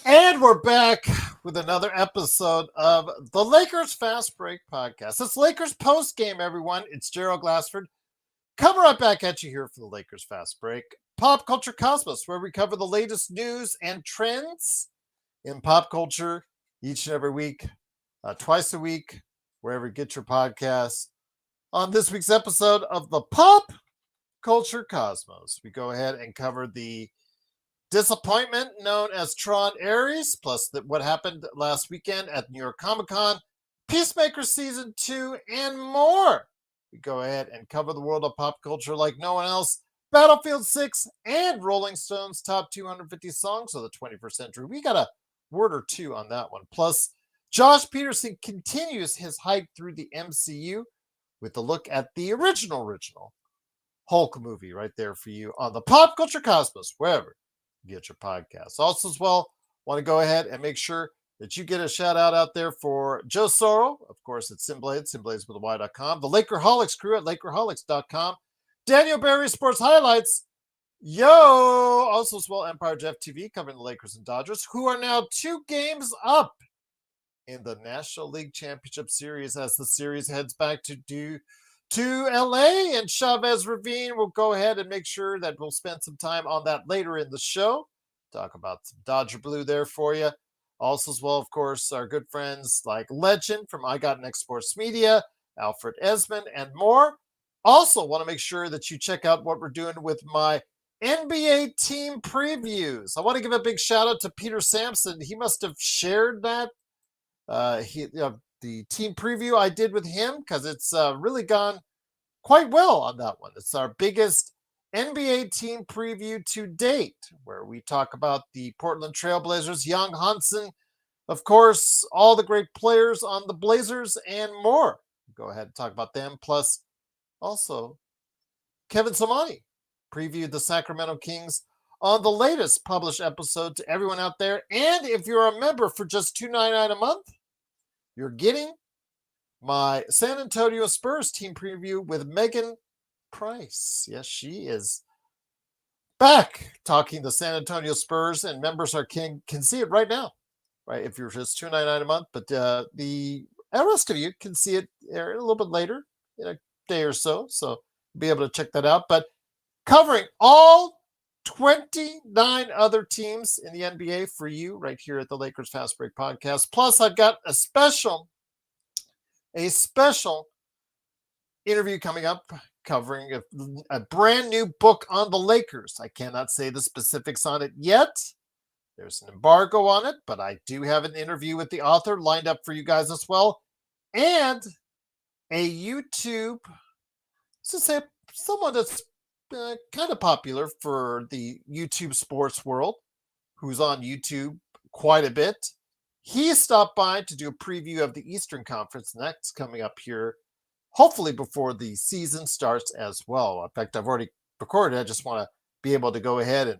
And we're back with another episode of the Lakers Fast Break Podcast. It's Lakers post game, everyone. It's Gerald Glassford coming right back at you here for the Lakers Fast Break. Pop Culture Cosmos, where we cover the latest news and trends in pop culture each and every week, twice a week, wherever you get your podcasts. On this week's episode of the Pop Culture Cosmos, we go ahead and cover the disappointment known as Tron Ares, plus what happened last weekend at New York Comic Con, Peacemaker Season 2, and more. We go ahead and cover the world of pop culture like no one else. Battlefield 6 and Rolling Stone's top 250 songs of the 21st century. We got a word or two on that one. Plus, Josh Peterson continues his hike through the MCU with a look at the original Hulk movie right there for you on the Pop Culture Cosmos, wherever you get your podcasts. Also, as well, want to go ahead and make sure that you get a shout out there for Joe Sorrow, of course, at Simblades with a Y.com, the Lakerholics crew at Lakerholics.com, Daniel Barry Sports Highlights, also as well, Empire Jeff TV covering the Lakers and Dodgers, who are now 2 games up in the National League Championship Series as the series heads back to LA, and Chavez Ravine will go ahead and make sure that we'll spend some time on that later in the show. Talk about some Dodger Blue there for you. Also, as well, of course, our good friends like Legend from I Got Next Sports Media, Alfred Esmond, and more. Also, want to make sure that you check out what we're doing with my NBA team previews. I want to give a big shout out to Peter Sampson. He must have shared that. The team preview I did with him, because it's really gone quite well on that one. It's our biggest NBA team preview to date, where we talk about the Portland Trailblazers, Young Hansen, of course, all the great players on the Blazers, and more. Go ahead and talk about them. Plus, also, Kevin Samani previewed the Sacramento Kings on the latest published episode to everyone out there. And if you're a member for just $2.99 a month, you're getting my San Antonio Spurs team preview with Megan Price. Yes, she is back talking the San Antonio Spurs, and members can see it right now, right? If you're just $2.99 a month, but the rest of you can see it a little bit later, in a day or so. So be able to check that out. But covering all 29 other teams in the NBA for you right here at the Lakers Fast Break Podcast. Plus, I've got a special interview coming up covering a brand new book on the Lakers. I cannot say the specifics on it yet. There's an embargo on it, but I do have an interview with the author lined up for you guys as well. And a YouTube, let's say someone that's kind of popular for the YouTube sports world, who's on YouTube quite a bit. He stopped by to do a preview of the Eastern Conference, and that's coming up here, hopefully before the season starts as well. In fact, I've already recorded it. I just want to be able to go ahead and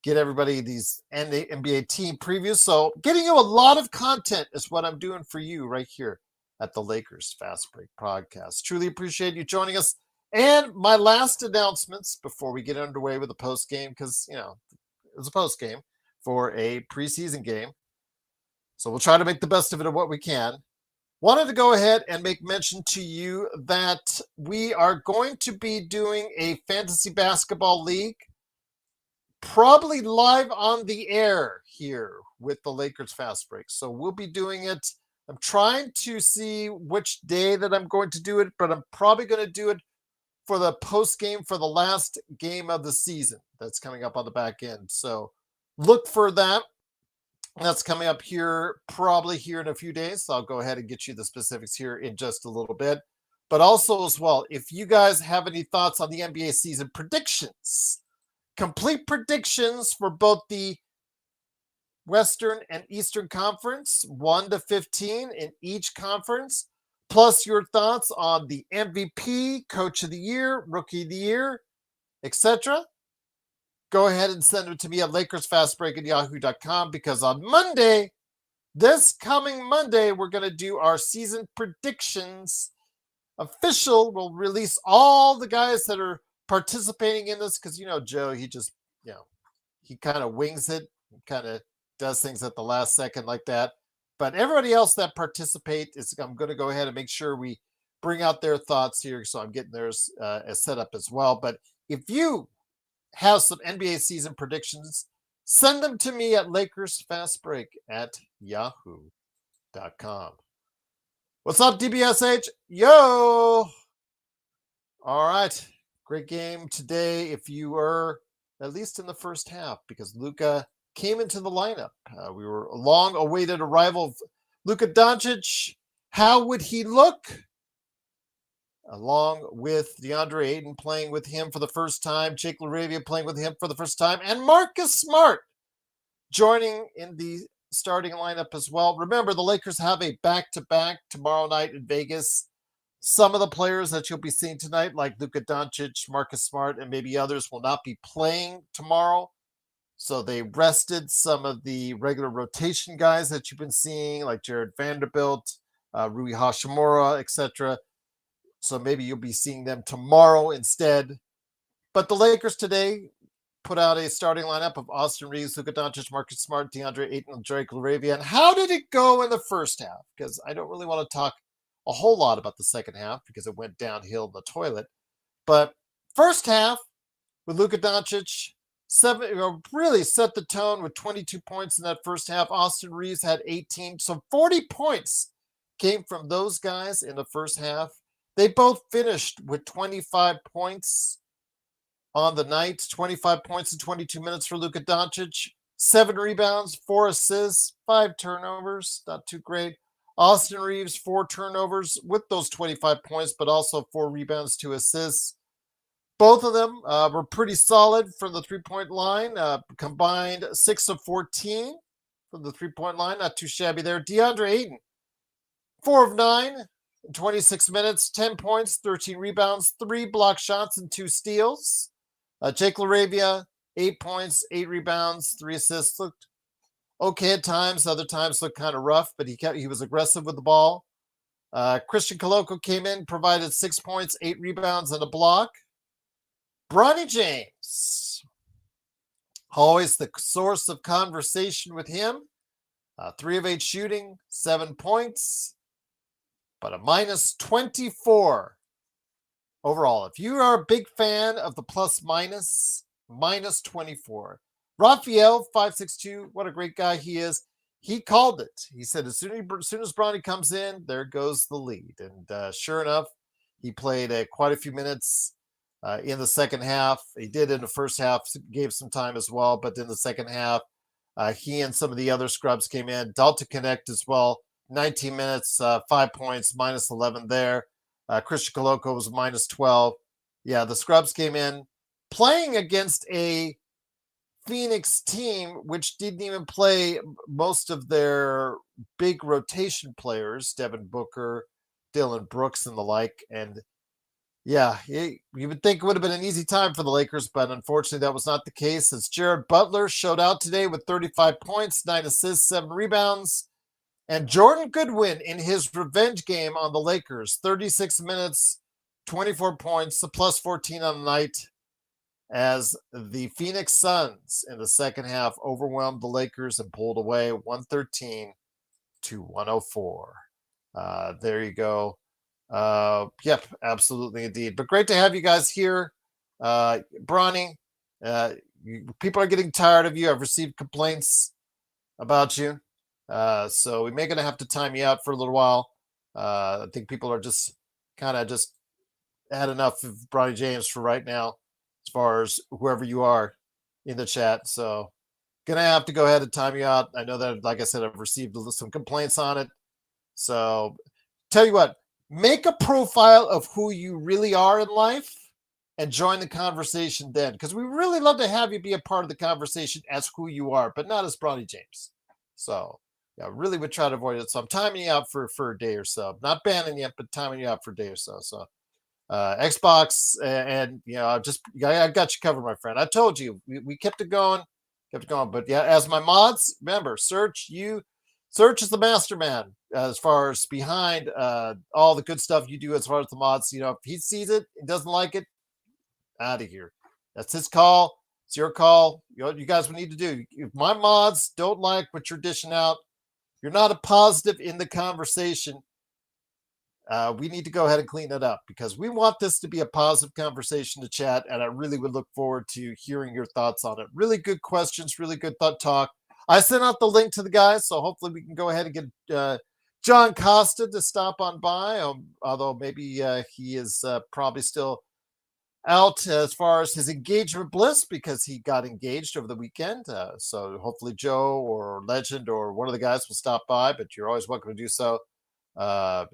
get everybody these NBA team previews. So getting you a lot of content is what I'm doing for you right here at the Lakers Fast Break Podcast. Truly appreciate you joining us. And my last announcements before we get underway with the post game, because, it's a post game for a preseason game. So we'll try to make the best of it of what we can. Wanted to go ahead and make mention to you that we are going to be doing a fantasy basketball league, probably live on the air here with the Lakers Fast Break. So we'll be doing it. I'm trying to see which day that I'm going to do it, but I'm probably going to do it for the post game for the last game of the season that's coming up on the back end. So look for that. That's coming up here, probably here in a few days. So I'll go ahead and get you the specifics here in just a little bit. But also as well, if you guys have any thoughts on the NBA season predictions, complete predictions for both the Western and Eastern Conference, 1 to 15 in each conference, plus your thoughts on the MVP, Coach of the Year, Rookie of the Year, etc., go ahead and send it to me at LakersFastBreak@yahoo.com, because on Monday, this coming Monday, we're going to do our season predictions. Official. We'll release all the guys that are participating in this, because, Joe, he just, he kind of wings it, kind of does things at the last second like that. But everybody else that participate I'm going to go ahead and make sure we bring out their thoughts here. So I'm getting theirs set up as well. But if you have some NBA season predictions, send them to me at LakersFastBreak@yahoo.com. What's up, DBSH? Yo! All right. Great game today if you were at least in the first half, because Luka came into the lineup. We were a long-awaited arrival of Luka Doncic. How would he look? Along with DeAndre Ayton playing with him for the first time, Jake LaRavia playing with him for the first time, and Marcus Smart joining in the starting lineup as well. Remember, the Lakers have a back-to-back tomorrow night in Vegas. Some of the players that you'll be seeing tonight, like Luka Doncic, Marcus Smart, and maybe others, will not be playing tomorrow. So they rested some of the regular rotation guys that you've been seeing, like Jared Vanderbilt, Rui Hashimura, etc. So maybe you'll be seeing them tomorrow instead. But the Lakers today put out a starting lineup of Austin Reeves, Luka Doncic, Marcus Smart, DeAndre Ayton, and Jake LaRavia. And how did it go in the first half? Because I don't really want to talk a whole lot about the second half because it went downhill in the toilet. But first half with Luka Doncic, really set the tone with 22 points in that first half. Austin Reeves had 18. So 40 points came from those guys in the first half. They both finished with 25 points on the night. 25 points in 22 minutes for Luka Doncic. 7 rebounds, 4 assists, 5 turnovers. Not too great. Austin Reeves, 4 turnovers with those 25 points, but also 4 rebounds, 2 assists. Both of them were pretty solid from the three-point line. Combined 6 of 14 from the three-point line. Not too shabby there. DeAndre Ayton, 4 of 9 in 26 minutes, 10 points, 13 rebounds, 3 block shots, and 2 steals. Jake LaRavia, 8 points, 8 rebounds, 3 assists. Looked okay at times. Other times looked kind of rough, but he was aggressive with the ball. Christian Koloko came in, provided 6 points, 8 rebounds, and a block. Bronny James, always the source of conversation with him. 3 of 8 shooting, 7 points, but a minus 24 overall. If you are a big fan of the plus-minus, minus 24. Raphael, 5'6", what a great guy he is. He called it. He said as soon as Bronny comes in, there goes the lead. And sure enough, he played quite a few minutes in the second half. He did in the first half, gave some time as well, but in the second half, he and some of the other scrubs came in. Dalton Connect as well, 19 minutes, 5 points, minus 11 there. Christian Koloko was minus 12. Yeah, the scrubs came in playing against a Phoenix team which didn't even play most of their big rotation players, Devin Booker, Dylan Brooks, and the like. And yeah, you would think it would have been an easy time for the Lakers, but unfortunately that was not the case, as Jared Butler showed out today with 35 points, 9 assists, 7 rebounds. And Jordan Goodwin in his revenge game on the Lakers, 36 minutes, 24 points, a plus 14 on the night, as the Phoenix Suns in the second half overwhelmed the Lakers and pulled away 113-104. There you go. Yep, absolutely indeed. But great to have you guys here. Bronny, people are getting tired of you. I've received complaints about you. So we may gonna have to time you out for a little while. I think people are just kind of just had enough of Bronny James for right now, as far as whoever you are in the chat. So gonna have to go ahead and time you out. I know that, like I said, I've received some complaints on it. So tell you what, make a profile of who you really are in life and join the conversation then, because we really love to have you be a part of the conversation as who you are, but not as Bronny James. So yeah, really would try to avoid it. So I'm timing you out for a day or so. Not banning you, but timing you out for a day or so. So Xbox and I got you covered, my friend. I told you we kept it going. But yeah, as my mods, remember, Search is the master man as far as behind all the good stuff you do as far as the mods. If he sees it and doesn't like it, out of here. That's his call. It's your call. You guys would need to do. If my mods don't like what you're dishing out, you're not a positive in the conversation. We need to go ahead and clean it up because we want this to be a positive conversation to chat, and I really would look forward to hearing your thoughts on it. Really good questions, really good thought talk. I sent out the link to the guys, so hopefully we can go ahead and get John Costa to stop on by, although maybe he is probably still out as far as his engagement bliss because he got engaged over the weekend. So hopefully Joe or Legend or one of the guys will stop by, but you're always welcome to do so. All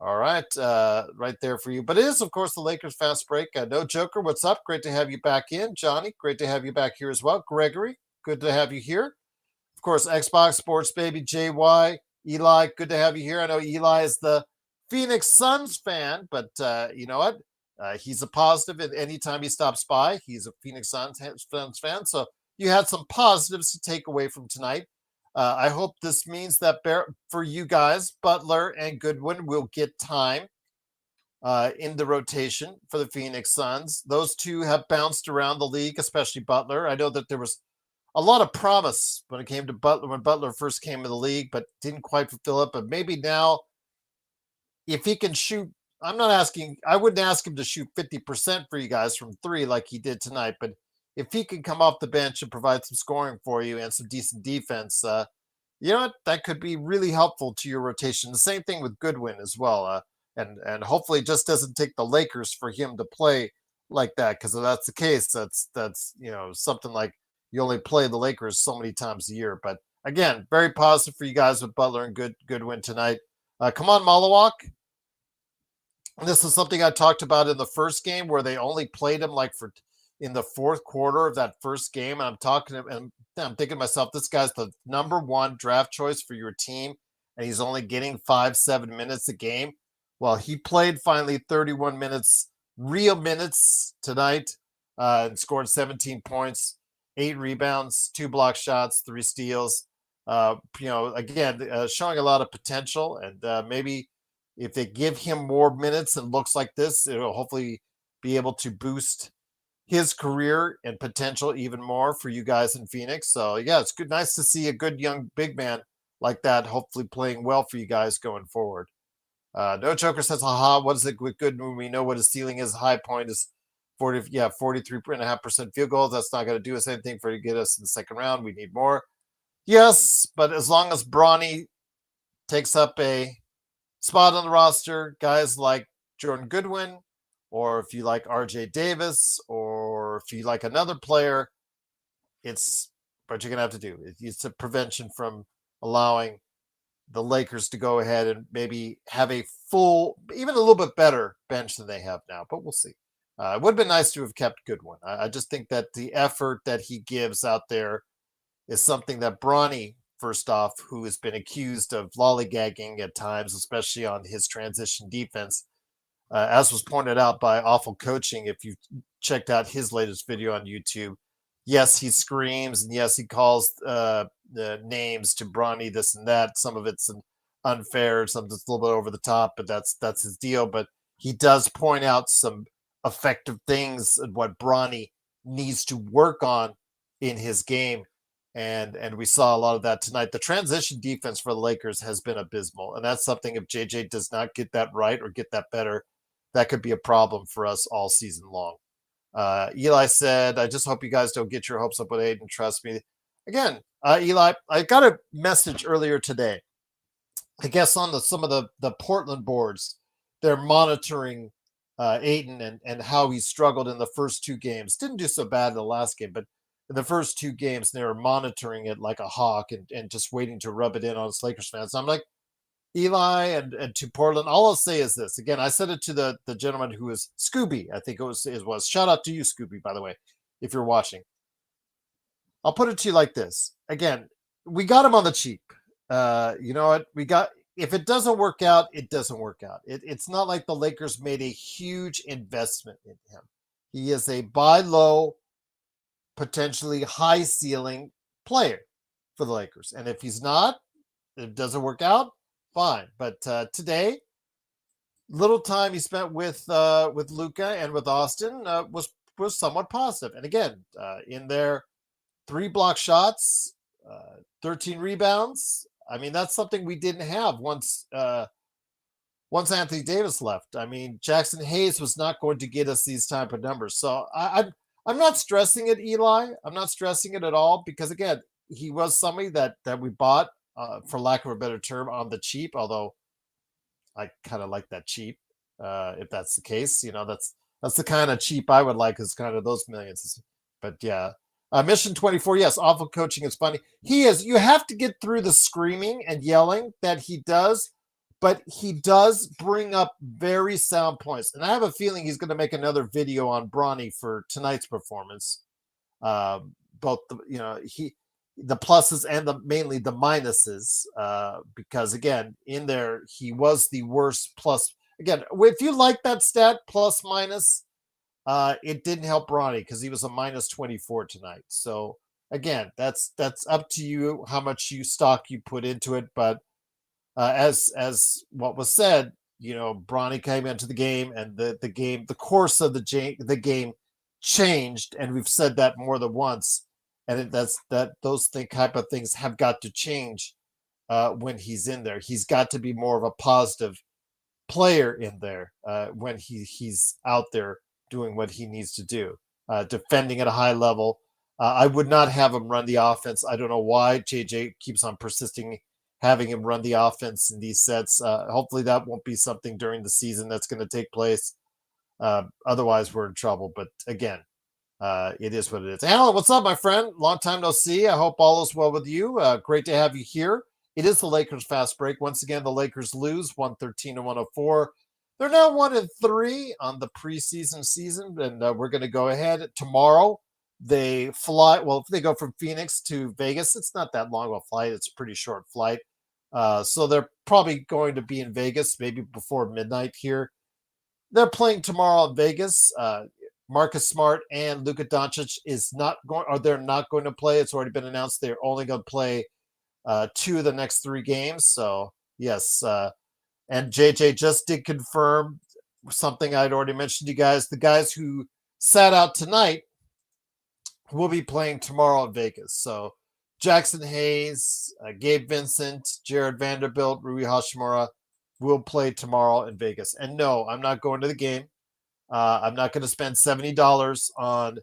right, right there for you. But it is, of course, the Lakers fast break. No Joker, what's up? Great to have you back in. Johnny, great to have you back here as well. Gregory, good to have you here. Of course, Xbox Sports Baby, JY, Eli, good to have you here. I know Eli is the Phoenix Suns fan, but you know what? He's a positive, and anytime he stops by, he's a Phoenix Suns fan. So you had some positives to take away from tonight. I hope this means that for you guys, Butler and Goodwin will get time in the rotation for the Phoenix Suns. Those two have bounced around the league, especially Butler. I know that there was a lot of promise when it came to Butler when Butler first came in the league, but didn't quite fulfill it. But maybe now, if he can shoot, I wouldn't ask him to shoot 50% for you guys from three like he did tonight, but if he can come off the bench and provide some scoring for you and some decent defense, you know what? That could be really helpful to your rotation. The same thing with Goodwin as well. And hopefully it just doesn't take the Lakers for him to play like that, because if that's the case, that's something like you only play the Lakers so many times a year. But again, very positive for you guys with Butler and Goodwin tonight. Come on, Malawak. This is something I talked about in the first game where they only played him in the fourth quarter of that first game. And I'm thinking to myself, this guy's the number one draft choice for your team, and he's only getting 5-7 minutes a game. Well, he played finally 31 minutes, real minutes tonight, and scored 17 points, 8 rebounds, 2 block shots, 3 steals. Again, showing a lot of potential, and maybe if they give him more minutes and looks like this, it'll hopefully be able to boost his career and potential even more for you guys in Phoenix. So yeah, it's good, nice to see a good young big man like that, hopefully playing well for you guys going forward. No Joker says, haha, what is it with Goodwin? We know what his ceiling is. High point is 43.5% field goals. That's not going to do us anything to get us in the second round. We need more. Yes, but as long as Bronny takes up a spot on the roster, guys like Jordan Goodwin, or if you like RJ Davis, or if you like another player, it's what you're going to have to do. It's a prevention from allowing the Lakers to go ahead and maybe have a full, even a little bit better bench than they have now, but we'll see. It would have been nice to have kept Goodwin. I just think that the effort that he gives out there is something that Bronny, first off, who has been accused of lollygagging at times, especially on his transition defense, as was pointed out by Awful Coaching, if you checked out his latest video on YouTube, yes, he screams, and yes, he calls the names to Bronny, this and that. Some of it's unfair, some that's a little bit over the top, but that's his deal. But he does point out some effective things and what Bronny needs to work on in his game. And we saw a lot of that tonight. The transition defense for the Lakers has been abysmal. And that's something, if JJ does not get that right or get that better, that could be a problem for us all season long. Eli said, I just hope you guys don't get your hopes up with Aiden. Trust me. Again, Eli, I got a message earlier today. I guess on some of the Portland boards, they're monitoring Aiden and how he struggled in the first 2 games. Didn't do so bad in the last game, but in the first 2 games, they were monitoring it like a hawk and just waiting to rub it in on us Lakers fans. So I'm like, Eli and to Portland, all I'll say is this. Again, I said it to the gentleman who is Scooby. I think it was. Shout out to you, Scooby, by the way, if you're watching. I'll put it to you like this. Again, we got him on the cheap. You know what? If it doesn't work out, it doesn't work out. It's not like the Lakers made a huge investment in him. He is a buy low, potentially high ceiling player for the Lakers. And if he's not, it doesn't work out, fine. But today, little time he spent with Luka and with Austin was was somewhat positive. And again, in their 3 block shots, 13 rebounds. I mean, that's something we didn't have once Anthony Davis left. I mean, Jackson Hayes was not going to get us these type of numbers. So I'm not stressing it, Eli. I'm not stressing it at all because again, he was somebody that we bought, for lack of a better term, on the cheap. Although I kind of like that cheap. If that's the case, that's the kind of cheap I would like, is kind of those millions. But yeah, Mission 24. Yes, awful coaching is funny. He is. You have to get through the screaming and yelling that he does. But he does bring up very sound points. And I have a feeling he's going to make another video on Bronny for tonight's performance. Both, the pluses and mainly the minuses. Because, again, in there, he was the worst plus. Again, if you like that stat, plus minus, it didn't help Bronny because he was a minus 24 tonight. So, again, that's up to you how much stock you put into it. But as what was said, Bronny came into the game, and the course of the game changed, and we've said that more than once. And those type of things have got to change when he's in there. He's got to be more of a positive player in there when he's out there doing what he needs to do, defending at a high level. I would not have him run the offense. I don't know why JJ keeps on persisting having him run the offense in these sets. Hopefully that won't be something during the season that's going to take place. Otherwise, we're in trouble. But again, it is what it is. Alan, what's up, my friend? Long time no see. I hope all is well with you. Great to have you here. It is the Lakers fast break. Once again, the Lakers lose 113-104. They're now 1-3 on the preseason season, and we're going to go ahead tomorrow. They fly. Well, if they go from Phoenix to Vegas, it's not that long of a flight. It's a pretty short flight. So they're probably going to be in Vegas maybe before midnight here. They're playing tomorrow in Vegas. Marcus Smart and Luka Doncic they're not going to play. It's already been announced they're only going to play 2 of the next 3 games. So yes, and JJ just did confirm something I'd already mentioned to you guys. The guys who sat out tonight will be playing tomorrow in Vegas. So Jackson Hayes, Gabe Vincent, Jared Vanderbilt, Rui Hashimura will play tomorrow in Vegas. And no, I'm not going to the game. I'm not going to spend $70 on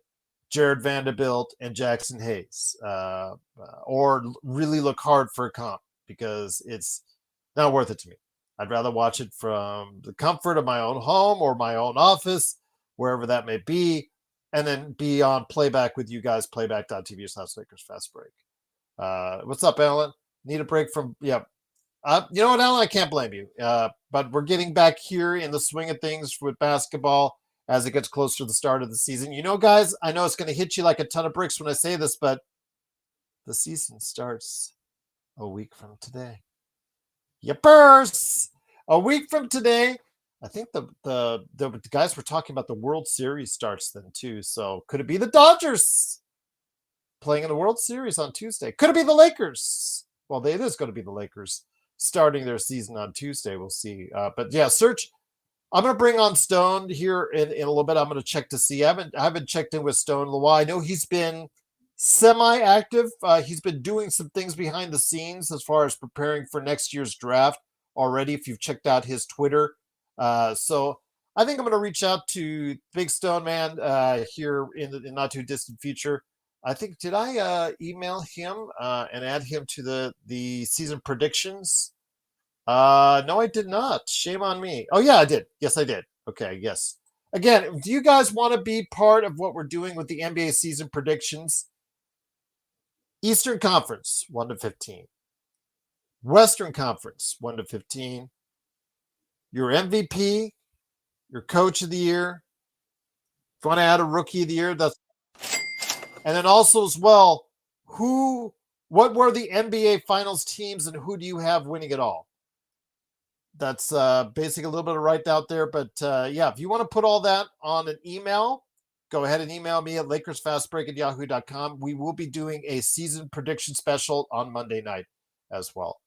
Jared Vanderbilt and Jackson Hayes, or really look hard for a comp, because it's not worth it to me. I'd rather watch it from the comfort of my own home or my own office, wherever that may be, and then be on playback with you guys, playback.tv/Lakers Fast Break. What's up, Alan? Need a break from, yeah. You know what, Alan? I can't blame you. But we're getting back here in the swing of things with basketball as it gets closer to the start of the season. Guys, I know it's going to hit you like a ton of bricks when I say this, but the season starts a week from today. Yippers! A week from today. I think the guys were talking about the World Series starts then too. So could it be the Dodgers playing in the World Series on Tuesday? Could it be the Lakers? Well, it is going to be the Lakers starting their season on Tuesday. We'll see. But yeah, Search. I'm going to bring on Stone here in a little bit. I'm going to check to see. I haven't checked in with Stone in a while. I know he's been semi-active. He's been doing some things behind the scenes as far as preparing for next year's draft already, if you've checked out his Twitter. So I think I'm going to reach out to Big Stone Man here in the not too distant future. I think, did I email him and add him to the season predictions? No, I did not. Shame on me. Oh, yeah, I did. Yes, I did. Okay, yes. Again, do you guys want to be part of what we're doing with the NBA season predictions? Eastern Conference, 1-15. Western Conference, 1-15. Your MVP, your Coach of the Year. If you want to add a Rookie of the Year, that's. And then also as well, what were the NBA Finals teams, and who do you have winning it all? That's basically a little bit of right out there. But yeah, if you want to put all that on an email, go ahead and email me at LakersFastBreak@yahoo.com. We will be doing a season prediction special on Monday night as well.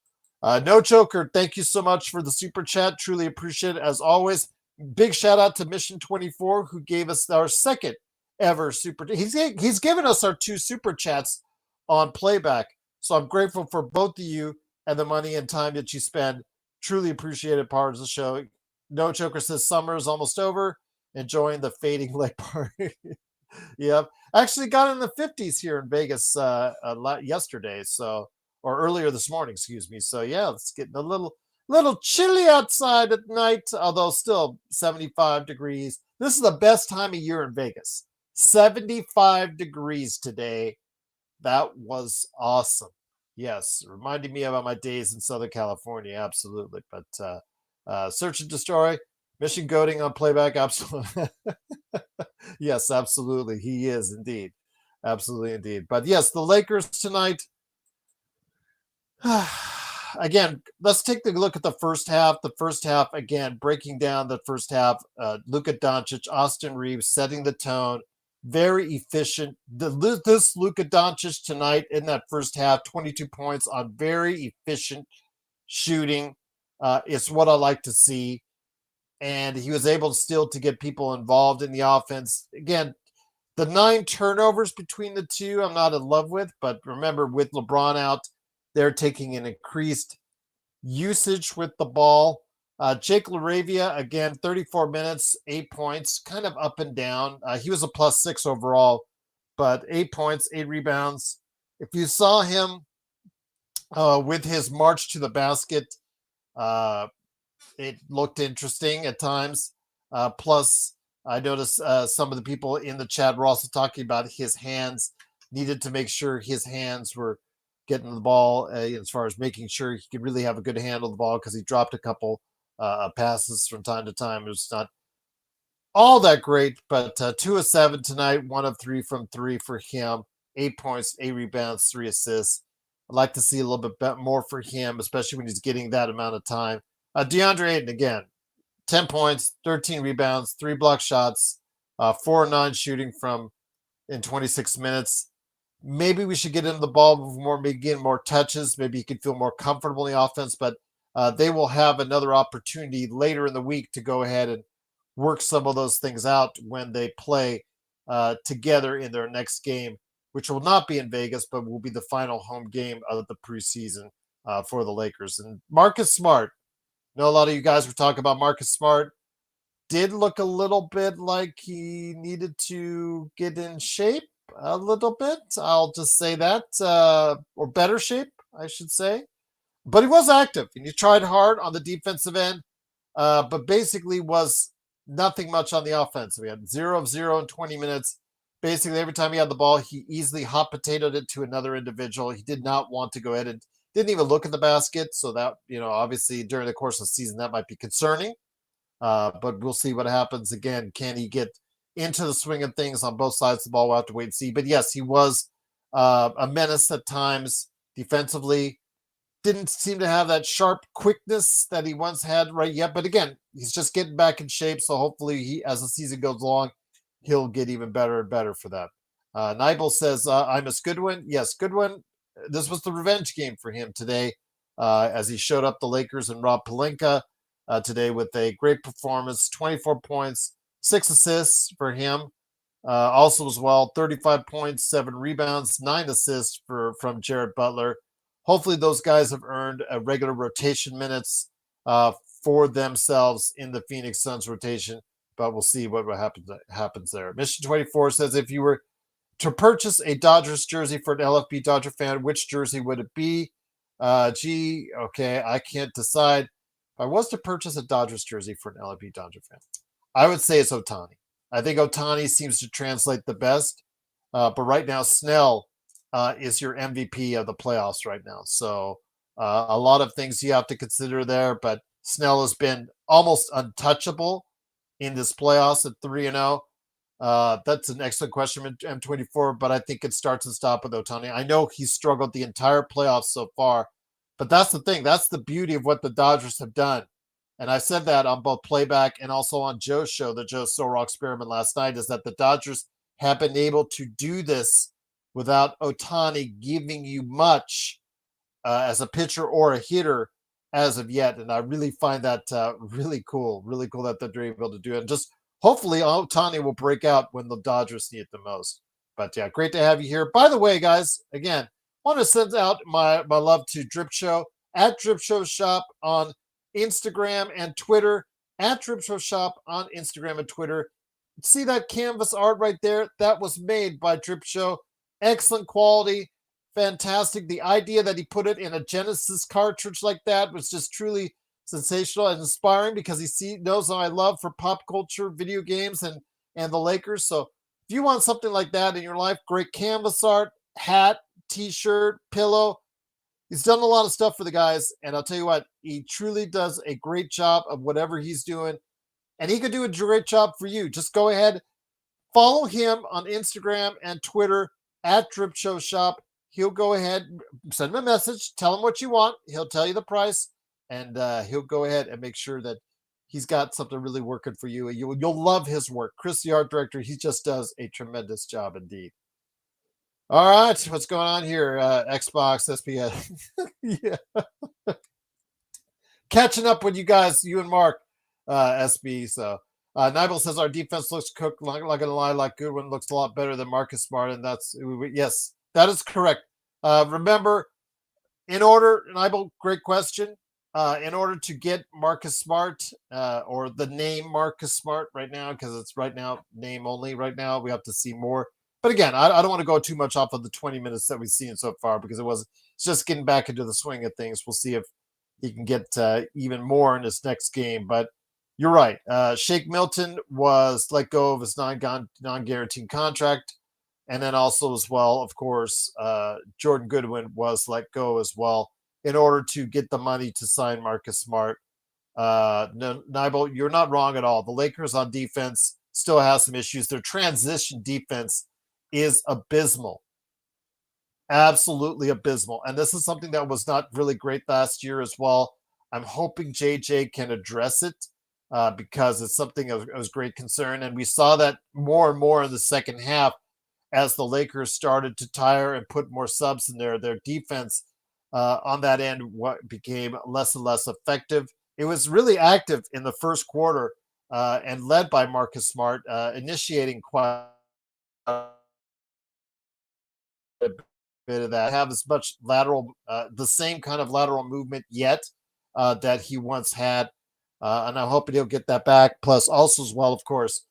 No Joker, thank you so much for the super chat. Truly appreciate it as always. Big shout out to Mission 24, who gave us our second ever super. He's given us our 2 super chats on playback. So I'm grateful for both of you and the money and time that you spend. Truly appreciated part of the show. No Joker says summer is almost over. Enjoying the fading lake party. Yep. Actually got in the 50s here in Vegas yesterday, so or earlier this morning, excuse me. So yeah, it's getting a little chilly outside at night, although still 75 degrees. This is the best time of year in Vegas. 75 degrees today. That was awesome. Yes, reminding me about my days in Southern California, absolutely. But Search and Destroy, Mission Goading on playback, absolutely. Yes, absolutely. He is indeed. Absolutely indeed. But yes, the Lakers tonight. Again, let's take a look at the first half. The first half, again, breaking down the first half. Luka Doncic, Austin Reeves setting the tone. Very efficient. This Luka Doncic tonight in that first half, 22 points on very efficient shooting. It's what I like to see. And he was able still to get people involved in the offense. Again, the 9 turnovers between the two, I'm not in love with. But remember, with LeBron out, they're taking an increased usage with the ball. Jake LaRavia, again, 34 minutes, 8 points, kind of up and down. He was a +6 overall, but 8 points, 8 rebounds. If you saw him with his march to the basket, it looked interesting at times. Plus, I noticed some of the people in the chat were also talking about his hands. Needed to make sure his hands were getting the ball as far as making sure he could really have a good handle of the ball, because he dropped a couple passes from time to time. It was not all that great, but 2 of 7 tonight, 1 of 3 from 3 for him. 8 points, 8 rebounds, 3 assists. I'd like to see a little bit more for him, especially when he's getting that amount of time. DeAndre Ayton, again, 10 points, 13 rebounds, 3 block shots, 4 9 shooting from in 26 minutes. Maybe we should get into the ball more, maybe get more touches. Maybe he could feel more comfortable in the offense, but they will have another opportunity later in the week to go ahead and work some of those things out when they play together in their next game, which will not be in Vegas, but will be the final home game of the preseason for the Lakers. And Marcus Smart, I know a lot of you guys were talking about Marcus Smart. Did look a little bit like he needed to get in shape a little bit. I'll just say that, or better shape, I should say. But he was active, and he tried hard on the defensive end, but basically was nothing much on the offense. We had 0 of 0 in 20 minutes. Basically, every time he had the ball, he easily hot potatoed it to another individual. He did not want to go ahead and didn't even look at the basket. So that, obviously during the course of the season, that might be concerning. But we'll see what happens. Again, can he get into the swing of things on both sides of the ball? We'll have to wait and see. But yes, he was a menace at times defensively. Didn't seem to have that sharp quickness that he once had right yet. But again, he's just getting back in shape. So hopefully as the season goes along, he'll get even better and better for that. Nibel says, I miss Goodwin. Yes, Goodwin. This was the revenge game for him today, as he showed up the Lakers and Rob Pelinka today with a great performance, 24 points, 6 assists for him. Also as well, 35 points, 7 rebounds, 9 assists from Jared Butler. Hopefully those guys have earned a regular rotation minutes for themselves in the Phoenix Suns rotation, but we'll see what happens there. Mission 24 says, if you were to purchase a Dodgers jersey for an LFB Dodger fan, which jersey would it be? Okay, I can't decide. If I was to purchase a Dodgers jersey for an LFB Dodger fan, I would say it's Ohtani. I think Ohtani seems to translate the best, but right now Snell is your MVP of the playoffs right now. So a lot of things you have to consider there, but Snell has been almost untouchable in this playoffs at 3-0. That's an excellent question, M24, but I think it starts and stops with Ohtani. I know he's struggled the entire playoffs so far, but that's the thing. That's the beauty of what the Dodgers have done. And I said that on both playback and also on Joe's show, the Joe Sorrell experiment last night, is that the Dodgers have been able to do this without Ohtani giving you much as a pitcher or a hitter as of yet. And I really find that really cool that they're able to do it. And just hopefully Ohtani will break out when the Dodgers need it the most. But yeah, great to have you here. By the way, guys, again, want to send out my love to Drip Show at Drip Show Shop on Instagram and Twitter, at Drip Show Shop on Instagram and Twitter. See that canvas art right there? That was made by Drip Show. Excellent quality, fantastic. The idea that he put it in a Genesis cartridge like that was just truly sensational and inspiring, because he knows my love for pop culture, video games, and the Lakers. So if you want something like that in your life, great canvas art, hat, t-shirt, pillow. He's done a lot of stuff for the guys, and I'll tell you what, he truly does a great job of whatever he's doing, and he could do a great job for you. Just go ahead, follow him on Instagram and Twitter at Drip Show Shop. He'll go ahead, send him a message, tell him what you want. He'll tell you the price, and he'll go ahead and make sure that he's got something really working for you. You'll love his work. Chris, the art director, he just does a tremendous job indeed. All right, what's going on here? Xbox, SPS. Yeah. Catching up with you guys, you and Mark, SB. So Nibel says our defense looks cooked. Not gonna lie, like Goodwin looks a lot better than Marcus Smart, and that's yes, that is correct. Remember, Nibel, great question. In order to get Marcus Smart, or the name Marcus Smart right now, because it's right now name only right now, we have to see more. But again, I don't want to go too much off of the 20 minutes that we've seen so far, because it's just getting back into the swing of things. We'll see if he can get even more in this next game. But you're right. Shake Milton was let go of his non-guaranteed contract. And then also as well, of course, Jordan Goodwin was let go as well in order to get the money to sign Marcus Smart. No, Nibel, you're not wrong at all. The Lakers on defense still have some issues. Their transition defense is abysmal. Absolutely abysmal. And this is something that was not really great last year as well. I'm hoping JJ can address it, because it's something of great concern. And we saw that more and more in the second half as the Lakers started to tire and put more subs in there. Their defense on that end became less and less effective. It was really active in the first quarter, and led by Marcus Smart, initiating quite a bit of that. Have as much lateral, the same kind of lateral movement yet that he once had, and I'm hoping he'll get that back. Plus, also as well, of course,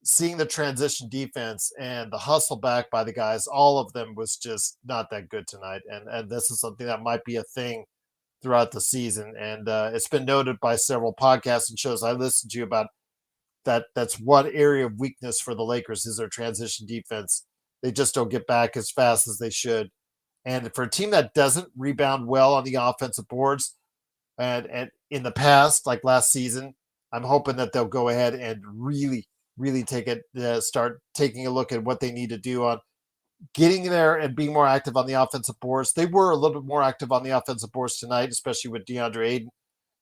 seeing the transition defense and the hustle back by the guys, all of them was just not that good tonight. And this is something that might be a thing throughout the season. And it's been noted by several podcasts and shows I listened to about that. That's one area of weakness for the Lakers is their transition defense. They just don't get back as fast as they should. And for a team that doesn't rebound well on the offensive boards, and in the past, like last season, I'm hoping that they'll go ahead and really start taking a look at what they need to do on getting there and being more active on the offensive boards. They were a little bit more active on the offensive boards tonight, especially with DeAndre Ayton.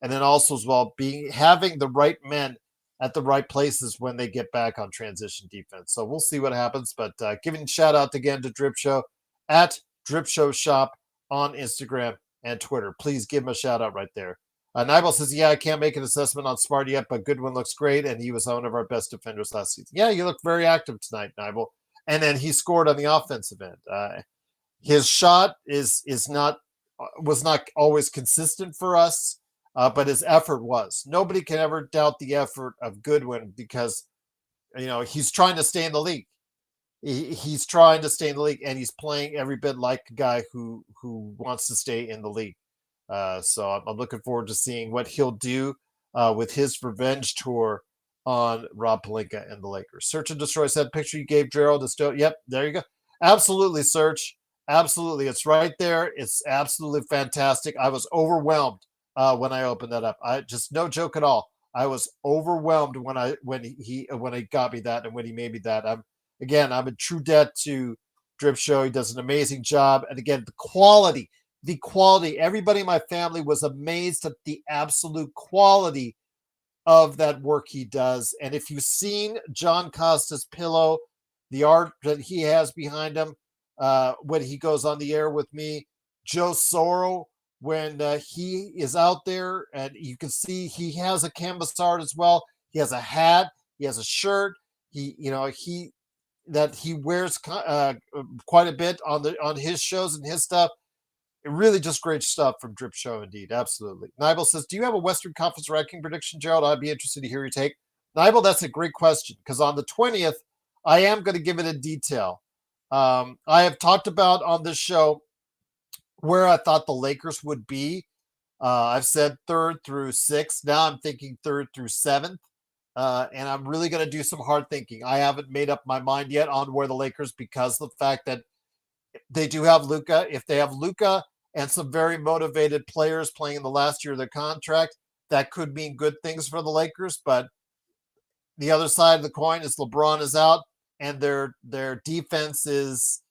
And then also as well, having the right men at the right places when they get back on transition defense. So we'll see what happens. But giving a shout out again to Drip Show at Drip Show Shop on Instagram and Twitter. Please give him a shout out right there. Nibel says, yeah, I can't make an assessment on Smart yet, but Goodwin looks great, and he was one of our best defenders last season. Yeah, you look very active tonight, Nibel. And then he scored on the offensive end. His shot was not always consistent for us, but his effort was. Nobody can ever doubt the effort of Goodwin, because he's trying to stay in the league. He's trying to stay in the league, and he's playing every bit like a guy who wants to stay in the league. So I'm looking forward to seeing what he'll do with his revenge tour on Rob Pelinka and the Lakers. Search and Destroy said, picture you gave Gerald is still. Yep, there you go. Absolutely, Search. Absolutely. It's right there. It's absolutely fantastic. I was overwhelmed when I opened that up. I just, no joke at all. I was overwhelmed when he got me that and when he made me that. I'm in true debt to Drip Show. He does an amazing job. And again, the quality, everybody in my family was amazed at the absolute quality of that work he does. And if you've seen John Costa's pillow, the art that he has behind him, when he goes on the air with me, Joe Soro, when he is out there, and you can see he has a canvas art as well. He has a hat. He has a shirt. He that he wears quite a bit on his shows and his stuff. Really just great stuff from Drip Show indeed. Absolutely. Nibel says, do you have a Western Conference ranking prediction, Gerald? I'd be interested to hear your take. Nibel, that's a great question because on the 20th, I am going to give it in detail. I have talked about on this show where I thought the Lakers would be. I've said 3rd through 6th. Now I'm thinking 3rd through 7th. And I'm really going to do some hard thinking. I haven't made up my mind yet on where the Lakers because of the fact that they do have Luka. If they have Luka and some very motivated players playing in the last year of their contract, that could mean good things for the Lakers. But the other side of the coin is LeBron is out and their defense is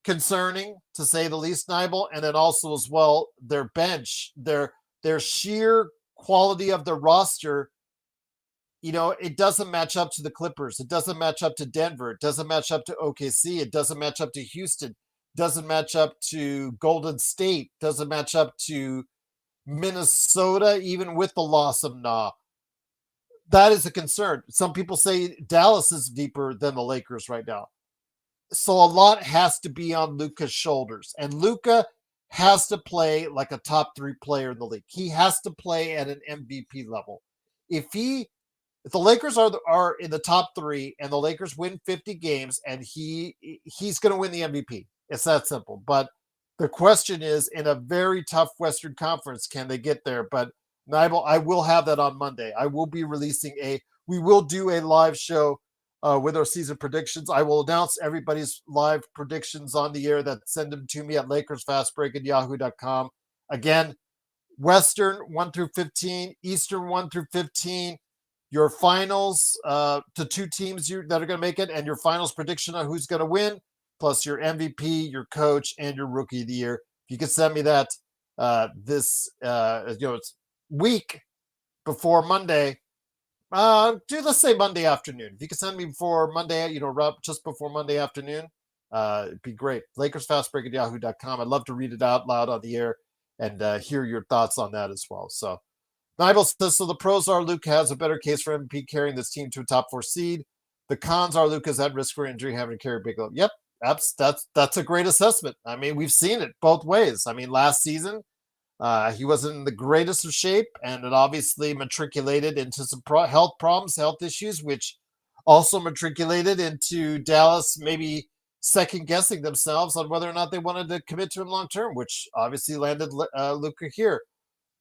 concerning, to say the least, Nibel. And then also as well, their bench, their sheer quality of the roster, it doesn't match up to the Clippers. It doesn't match up to Denver. It doesn't match up to OKC. It doesn't match up to Houston. Doesn't match up to Golden State. Doesn't match up to Minnesota, even with the loss of Na. That is a concern. Some people say Dallas is deeper than the Lakers right now. So a lot has to be on Luka's shoulders. And Luka has to play like a top 3 player in the league. He has to play at an MVP level. If the Lakers are in the top 3 and the Lakers win 50 games and he's going to win the MVP. It's that simple. But the question is, in a very tough Western Conference, can they get there? But Nibel, I will have that on Monday. I will be releasing we will do a live show with our season predictions. I will announce everybody's live predictions on the air. Send them to me at LakersFastBreak@yahoo.com. Again, Western 1 through 15, Eastern 1 through 15. Your finals to 2 teams that are going to make it, and your finals prediction on who's going to win, plus your MVP, your coach, and your rookie of the year. If you could send me that this week before Monday, let's say Monday afternoon. If you could send me before Monday, just before Monday afternoon, it'd be great. LakersFastBreak@yahoo.com. I'd love to read it out loud on the air and hear your thoughts on that as well. So Nibel says, so the pros are Luka has a better case for MVP carrying this team to a top 4 seed. The cons are Luka's at risk for injury, having to carry a big load. Yep, that's a great assessment. I mean, we've seen it both ways. I mean, last season, he wasn't in the greatest of shape, and it obviously matriculated into some health problems, health issues, which also matriculated into Dallas maybe second-guessing themselves on whether or not they wanted to commit to him long-term, which obviously landed Luka here.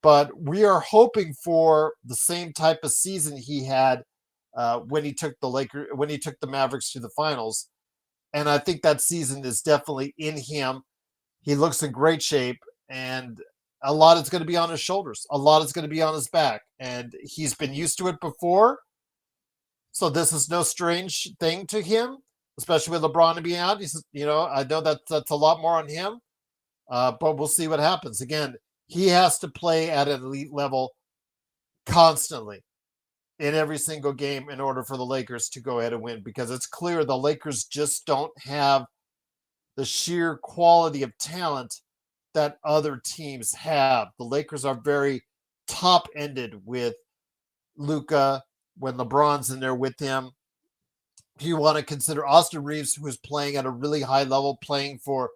But we are hoping for the same type of season he had when he took the Mavericks to the finals. And I think that season is definitely in him. He looks in great shape, and a lot is going to be on his shoulders. A lot is going to be on his back, and he's been used to it before. So this is no strange thing to him, especially with LeBron being out. He says, I know that's a lot more on him, but we'll see what happens. Again, he has to play at an elite level constantly in every single game in order for the Lakers to go ahead and win, because it's clear the Lakers just don't have the sheer quality of talent that other teams have. The Lakers are very top-ended with Luka when LeBron's in there with him. If you want to consider Austin Reeves, who is playing at a really high level, playing for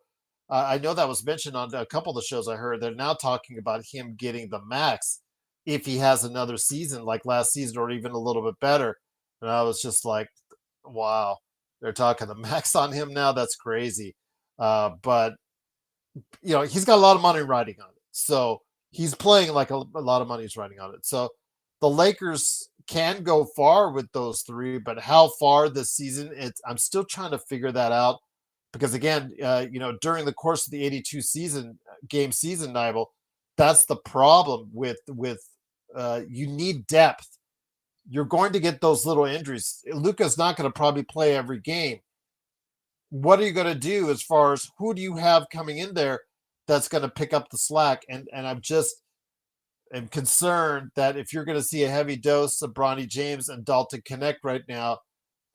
I know that was mentioned on a couple of the shows I heard. They're now talking about him getting the max if he has another season like last season or even a little bit better. And I was just like, wow, they're talking the max on him now. That's crazy. But, he's got a lot of money riding on it. So he's playing like a lot of money is riding on it. So the Lakers can go far with those 3, but how far this season, I'm still trying to figure that out. Because again, during the course of the 82 game season, Nibel, that's the problem with you need depth. You're going to get those little injuries. Luka's not going to probably play every game. What are you going to do as far as who do you have coming in there that's going to pick up the slack? And I'm just am concerned that if you're going to see a heavy dose of Bronny James and Dalton Connect right now,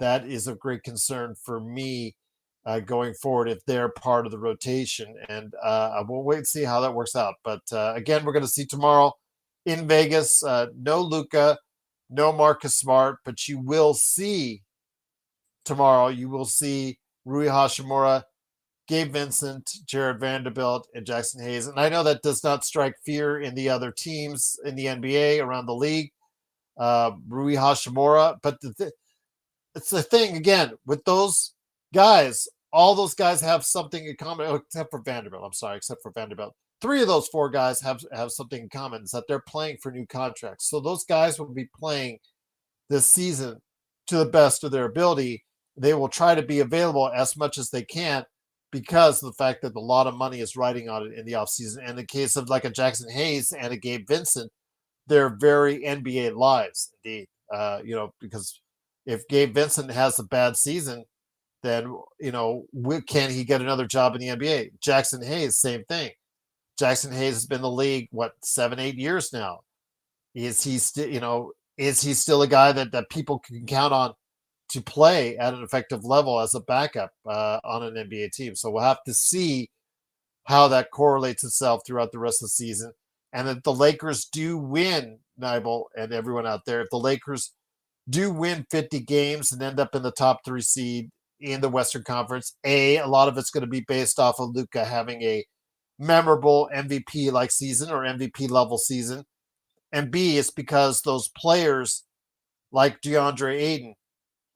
that is of great concern for me. Going forward, if they're part of the rotation. And I will wait and see how that works out. But again, we're going to see tomorrow in Vegas, no Luka, no Marcus Smart, but you will see tomorrow, you will see Rui Hashimura, Gabe Vincent, Jared Vanderbilt, and Jackson Hayes. And I know that does not strike fear in the other teams in the NBA around the league. Rui Hashimura, but it's the thing again with those guys. All those guys have something in common, except for Vanderbilt. I'm sorry, except for Vanderbilt. Three of those four guys have something in common: is that they're playing for new contracts. So those guys will be playing this season to the best of their ability. They will try to be available as much as they can because of the fact that a lot of money is riding on it in the offseason. And in the case of like a Jackson Hayes and a Gabe Vincent, they're very NBA lives indeed. Because if Gabe Vincent has a bad season, then can he get another job in the NBA? Jackson Hayes, same thing. Jackson Hayes has been in the league 7-8 years now. Is he still a guy that people can count on to play at an effective level as a backup on an NBA team? So we'll have to see how that correlates itself throughout the rest of the season. And if the Lakers do win, Nibel and everyone out there, if the Lakers do win 50 games and end up in the top 3 seed in the Western Conference, a lot of it's going to be based off of Luka having a memorable MVP-like season or MVP-level season. And B, it's because those players like DeAndre Ayton,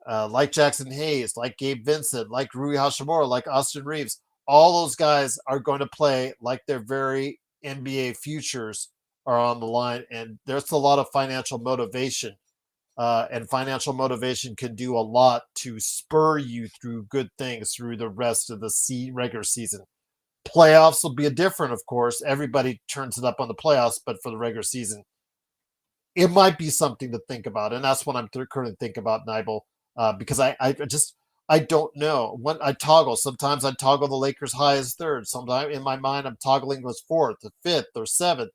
like Jackson Hayes, like Gabe Vincent, like Rui Hashimura, like Austin Reeves, all those guys are going to play like their very NBA futures are on the line. And there's a lot of financial motivation. And financial motivation can do a lot to spur you through good things through the rest of the regular season. Playoffs will be different, of course. Everybody turns it up on the playoffs, but for the regular season, it might be something to think about. And that's what I'm currently thinking about, Nibel, because I don't know. When I toggle, sometimes I toggle the Lakers high as third. Sometimes in my mind, I'm toggling was fourth or fifth or seventh.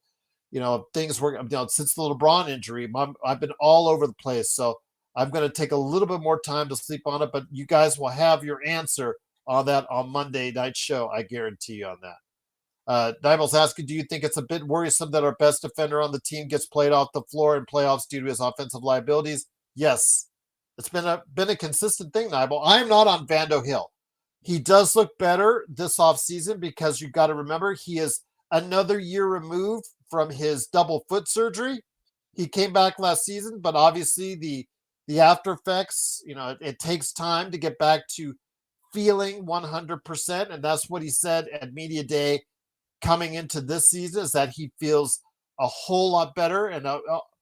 Things were, since the LeBron injury, I've been all over the place. So I'm going to take a little bit more time to sleep on it, but you guys will have your answer on that on Monday night show. I guarantee you on that. Nibel's asking, do you think it's a bit worrisome that our best defender on the team gets played off the floor in playoffs due to his offensive liabilities? Yes. It's been a consistent thing, Nibel. I'm not on Vando Hill. He does look better this offseason because you've got to remember he is another year removed from his double foot surgery. He came back last season, but obviously the after effects, it takes time to get back to feeling 100%. And that's what he said at Media Day coming into this season, is that he feels a whole lot better and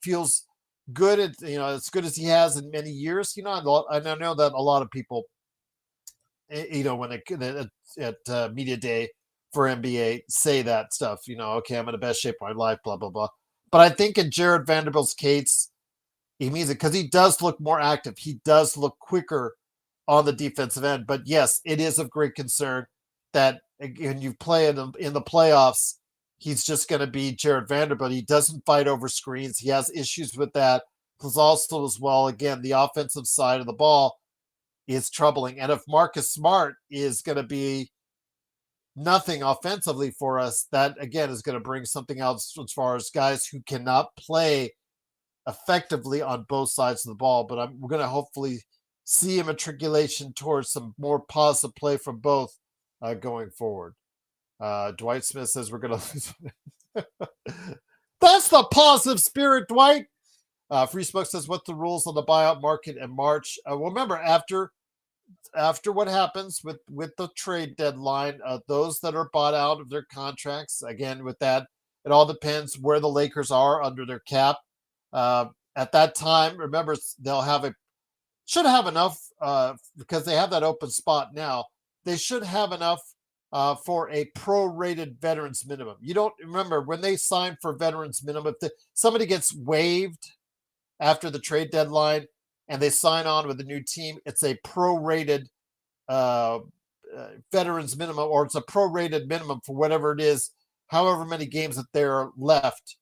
feels good at, as good as he has in many years. I know that a lot of people, when at Media Day for NBA say that stuff, okay, I'm in the best shape of my life, blah, blah, blah. But I think in Jared Vanderbilt's case, he means it because he does look more active. He does look quicker on the defensive end. But yes, it is of great concern that when you play in the playoffs, he's just going to be Jared Vanderbilt. He doesn't fight over screens. He has issues with that. Plus also as well, again, the offensive side of the ball is troubling. And if Marcus Smart is going to be nothing offensively for us, that again is going to bring something else as far as guys who cannot play effectively on both sides of the ball. But we're going to hopefully see a matriculation towards some more positive play from both going forward. Dwight Smith says we're going to that's the positive spirit, Dwight. Free Smoke says, what's the rules on the buyout market in March? Well, remember, after what happens with the trade deadline, those that are bought out of their contracts, again, with that, it all depends where the Lakers are under their cap. At that time, remember, should have enough because they have that open spot now. They should have enough for a prorated veterans minimum. You don't remember when they signed for veterans minimum, if somebody gets waived after the trade deadline and they sign on with a new team, it's a prorated veterans minimum, or it's a prorated minimum for whatever it is, however many games that there are left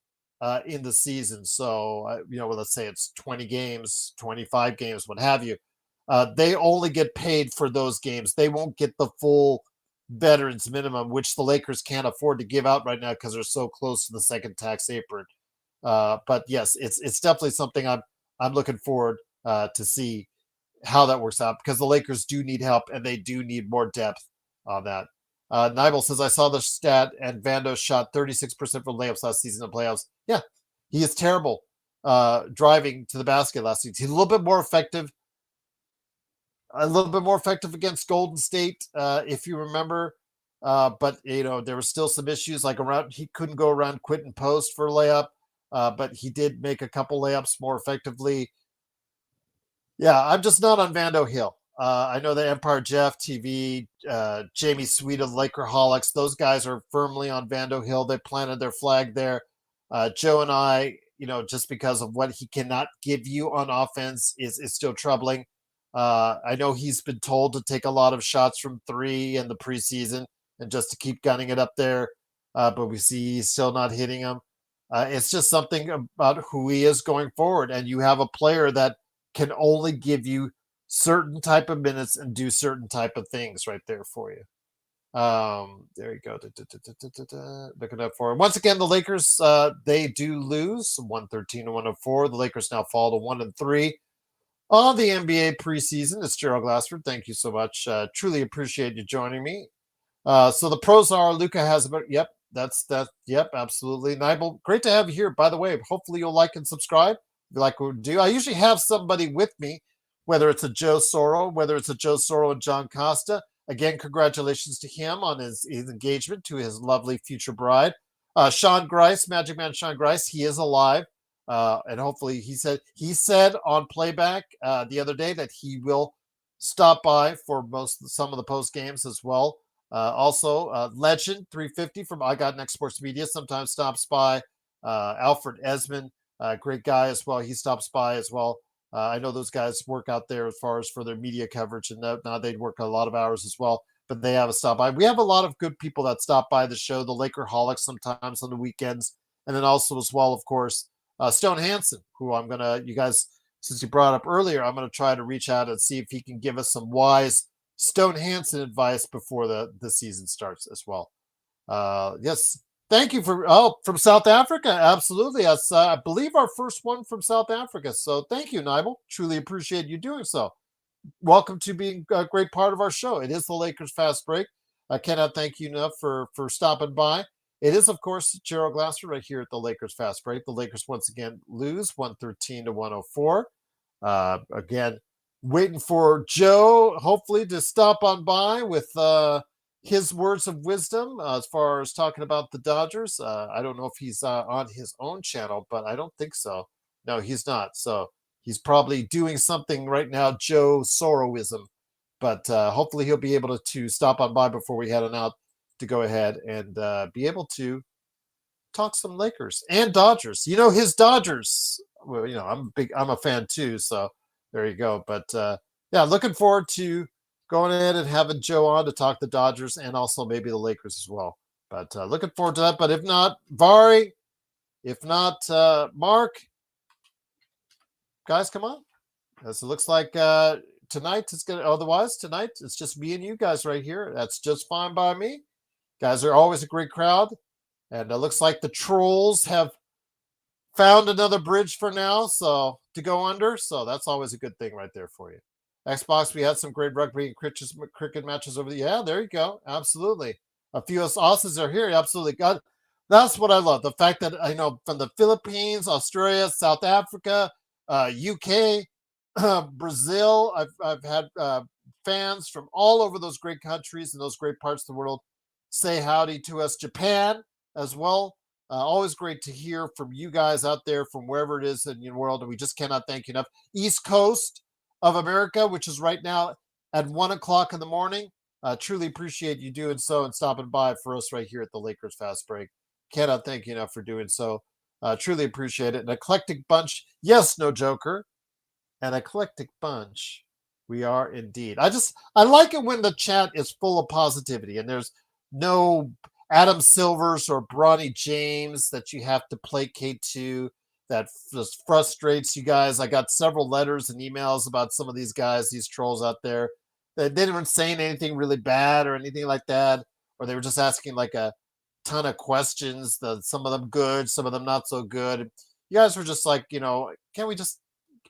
in the season. So, let's say it's 20 games, 25 games, what have you. They only get paid for those games. They won't get the full veterans minimum, which the Lakers can't afford to give out right now because they're so close to the second tax apron. But yes, it's definitely something I'm looking forward to see how that works out because the Lakers do need help and they do need more depth on that. Nibel says, I saw the stat and Vando shot 36% from layups last season in the playoffs. Yeah, he is terrible driving to the basket last season. He's a little bit more effective against Golden State, if you remember. But there were still some issues like around he couldn't go around Quentin Post for a layup, but he did make a couple layups more effectively. Yeah, I'm just not on Vando Hill. I know that Empire Jeff TV, Jamie Sweet of Lakerholics, those guys are firmly on Vando Hill. They planted their flag there. Joe and I, just because of what he cannot give you on offense is still troubling. I know he's been told to take a lot of shots from three in the preseason and just to keep gunning it up there, but we see he's still not hitting them. It's just something about who he is going forward, and you have a player that can only give you certain type of minutes and do certain type of things right there for you. There you go. Looking up for it. Once again, the Lakers, they do lose 113-104. The Lakers now fall to 1-3 on the NBA preseason. It's Gerald Glassford. Thank you so much. Truly appreciate you joining me. So the pros are Luka has about, yep, that's that. Yep, absolutely. Nibel, great to have you here. By the way, hopefully you'll like and subscribe. If you like what we do, I usually have somebody with me, whether it's a Joe Soro and John Costa. Again, congratulations to him on his engagement to his lovely future bride. Sean Grice, Magic Man Sean Grice, he is alive. And hopefully he said on playback the other day that he will stop by for some of the post games as well. Also, Legend 350 from I Got Next Sports Media sometimes stops by. Alfred Esmond, great guy as well. He stops by as well. I know those guys work out there as far as for their media coverage, and now they work a lot of hours as well. But they have a stop by. We have a lot of good people that stop by the show. The Lakerholics sometimes on the weekends, and then also as well, of course, Stone Hansen, who you guys, since you brought up earlier, I'm going to try to reach out and see if he can give us some wise Stone Hansen advice before the season starts as well. Yes. Thank you from South Africa. Absolutely. That's, I believe, our first one from South Africa. So thank you, Nibel. Truly appreciate you doing so. Welcome to being a great part of our show. It is the Lakers Fast Break. I cannot thank you enough for stopping by. It is, of course, Gerald Glasser right here at the Lakers Fast Break. The Lakers once again lose 113-104. Again, waiting for Joe, hopefully, to stop on by with his words of wisdom as far as talking about the Dodgers. I don't know if he's on his own channel, but I don't think so. No, he's not. So he's probably doing something right now, Joe Soroism. But hopefully he'll be able to stop on by before we head on out to go ahead and be able to talk some Lakers and Dodgers. His Dodgers. Well, I'm a fan too. So there you go. But yeah, looking forward to going ahead and having Joe on to talk the Dodgers and also maybe the Lakers as well. But looking forward to that. But if not, Vari, if not, Mark, guys, come on. As it looks like tonight tonight it's just me and you guys right here. That's just fine by me. Guys are always a great crowd. And it looks like the Trolls have found another bridge for now, so to go under. So that's always a good thing right there for you. Xbox, we had some great rugby and cricket matches over the. Yeah, there you go. Absolutely. A few of us Aussies are here. Absolutely. God, that's what I love. The fact that I know from the Philippines, Australia, South Africa, UK, Brazil. I've had fans from all over those great countries and those great parts of the world say howdy to us. Japan as well. Always great to hear from you guys out there from wherever it is in your world. And we just cannot thank you enough. East Coast of America, which is right now at 1:00 in the morning. Truly appreciate you doing so and stopping by for us right here at the Lakers Fast Break. Cannot thank you enough for doing so. Truly appreciate it. An eclectic bunch. Yes, no joker. An eclectic bunch. We are indeed. I like it when the chat is full of positivity and there's no Adam Silvers or Bronny James that you have to placate to. That just frustrates you guys. I got several letters and emails about some of these guys, these trolls out there. They didn't say anything really bad or anything like that, or they were just asking like a ton of questions. Some of them good, some of them not so good. You guys were just like, can we just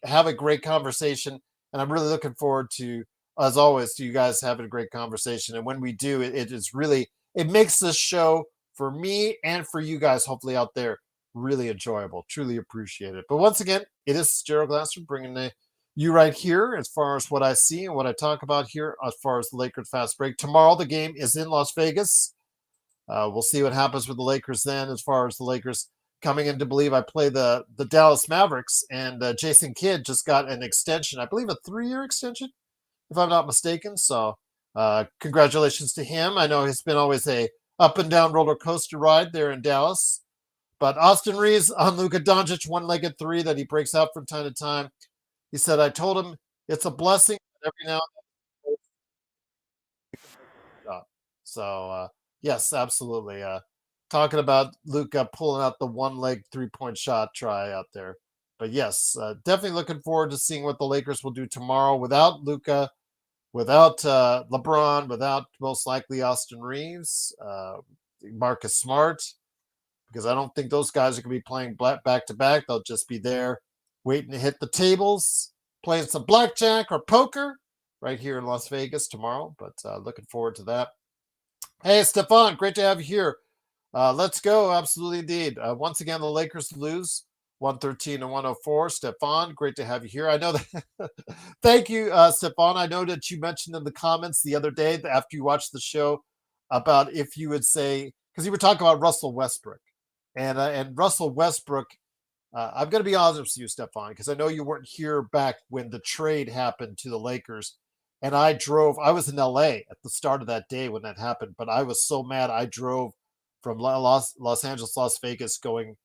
have a great conversation, and I'm really looking forward to, as always, to you guys having a great conversation. And when we do, it is really, it makes this show for me and for you guys, hopefully out there, really enjoyable. Truly appreciate it. But once again, it is Gerald Glasser bringing you right here as far as what I see and what I talk about here as far as the Lakers fast break. Tomorrow, the game is in Las Vegas. We'll see what happens with the Lakers then, as far as the Lakers coming in to believe I play the Dallas Mavericks, and Jason Kidd just got an extension, I believe a 3-year extension, if I'm not mistaken. So congratulations to him. I know it's been always a up and down roller coaster ride there in Dallas. But Austin Reeves on Luka Doncic, one-legged three that he breaks out from time to time. He said, I told him it's a blessing every now and then. So, yes, absolutely. Talking about Luka pulling out the one-leg three-point shot try out there. But yes, definitely looking forward to seeing what the Lakers will do tomorrow without Luka, without LeBron, without most likely Austin Reeves, Marcus Smart, because I don't think those guys are going to be playing back-to-back. They'll just be there waiting to hit the tables, playing some blackjack or poker right here in Las Vegas tomorrow. But looking forward to that. Hey, Stefan, great to have you here. Let's go. Absolutely, indeed. Once again, the Lakers lose 113 to 104. Stefan, great to have you here. I know that. Thank you, Stefan. I know that you mentioned in the comments the other day after you watched the show about if you would say, because you were talking about Russell Westbrook. And Russell Westbrook, I'm going to be honest with you, Stefan, because I know you weren't here back when the trade happened to the Lakers. And I was in LA at the start of that day when that happened, but I was so mad. I drove from Los Angeles, Las Vegas, going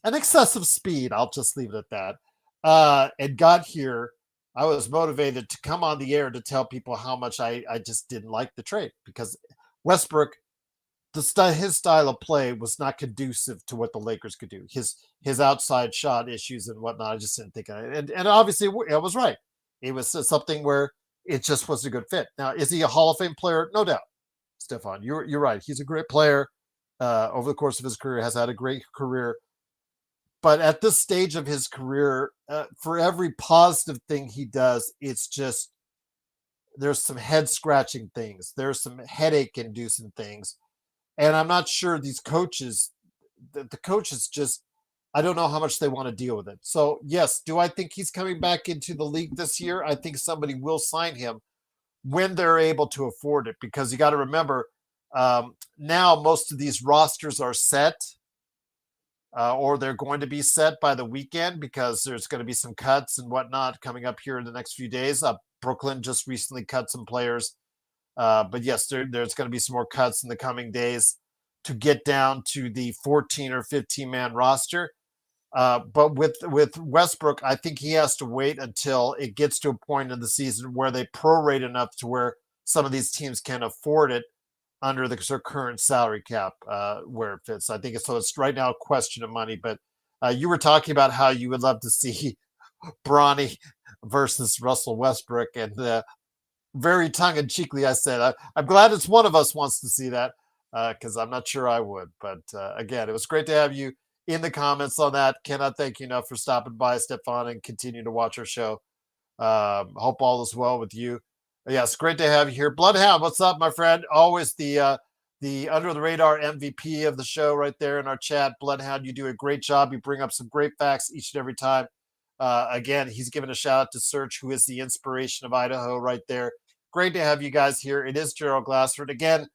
an excessive speed. I'll just leave it at that. And got here. I was motivated to come on the air to tell people how much I just didn't like the trade, because Westbrook, his style of play was not conducive to what the Lakers could do. His outside shot issues and whatnot, I just didn't think of it. And obviously, I was right. It was something where it just wasn't a good fit. Now, is he a Hall of Fame player? No doubt, Stefan. You're right. He's a great player. Over the course of his career, has had a great career. But at this stage of his career, for every positive thing he does, it's just there's some head scratching things. There's some headache inducing things. And I'm not sure these coaches, the coaches just, I don't know how much they want to deal with it. So, yes, do I think he's coming back into the league this year? I think somebody will sign him when they're able to afford it, because you got to remember, now most of these rosters are set, or they're going to be set by the weekend, because there's going to be some cuts and whatnot coming up here in the next few days. Brooklyn just recently cut some players. But yes, there's going to be some more cuts in the coming days to get down to the 14 or 15 man roster. But with Westbrook, I think he has to wait until it gets to a point in the season where they prorate enough to where some of these teams can afford it under the current salary cap, where it fits. I think it's right now a question of money. But you were talking about how you would love to see Bronny versus Russell Westbrook, and very tongue-in-cheekly, I said, I'm glad it's one of us wants to see that, because I'm not sure I would. But again, it was great to have you in the comments on that. Cannot thank you enough for stopping by, Stefan, and continue to watch our show. Hope all is well with you. Yes, great to have you here. Bloodhound, what's up, my friend? Always the under-the-radar MVP of the show right there in our chat. Bloodhound, you do a great job. You bring up some great facts each and every time. Again, he's giving a shout out to Serge, who is the inspiration of Idaho right there. Great to have you guys here. It is Gerald Glassford. Again,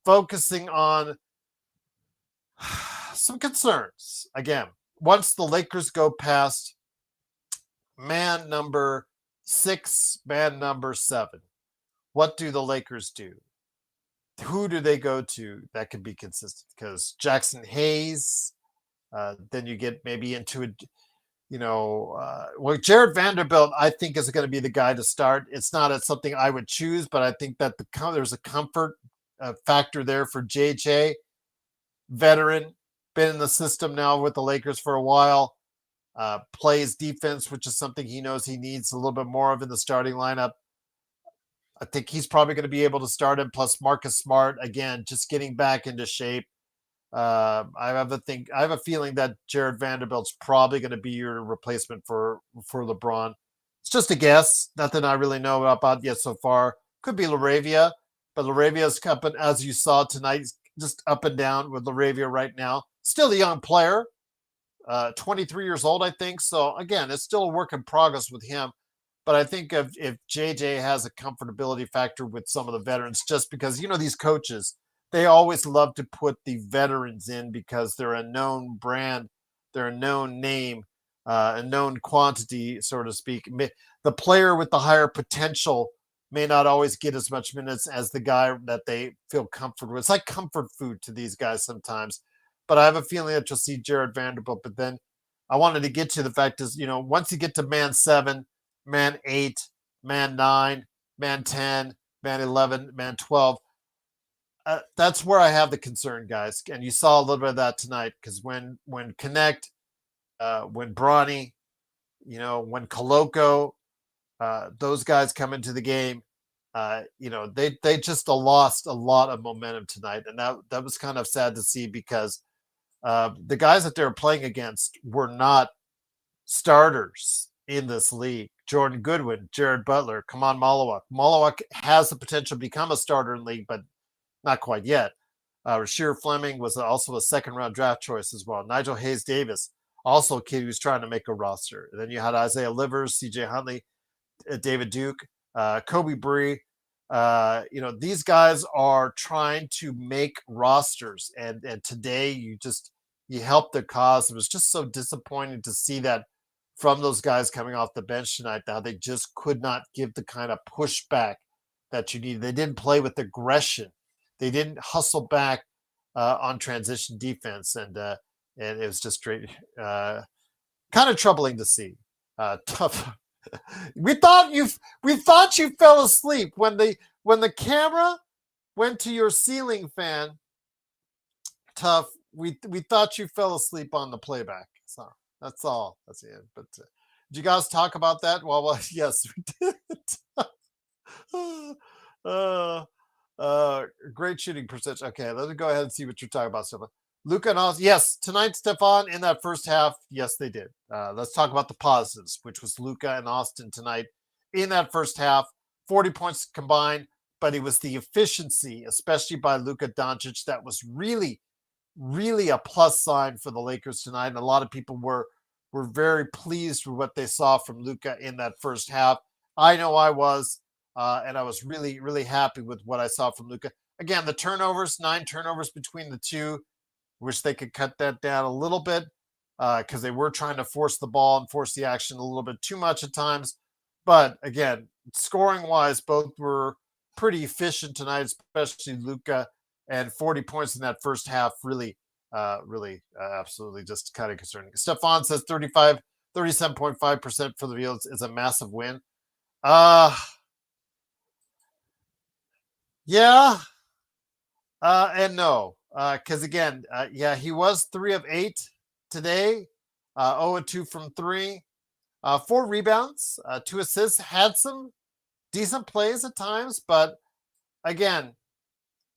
focusing on some concerns. Again, once the Lakers go past man number 6, man number 7, what do the Lakers do? Who do they go to that can be consistent? Because Jackson Hayes, then you get maybe into a Jared Vanderbilt, I think, is going to be the guy to start. It's not something I would choose, but I think that there's a comfort factor there for JJ. Veteran, been in the system now with the Lakers for a while, plays defense, which is something he knows he needs a little bit more of in the starting lineup. I think he's probably going to be able to start him. Plus Marcus Smart, again, just getting back into shape. I have a feeling that Jared Vanderbilt's probably going to be your replacement for LeBron. It's just a guess. Nothing I really know about yet so far. Could be Laravia, but Laravia's up and, as you saw tonight, just up and down with Laravia right now. Still a young player, 23 years old, I think. So again, it's still a work in progress with him. But I think if JJ has a comfortability factor with some of the veterans, just because, these coaches, they always love to put the veterans in because they're a known brand, they're a known name, a known quantity, so to speak. The player with the higher potential may not always get as much minutes as the guy that they feel comfortable with. It's like comfort food to these guys sometimes. But I have a feeling that you'll see Jared Vanderbilt. But then I wanted to get to the fact is, once you get to man 7, man 8, man 9, man 10, man 11, man 12, that's where I have the concern, guys. And you saw a little bit of that tonight because when Connect, when Bronny, when Koloko, those guys come into the game, they just lost a lot of momentum tonight, and that was kind of sad to see because the guys that they were playing against were not starters in this league. Jordan Goodwin, Jared Butler, Kaman Malawak. Malawak has the potential to become a starter in the league, but not quite yet. Rasheer Fleming was also a second-round draft choice as well. Nigel Hayes-Davis, also a kid who's trying to make a roster. And then you had Isaiah Livers, C.J. Huntley, David Duke, Kobe Bree. These guys are trying to make rosters. And today you helped their cause. It was just so disappointing to see that from those guys coming off the bench tonight, how they just could not give the kind of pushback that you need. They didn't play with aggression. They didn't hustle back on transition defense, and it was just straight, kind of troubling to see. Tough. we thought you fell asleep when the camera went to your ceiling fan. Tough. We thought you fell asleep on the playback. So that's all. That's it. But did you guys talk about that? Well, yes, we did. Great shooting percentage. Okay, let's go ahead and see what you're talking about, Stefan. Luka and Austin. Yes, tonight, Stefan, in that first half, yes, they did. Let's talk about the positives, which was Luka and Austin tonight in that first half. 40 points combined, but it was the efficiency, especially by Luka Doncic, that was really, really a plus sign for the Lakers tonight. And a lot of people were very pleased with what they saw from Luka in that first half. I know I was. And I was really, really happy with what I saw from Luka. Again, the turnovers, 9 turnovers between the two. Wish they could cut that down a little bit because they were trying to force the ball and force the action a little bit too much at times. But again, scoring-wise, both were pretty efficient tonight, especially Luka. And 40 points in that first half really, absolutely just kind of concerning. Stefan says 37.5% for the field is a massive win. Yeah, and no, because again, he was 3 of 8 today, 0-2 from 3, 4 rebounds, 2 assists, had some decent plays at times, but again,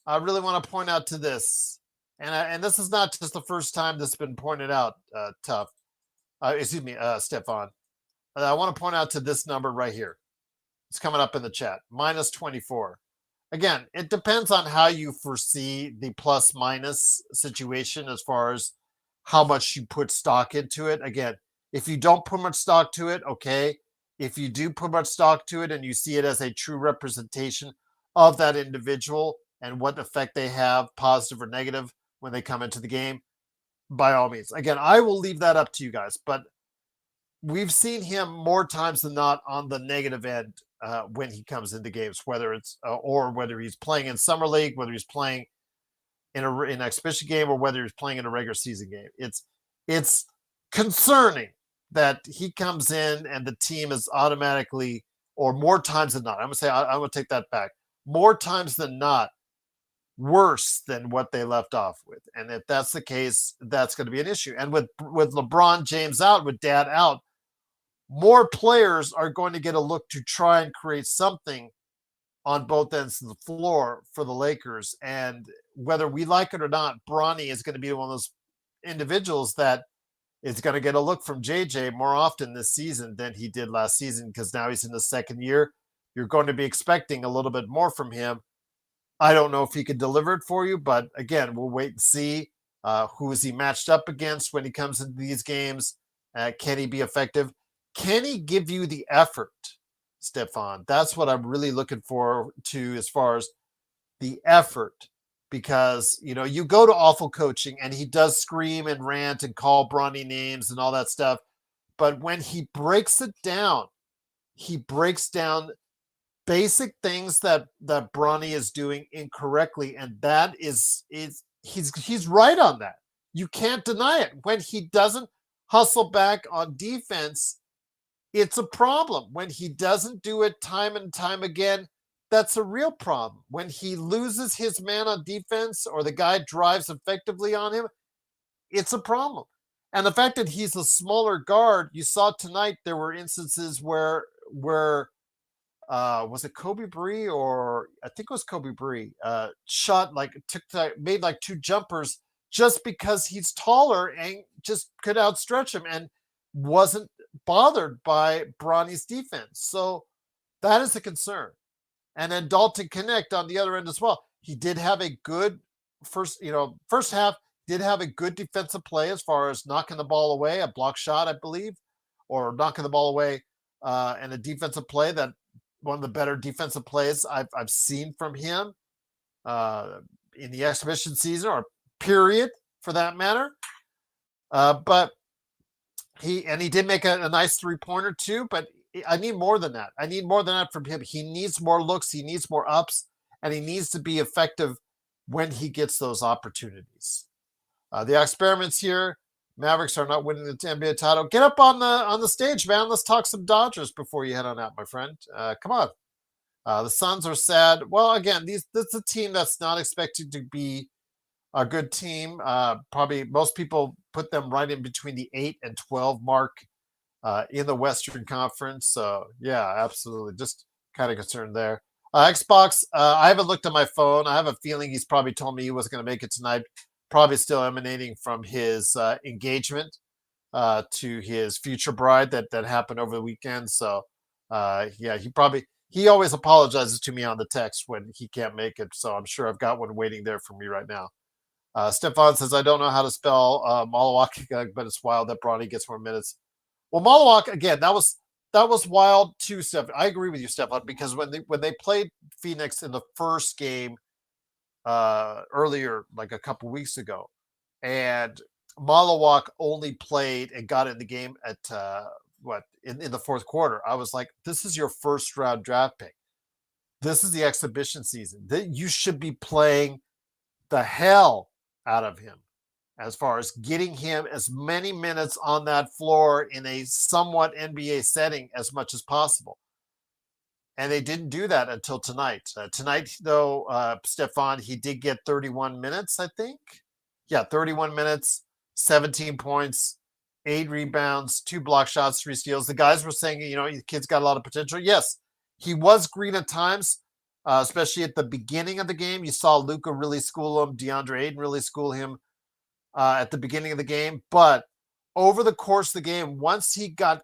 I really want to point out to this, and this is not just the first time this has been pointed out, Stefan. I want to point out to this number right here. It's coming up in the chat, minus 24. Again, it depends on how you foresee the plus minus situation as far as how much you put stock into it. Again, if you don't put much stock to it, okay. If you do put much stock to it and you see it as a true representation of that individual and what effect they have, positive or negative, when they come into the game, by all means. Again, I will leave that up to you guys, but we've seen him more times than not on the negative end when he comes into games, whether it's or whether he's playing in summer league, whether he's playing in an exhibition game, or whether he's playing in a regular season game. It's concerning that he comes in and the team is automatically, or more times than not, I'm gonna take that back, more times than not, worse than what they left off with. And if that's the case, that's going to be an issue. And with LeBron James out, with Dad out, more players are going to get a look to try and create something on both ends of the floor for the Lakers. And whether we like it or not, Bronny is going to be one of those individuals that is going to get a look from JJ more often this season than he did last season, because now he's in the second year. You're going to be expecting a little bit more from him. I don't know if he could deliver it for you, but again, we'll wait and see. Who is he matched up against when he comes into these games? Can he be effective? Can he give you the effort, Stefan? That's what I'm really looking for to as far as the effort, because you go to awful coaching and he does scream and rant and call Bronny names and all that stuff, but when he breaks it down, he breaks down basic things that Bronny is doing incorrectly, and that is he's right on that. You can't deny it. When he doesn't hustle back on defense, it's a problem. When he doesn't do it time and time again, that's a real problem. When he loses his man on defense or the guy drives effectively on him, it's a problem. And the fact that he's a smaller guard, you saw tonight there were instances where was it Kobe Bree, or I think it was Kobe Bree, shot like made like two jumpers just because he's taller and just could outstretch him and wasn't bothered by Bronny's defense. So that is a concern. And then Dalton Connect on the other end as well. He did have a good first half, did have a good defensive play as far as knocking the ball away, a block shot, I believe, or knocking the ball away, and a defensive play that one of the better defensive plays I've seen from him in the exhibition season, or period for that matter. But he did make a nice 3-pointer too, but I need more than that. I need more than that from him. He needs more looks. He needs more ups, and he needs to be effective when he gets those opportunities. The experiments here, Mavericks are not winning the NBA title. Get up on the stage, man. Let's talk some Dodgers before you head on out, my friend. Come on. The Suns are sad. Well, again, this is a team that's not expected to be a good team. Probably most people put them right in between the 8 and 12 mark in the Western Conference. So, yeah, absolutely. Just kind of concerned there. Xbox, I haven't looked at my phone. I have a feeling he's probably told me he wasn't going to make it tonight. Probably still emanating from his engagement to his future bride that happened over the weekend. So, yeah, he always apologizes to me on the text when he can't make it. So I'm sure I've got one waiting there for me right now. Stefan says, I don't know how to spell Malawak, but it's wild that Bronny gets more minutes. Well, Malawak, again, that was wild too, Stefan. I agree with you, Stefan, because when they played Phoenix in the first game earlier, like a couple weeks ago, and Malawak only played and got in the game at in the fourth quarter. I was like, this is your first round draft pick. This is the exhibition season. You should be playing the hell out of him as far as getting him as many minutes on that floor in a somewhat NBA setting as much as possible. And they didn't do that until tonight. Tonight, though, Stefan, he did get 31 minutes, I think. Yeah, 31 minutes, 17 points, 8 rebounds, 2 block shots, 3 steals. The guys were saying, the kid's got a lot of potential. Yes, he was green at times, especially at the beginning of the game. You saw Luka really school him, DeAndre Ayton really school him at the beginning of the game. But over the course of the game, once he got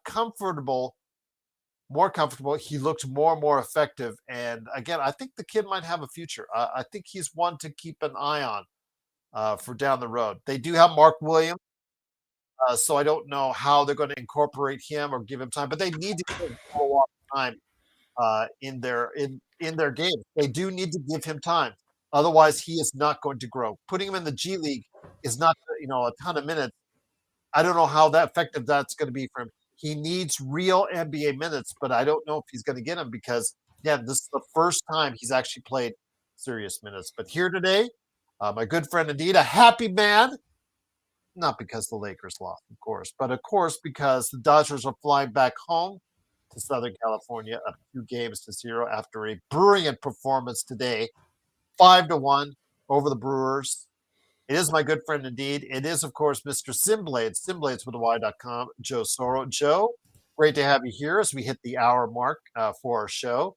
more comfortable, he looked more and more effective. And again, I think the kid might have a future. I think he's one to keep an eye on for down the road. They do have Mark Williams, so I don't know how they're going to incorporate him or give him time, but they need to give him a lot of time in their game. They do need to give him time. Otherwise, he is not going to grow. Putting him in the G League is not, a ton of minutes. I don't know how that effective that's going to be for him. He needs real NBA minutes, but I don't know if he's going to get them because, again, this is the first time he's actually played serious minutes. But here today, my good friend indeed, a happy man, not because the Lakers lost, of course, but of course because the Dodgers are flying back home to Southern California up 2-0 after a brilliant performance today, 5-1 over the Brewers. It is my good friend indeed. It is, of course, Mr. Simblades, simblades.com, Joe Soro. Joe, great to have you here as we hit the hour mark for our show.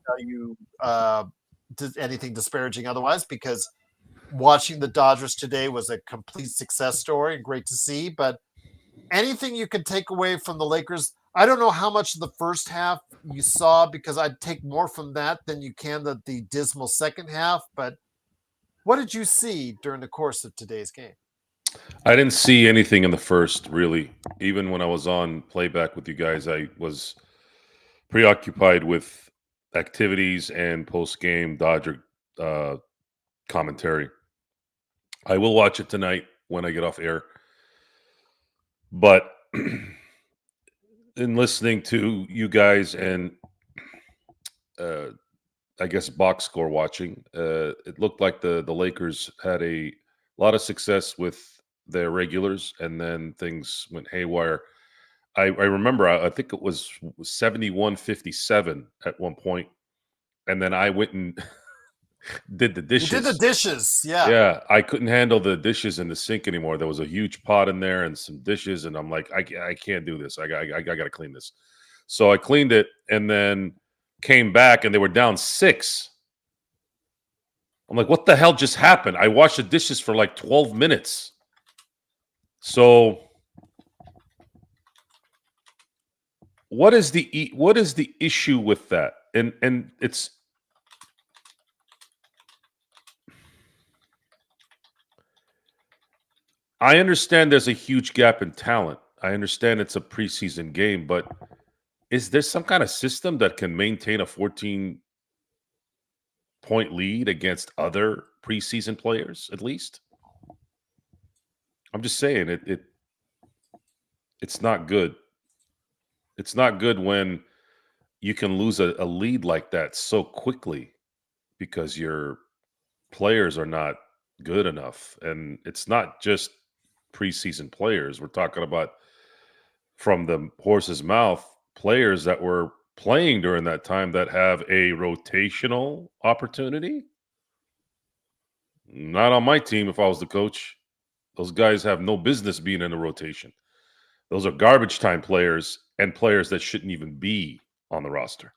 tell you anything disparaging otherwise, because watching the Dodgers today was a complete success story and great to see. But anything you can take away from the Lakers? I don't know how much of the first half you saw, because I'd take more from that than you can the dismal second half. But what did you see during the course of today's game? I didn't see anything in the first, really. Even when I was on playback with you guys, I was preoccupied with activities and post-game Dodger commentary. I will watch it tonight when I get off air. But in listening to you guys and I guess box score watching, it looked like the Lakers had a lot of success with their regulars, and then things went haywire. I remember, I think it was 71-57 at one point, and then I went and did the You did the dishes. dishes, yeah. Yeah, I couldn't handle the dishes in the sink anymore. There was a huge pot in there and some dishes, and I'm like, I can't do this. I got to clean this. So I cleaned it, and then came back, and they were down 6. I'm like, what the hell just happened? I washed the dishes for like 12 minutes. So what is the issue with that? And it's I understand there's a huge gap in talent. I understand it's a preseason game, but is there some kind of system that can maintain a 14-point lead against other preseason players at least? I'm just saying it's not good. It's not good when you can lose a lead like that so quickly because your players are not good enough. And it's not just preseason players. We're talking about, from the horse's mouth, players that were playing during that time that have a rotational opportunity. Not on my team if I was the coach. Those guys have no business being in the rotation. Those are garbage time players and players that shouldn't even be on the roster.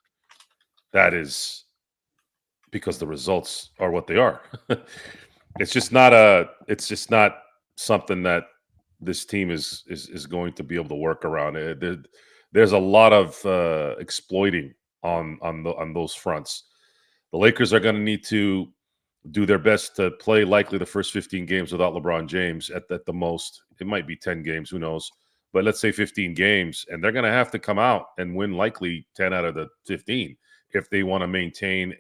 That is because the results are what they are. It's just not something that this team is going to be able to work around. There's a lot of exploiting on those fronts. The Lakers are going to need to do their best to play likely the first 15 games without LeBron James at the most. It might be 10 games, who knows? But let's say 15 games, and they're going to have to come out and win likely 10 out of the 15 if they want to maintain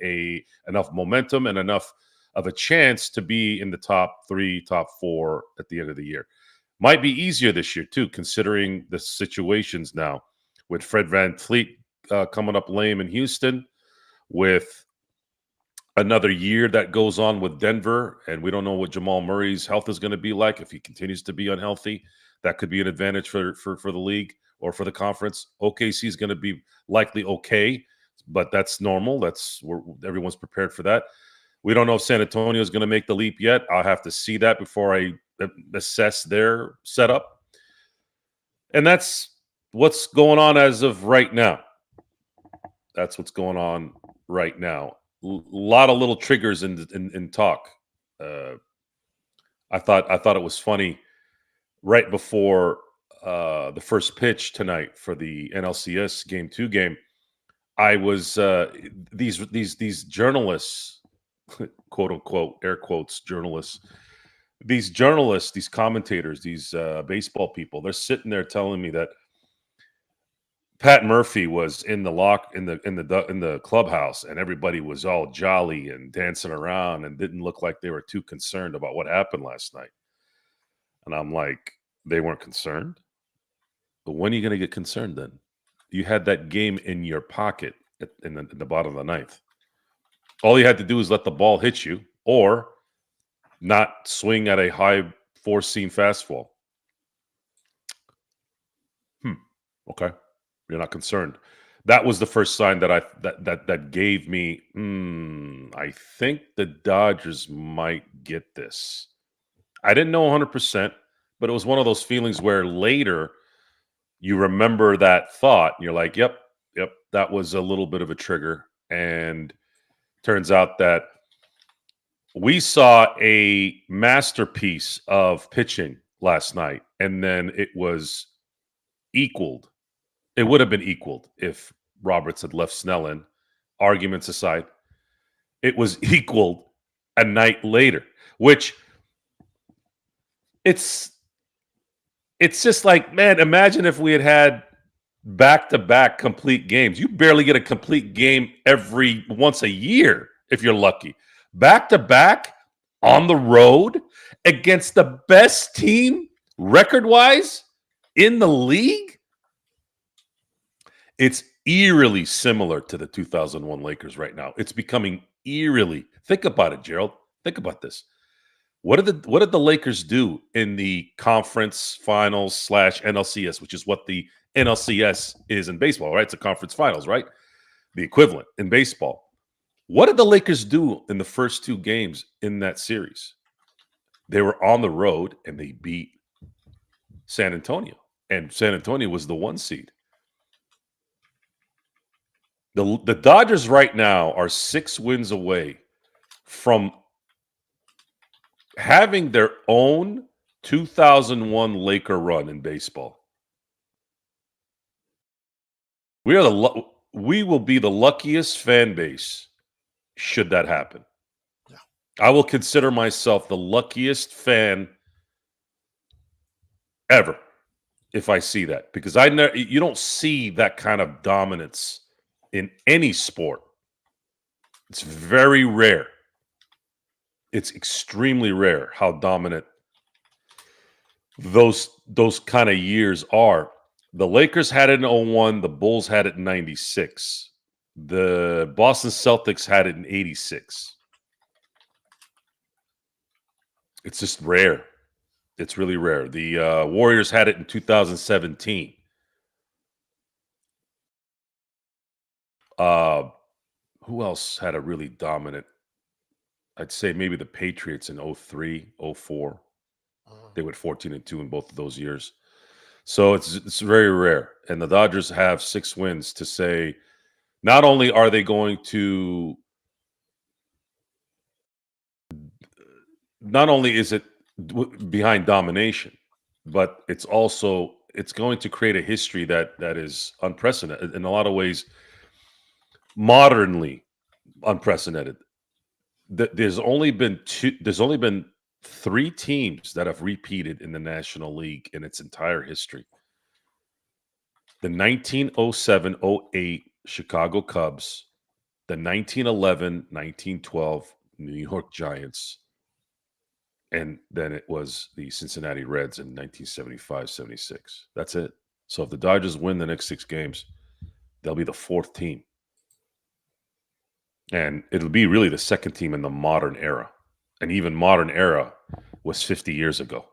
enough momentum and enough of a chance to be in the top 3, top 4 at the end of the year. Might be easier this year too, considering the situations now with Fred VanVleet coming up lame in Houston, with another year that goes on with Denver, and we don't know what Jamal Murray's health is going to be like. If he continues to be unhealthy, that could be an advantage for the league or for the conference. OKC is going to be likely okay, but that's normal. Everyone's prepared for that. We don't know if San Antonio is going to make the leap yet. I'll have to see that before I assess their setup. And that's what's going on as of right now. That's what's going on right now. A lot of little triggers in talk. I thought it was funny right before the first pitch tonight for the NLCS Game 2 game. I was these journalists, quote unquote, air quotes, journalists. These commentators, these baseball people, they're sitting there telling me that Pat Murphy was in the clubhouse, and everybody was all jolly and dancing around and didn't look like they were too concerned about what happened last night. And I'm like, they weren't concerned? But when are you going to get concerned then? You had that game in your pocket in the bottom of the ninth. All you had to do is let the ball hit you or not swing at a high four-seam fastball. Okay. You're not concerned. That was the first sign that gave me, I think the Dodgers might get this. I didn't know 100%, but it was one of those feelings where later you remember that thought and you're like, yep, that was a little bit of a trigger. And turns out that we saw a masterpiece of pitching last night, and then it was equaled. It would have been equaled if Roberts had left Snell in, arguments aside. It was equaled a night later, which it's just like, man, imagine if we had back-to-back complete games. You barely get a complete game once a year if you're lucky. Back-to-back on the road against the best team record-wise in the league. It's eerily similar to the 2001 Lakers right now. It's becoming eerily. Think about it, Gerald. Think about this. What did the Lakers do in the conference finals / NLCS, which is what the NLCS is in baseball, right? It's a conference finals, right? The equivalent in baseball. What did the Lakers do in the first two games in that series? They were on the road and they beat San Antonio. And San Antonio was the 1 seed. The Dodgers right now are 6 wins away from having their own 2001 Laker run in baseball. We will be the luckiest fan base should that happen. Yeah. I will consider myself the luckiest fan ever if I see that, because you don't see that kind of dominance in any sport. It's very rare. It's extremely rare how dominant those kind of years are. The Lakers had it in 01. The Bulls had it in 96. The Boston Celtics had it in 86. It's just rare. It's really rare. The Warriors had it in 2017. Who else had a really dominant? I'd say maybe the Patriots in 03, 04. They went 14-2 in both of those years. So it's very rare. And the Dodgers have 6 wins to say, not only are they going to, not only is it behind domination, but it's going to create a history that is unprecedented in a lot of ways, modernly unprecedented. There's only been 3 teams that have repeated in the National League in its entire history. The 1907-08 Chicago Cubs, the 1911-1912 New York Giants, and then it was the Cincinnati Reds in 1975-76. That's it. So if the Dodgers win the next 6 games, they'll be the 4th team. And it'll be really the 2nd team in the modern era. And even modern era was 50 years ago,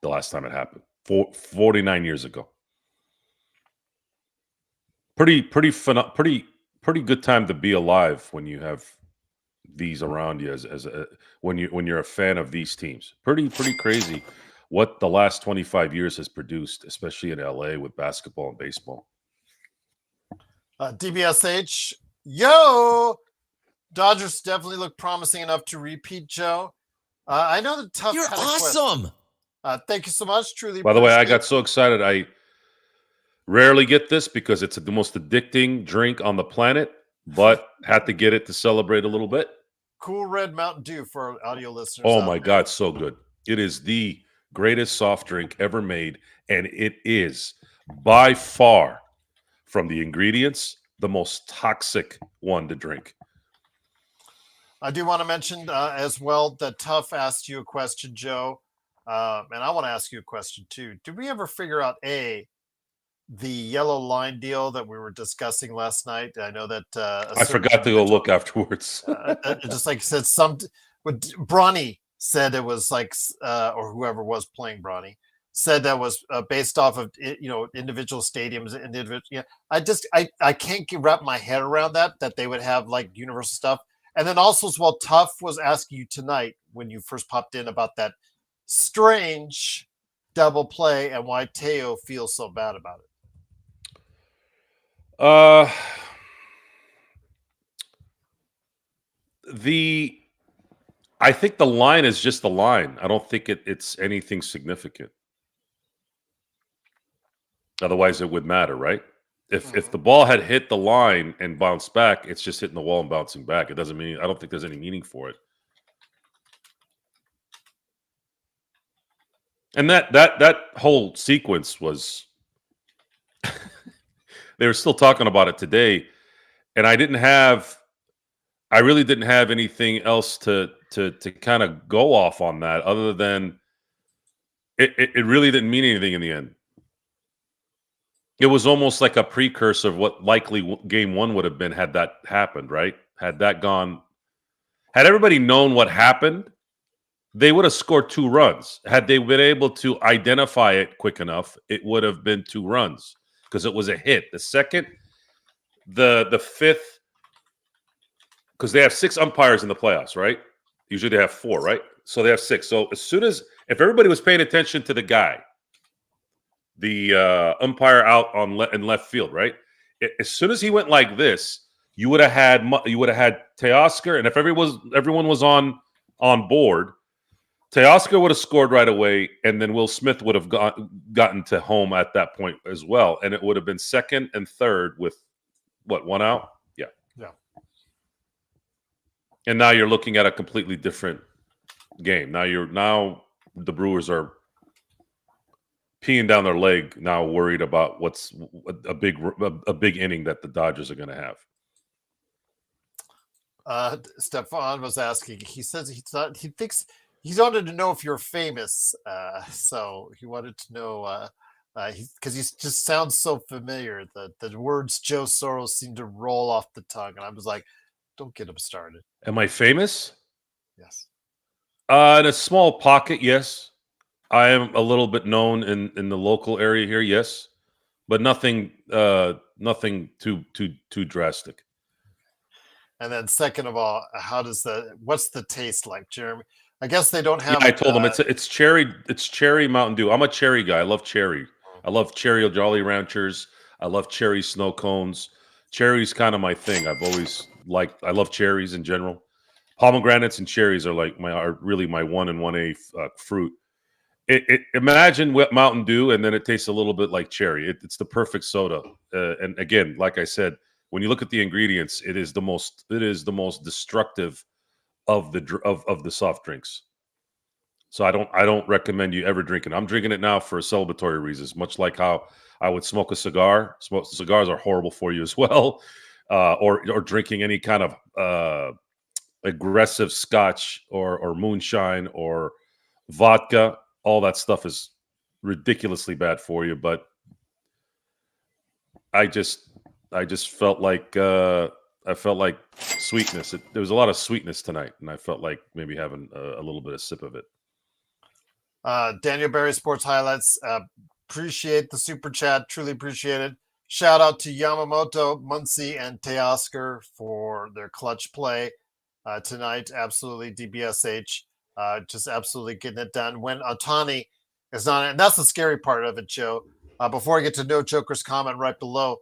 the last time it happened. 49 years ago. Pretty good time to be alive when you have these around you when you're a fan of these teams. Pretty crazy what the last 25 years has produced, especially in LA with basketball and baseball. DBSH, yo, Dodgers definitely look promising enough to repeat, Joe. I know the tough. You're awesome. Thank you so much. Truly. By the way, I got so excited. I rarely get this because it's the most addicting drink on the planet, but had to get it to celebrate a little bit. Cool Red Mountain Dew for our audio listeners. Oh my God, so good. It is the greatest soft drink ever made, and it is by far, from the ingredients, the most toxic one to drink. I do want to mention as well that Tuff asked you a question, Joe, and I want to ask you a question too. Did we ever figure out the yellow line deal that we were discussing last night? I know that I forgot to go look afterwards. Just like said, Bronny said it was like, or whoever was playing Bronny said that was based off of individual stadiums, individual. Yeah, I can't wrap my head around that they would have like universal stuff. And then also as well, Tuff was asking you tonight when you first popped in about that strange double play and why Teo feels so bad about it. I think the line is just the line. I don't think it's anything significant. Otherwise, it would matter, right? If the ball had hit the line and bounced back, it's just hitting the wall and bouncing back. It doesn't mean, I don't think there's any meaning for it. And that whole sequence was they were still talking about it today, and I really didn't have anything else to kind of go off on that other than it really didn't mean anything in the end. It was almost like a precursor of what likely game one would have been had that happened, right? Had everybody known what happened, they would have scored 2 runs. Had they been able to identify it quick enough, it would have been 2 runs because it was a hit. The second, the fifth, because they have 6 umpires in the playoffs, right? Usually they have 4, right? So they have 6. So if everybody was paying attention to the guy, the umpire out in left field, right? As soon as he went like this, you would have had Teoscar, and if everyone was on board, Teoscar would have scored right away, and then Will Smith would have gotten to home at that point as well, and it would have been second and third with what, 1 out? Yeah. And now you're looking at a completely different game. Now the Brewers are peeing down their leg, now worried about what's a big inning that the Dodgers are going to have. Stefan was asking. He says he wanted to know if you're famous. So he wanted to know because he just sounds so familiar. The words Joe Soros seem to roll off the tongue, and I was like, "Don't get him started." Am I famous? Yes. In a small pocket, yes. I am a little bit known in the local area here, yes, but nothing too drastic. And then, second of all, what's the taste like, Jeremy? I guess they don't have. Yeah, I told them it's cherry Mountain Dew. I'm a cherry guy. I love cherry. I love cherry Jolly Ranchers. I love cherry snow cones. Cherry's kind of my thing. I love cherries in general. Pomegranates and cherries are really my 1 and 1A fruit. Imagine what Mountain Dew, and then it tastes a little bit like cherry. It's the perfect soda. And again, like I said, when you look at the ingredients, it is the most destructive of the soft drinks. So I don't recommend you ever drinking. I'm drinking it now for celebratory reasons, much like how I would smoke a cigar. Cigars are horrible for you as well, or drinking any kind of aggressive scotch or moonshine or vodka. All that stuff is ridiculously bad for you, but I just felt like sweetness. There was a lot of sweetness tonight, and I felt like maybe having a little bit of sip of it. Daniel Barry Sports Highlights. Appreciate the super chat. Truly appreciate it. Shout out to Yamamoto, Muncy, and Teoscar for their clutch play tonight. Absolutely, DBSH. Just absolutely getting it done when Ohtani is not, and that's the scary part of it, Joe. Before I get to No Joker's comment right below,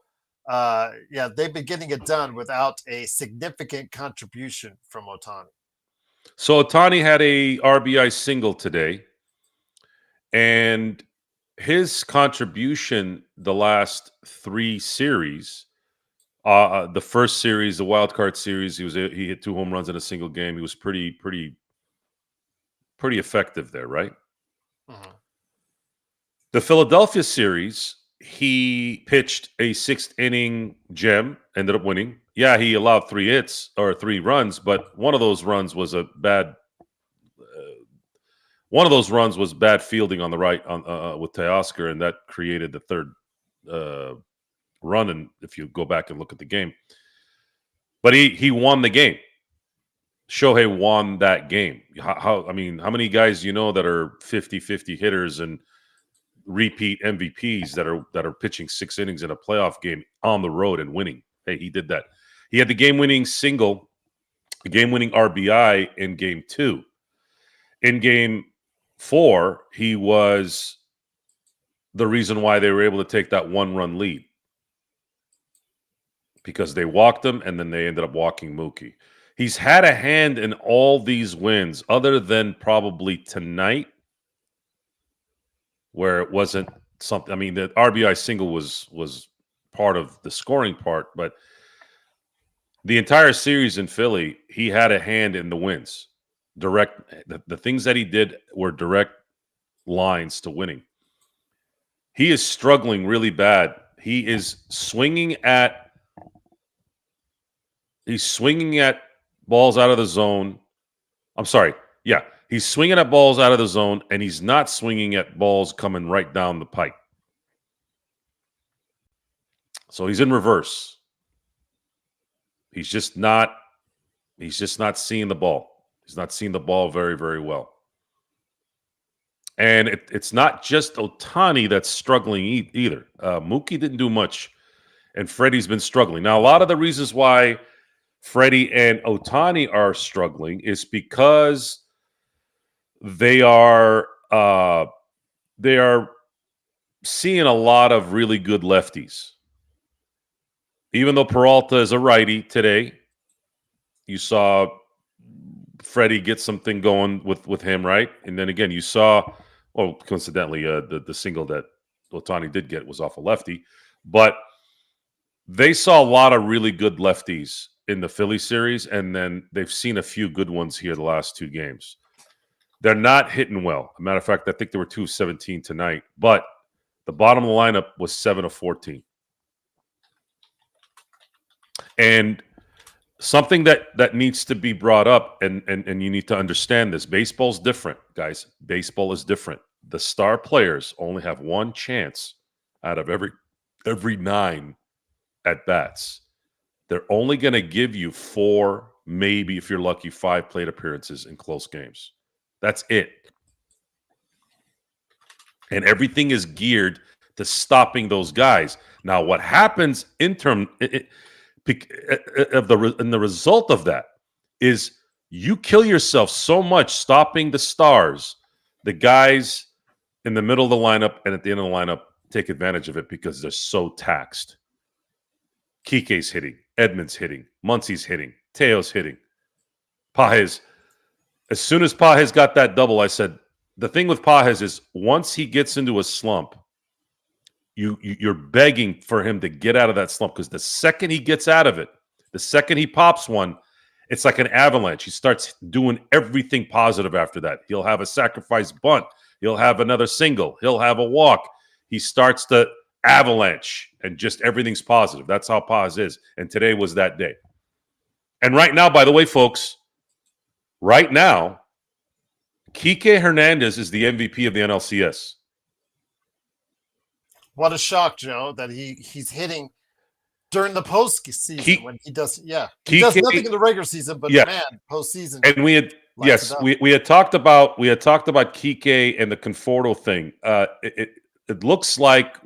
they've been getting it done without a significant contribution from Ohtani. So Ohtani had a RBI single today, and his contribution the last 3 series. The first series, the wild card series, he hit 2 home runs in a single game. He was pretty effective there, right? Mm-hmm. The Philadelphia series, he pitched a 6th inning gem, ended up winning. Yeah, he allowed 3 hits or 3 runs, but one of those runs was a bad. One of those runs was bad fielding on the right with Teoscar, and that created the third run. And if you go back and look at the game, but he won the game. Shohei won that game. How many guys that are 50-50 hitters and repeat MVPs that are pitching 6 innings in a playoff game on the road and winning? Hey, he did that. He had the game-winning single, the game-winning RBI in game 2. In game 4, he was the reason why they were able to take that 1-run lead, because they walked him and then they ended up walking Mookie. He's had a hand in all these wins, other than probably tonight, where it wasn't something. I mean, the RBI single was part of the scoring part, but the entire series in Philly, he had a hand in the wins. The things that he did were direct lines to winning. He is struggling really bad. He's swinging at balls out of the zone. I'm sorry. Yeah, he's swinging at balls out of the zone, and he's not swinging at balls coming right down the pipe. So he's in reverse. He's just not seeing the ball. He's not seeing the ball very, very well. And it's not just Ohtani that's struggling either. Mookie didn't do much, and Freddie's been struggling. Now, a lot of the reasons why Freddie and Ohtani are struggling is because they are seeing a lot of really good lefties. Even though Peralta is a righty today, you saw Freddie get something going with him, right? And then again, you saw, well, coincidentally, the single that Ohtani did get was off a lefty, but they saw a lot of really good lefties in the Philly series, and then they've seen a few good ones here the last two games. They're not hitting well. As a matter of fact, I think there were 2 of 17 tonight, but the bottom of the lineup was 7 of 14. And something that needs to be brought up, and you need to understand this. Baseball's different, guys. Baseball is different. The star players only have one chance out of every 9 at bats. They're only going to give you 4, maybe if you're lucky, 5 plate appearances in close games. That's it. And everything is geared to stopping those guys. Now, what happens in the result of that is you kill yourself so much stopping the stars. The guys in the middle of the lineup and at the end of the lineup take advantage of it because they're so taxed. Kike's hitting, Edmonds hitting, Muncy's hitting, Teo's hitting, Pages. As soon as Pages got that double, I said, the thing with Pages is once he gets into a slump, you're begging for him to get out of that slump, because the second he gets out of it, the second he pops one, it's like an avalanche. He starts doing everything positive after that. He'll have a sacrifice bunt. He'll have another single. He'll have a walk. He starts to avalanche, and just everything's positive. That's how Paz is. And today was that day. And right now, by the way, folks, right now, Kike Hernandez is the MVP of the NLCS. What a shock, Joe, that he's hitting during the postseason when he does. Yeah, he does nothing in the regular season, but man, postseason. And we had we had talked about Kike and the Conforto thing. It looks like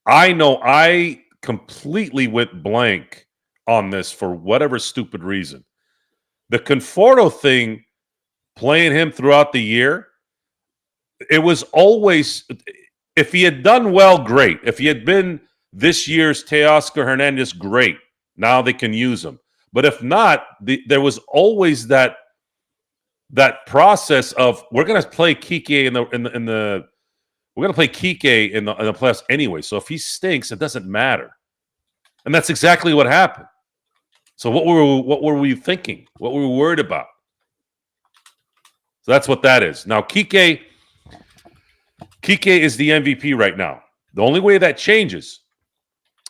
I completely went blank on this for whatever stupid reason. The Conforto thing, playing him throughout the year, it was always, if he had done well, great. If he had been this year's Teoscar Hernandez, great. Now they can use him. But if not, there was always that process of, we're going to play Kike we're going to play Kike in the playoffs anyway. So if he stinks, it doesn't matter. And that's exactly what happened. So what were we thinking? What were we worried about? So that's what that is. Now, Kike is the MVP right now. The only way that changes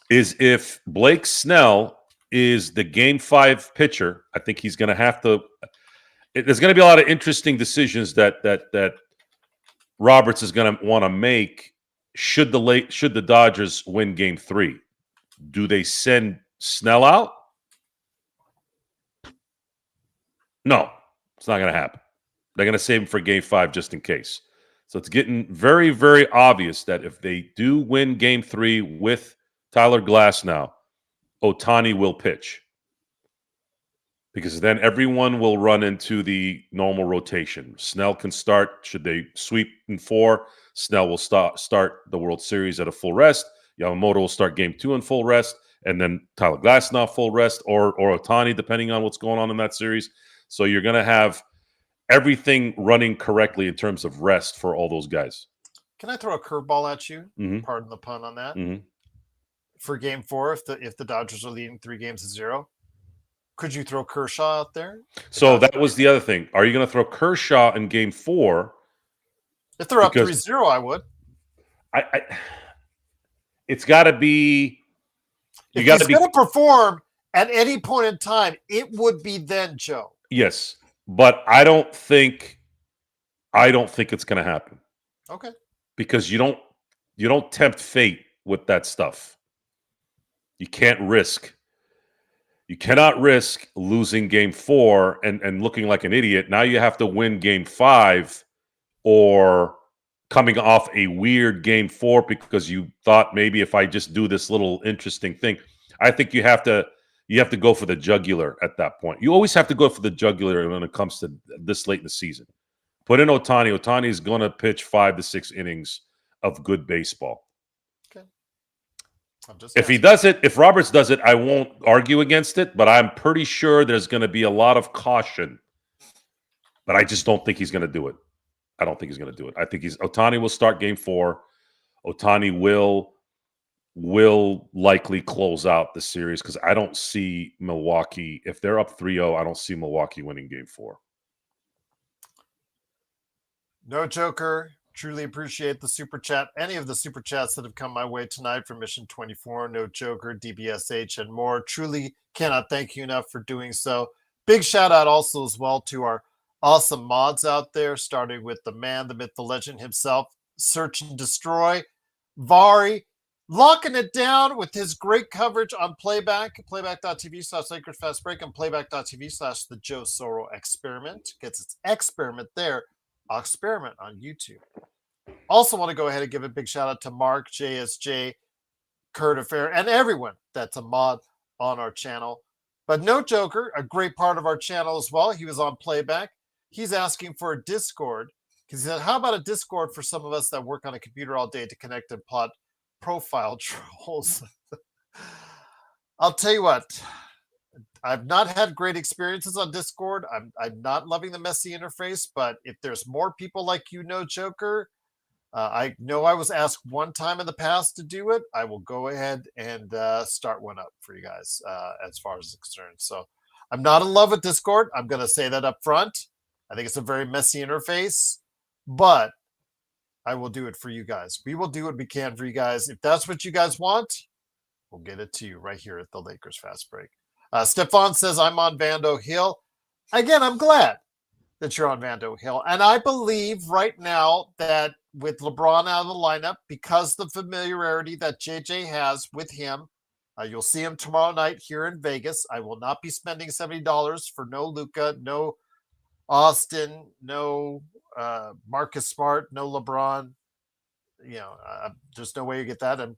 is if Blake Snell is the Game 5 pitcher. I think he's going to have to. There's going to be a lot of interesting decisions that Roberts is going to want to make. Should the Dodgers win Game 3? Do they send Snell out? No, it's not going to happen. They're going to save him for Game 5 just in case. So it's getting very, very obvious that if they do win Game 3 with Tyler Glasnow, Ohtani will pitch. Because then everyone will run into the normal rotation. Snell can start. Should they sweep in 4, Snell will start the World Series at a full rest. Yamamoto will start Game 2 in full rest. and then Tyler Glasnow full rest, or Ohtani, depending on what's going on in that series. So you're going to have everything running correctly in terms of rest for all those guys. Can I throw a curveball at you? Mm-hmm. Pardon the pun on that. Mm-hmm. For Game 4, if the Dodgers are leading 3-0, could you throw Kershaw out there? So that was the other thing. Are you going to throw Kershaw in Game 4? If they're up 3-0, I would. It's got to be. If he's going to perform at any point in time, it would be then, Joe. Yes, but I don't think it's going to happen. Okay. Because you don't tempt fate with that stuff. You can't risk. You cannot risk losing Game 4 and looking like an idiot. Now you have to win Game 5 or coming off a weird Game 4 because you thought maybe if I just do this little interesting thing. I think you have to go for the jugular at that point. You always have to go for the jugular when it comes to this late in the season. Put in Ohtani. Ohtani is going to pitch 5 to 6 innings of good baseball. Okay. If Roberts does it, I won't argue against it, but I'm pretty sure there's going to be a lot of caution. But I just don't think he's going to do it. I don't think he's going to do it. I think Ohtani will start Game 4. Ohtani will likely close out the series because I don't see Milwaukee. If they're up 3-0, I don't see Milwaukee winning Game 4. No Joker. Truly appreciate the super chat. Any of the super chats that have come my way tonight from Mission 24, No Joker, DBSH, and more. Truly cannot thank you enough for doing so. Big shout out also as well to our awesome mods out there, starting with the man, the myth, the legend himself, Search and Destroy, Vari, locking it down with his great coverage on playback.tv/Lakers Fast Break, and playback.tv/The Joe Soro Experiment. Gets its experiment there. Experiment on YouTube. Also want to go ahead and give a big shout out to Mark, JSJ, Kurt Affair, and everyone that's a mod on our channel. But No Joker, a great part of our channel as well. He was on Playback. He's asking for a Discord because he said, how about a Discord for some of us that work on a computer all day to connect and plot profile trolls? I'll tell you what, I've not had great experiences on Discord. I'm not loving the messy interface, but if there's more people like you, No Joker, I know I was asked one time in the past to do it. I will go ahead and start one up for you guys as far as it's concerned. So I'm not in love with Discord. I'm going to say that up front. I think it's a very messy interface, but I will do it for you guys. We will do what we can for you guys. If that's what you guys want, we'll get it to you right here at the Lakers Fast Break. Stefan says, I'm on Vando Hill. Again, I'm glad that you're on Vando Hill. And I believe right now that with LeBron out of the lineup, because the familiarity that JJ has with him, you'll see him tomorrow night here in Vegas. I will not be spending $70 for no Luka, no Austin, no Marcus Smart, no LeBron. You know, there's no way you get that. And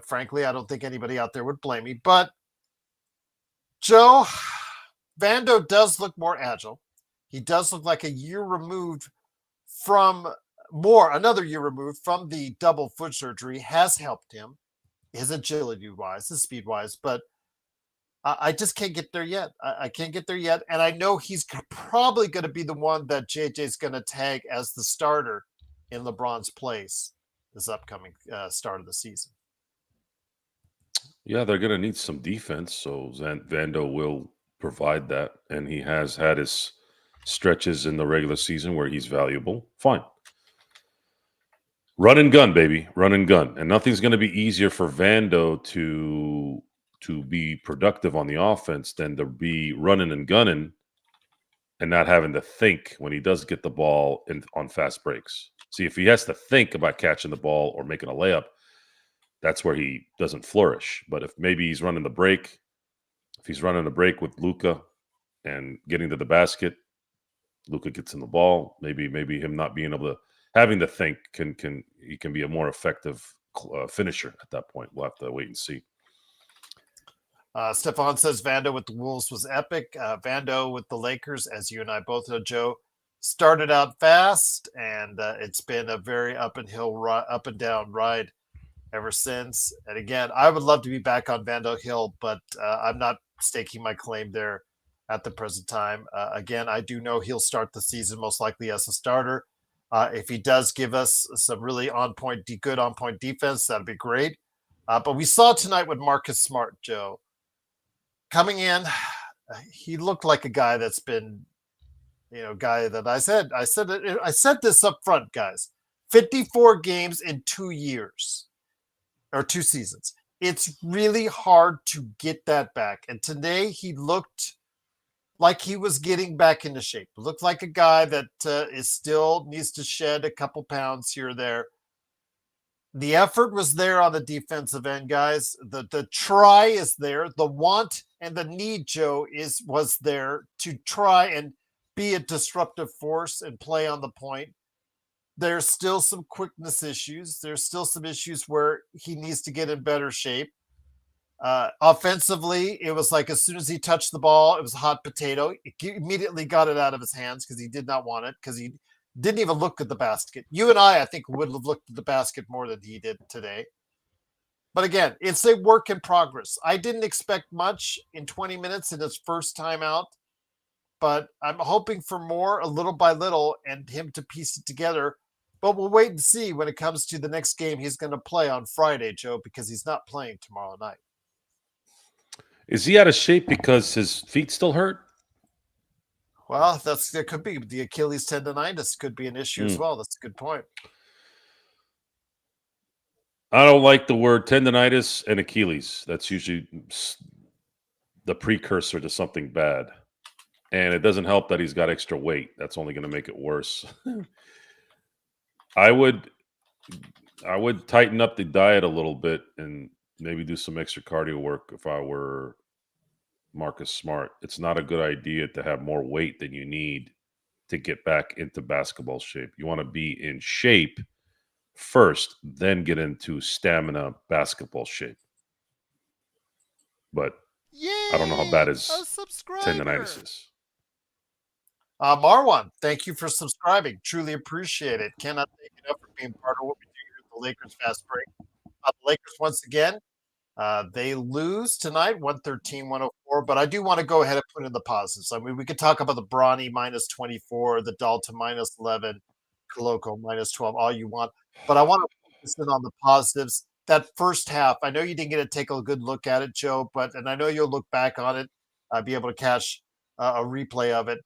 frankly, I don't think anybody out there would blame me. But Joe, Vando does look more agile. He does look like another year removed from the double foot surgery has helped him, his agility wise, his speed wise, but I just can't get there yet. I can't get there yet. And I know he's probably going to be the one that JJ's going to tag as the starter in LeBron's place this upcoming start of the season. Yeah, they're going to need some defense, so Vando will provide that, and he has had his stretches in the regular season where he's valuable. Fine. Run and gun, baby. Run and gun. And nothing's going to be easier for Vando to be productive on the offense than to be running and gunning and not having to think when he does get the ball on fast breaks. See, if he has to think about catching the ball or making a layup, that's where he doesn't flourish. But if maybe he's running the break, if he's running a break with Luka and getting to the basket, Luka gets in the ball. Maybe him not being able to having to think can be a more effective finisher at that point. We'll have to wait and see. Stefan says Vando with the Wolves was epic. Vando with the Lakers, as you and I both know, Joe, started out fast, and it's been a very up and down ride ever since. And again, I would love to be back on Vandal Hill, but I'm not staking my claim there at the present time. Again, I do know he'll start the season most likely as a starter. If he does give us some really good on point defense, that'd be great. But we saw tonight with Marcus Smart, Joe, coming in. He looked like a guy that's been, guy that I said this up front, guys. 54 games in 2 years or 2 seasons. It's really hard to get that back. And today he looked like he was getting back into shape. Looked like a guy that is still needs to shed a couple pounds here or there. The effort was there on the defensive end, guys. The try is there. The want and the need, Joe, was there to try and be a disruptive force and play on the point. There's still some quickness issues. There's still some issues where he needs to get in better shape. Offensively, it was like as soon as he touched the ball, it was a hot potato. He immediately got it out of his hands because he did not want it, because he didn't even look at the basket. You and I think, would have looked at the basket more than he did today. But again, it's a work in progress. I didn't expect much in 20 minutes in his first time out, but I'm hoping for more, a little by little, and him to piece it together. But we'll wait and see when it comes to the next game he's going to play on Friday, Joe, because he's not playing tomorrow night. Is he out of shape because his feet still hurt? Well, that could be the Achilles tendonitis could be an issue as well. That's a good point. I don't like the word tendonitis and Achilles. That's usually the precursor to something bad. And it doesn't help that he's got extra weight. That's only going to make it worse. I would tighten up the diet a little bit and maybe do some extra cardio work if I were Marcus Smart. It's not a good idea to have more weight than you need to get back into basketball shape. You want to be in shape first, then get into stamina basketball shape. But I don't know how bad his tendonitis is. Marwan, thank you for subscribing. Truly appreciate it. Cannot thank you enough for being part of what we do here at the Lakers Fast Break. The Lakers, once again, they lose tonight, 113-104. But I do want to go ahead and put in the positives. I mean, we could talk about the Bronny minus 24, the Dalton minus 11, Koloko minus 12, all you want. But I want to focus in on the positives. That first half, I know you didn't get to take a good look at it, Joe, and I know you'll look back on it, be able to catch a replay of it.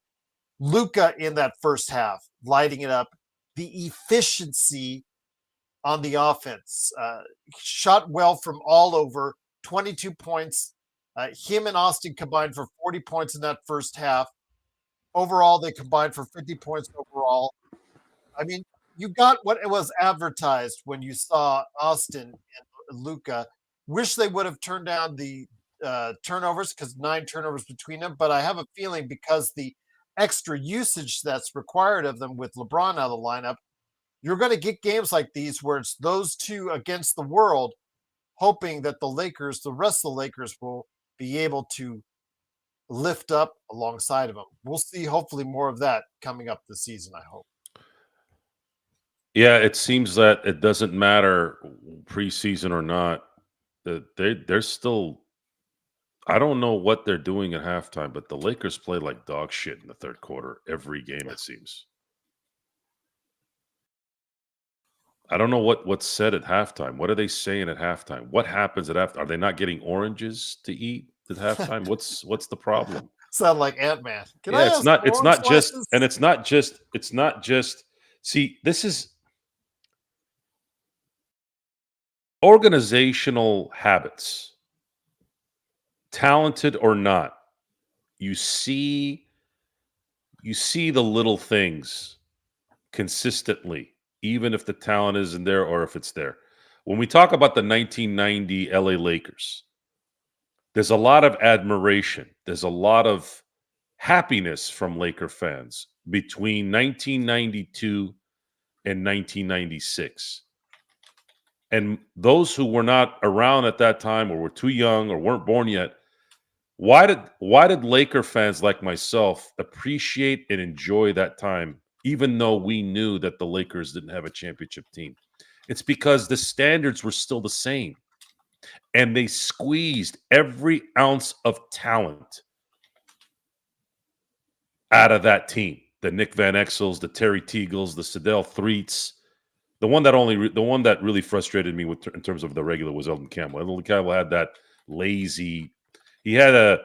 Luka in that first half, lighting it up. The efficiency on the offense, shot well from all over, 22 points. Him and Austin combined for 40 points in that first half. Overall, they combined for 50 points overall. I mean, you got what it was advertised when you saw Austin and Luka. Wish they would have turned down the turnovers, because 9 turnovers between them. But I have a feeling because the extra usage that's required of them with LeBron out of the lineup, you're going to get games like these where it's those two against the world, hoping that the rest of the Lakers will be able to lift up alongside of them. We'll see hopefully more of that coming up this season, I hope. Yeah, it seems that it doesn't matter preseason or not. They're still, I don't know what they're doing at halftime, but the Lakers play like dog shit in the third quarter every game, it seems. I don't know what's said at halftime. What are they saying at halftime? What happens at halftime? Are they not getting oranges to eat at halftime? What's the problem? Sound like Ant-Man. Yeah, it's not just. See, this is organizational habits. Talented or not, you see the little things consistently, even if the talent isn't there or if it's there. When we talk about the 1990 LA Lakers, there's a lot of admiration. There's a lot of happiness from Laker fans between 1992 and 1996. And those who were not around at that time or were too young or weren't born yet, why did Laker fans like myself appreciate and enjoy that time, even though we knew that the Lakers didn't have a championship team? It's because the standards were still the same. And they squeezed every ounce of talent out of that team. The Nick Van Exels, the Terry Teagles, the Sedell Threets. The one that really frustrated me in terms of the regular was Eldon Campbell. Eldon Campbell had that lazy. He had a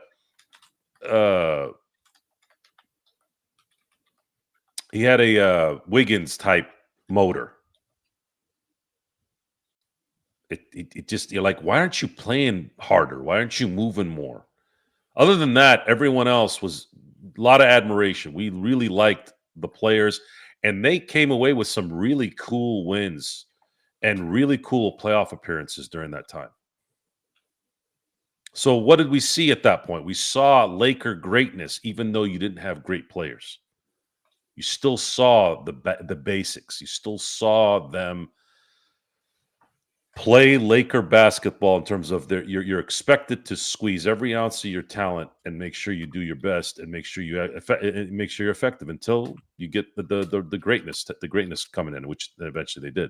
Wiggins type motor. It just, you're like, why aren't you playing harder? Why aren't you moving more? Other than that, everyone else was a lot of admiration. We really liked the players, and they came away with some really cool wins and really cool playoff appearances during that time. So what did we see at that point? We saw Laker greatness, even though you didn't have great players. You still saw the basics. You still saw them play Laker basketball in terms of you're expected to squeeze every ounce of your talent and make sure you do your best and make sure you're effective until you get the greatness coming in, which eventually they did.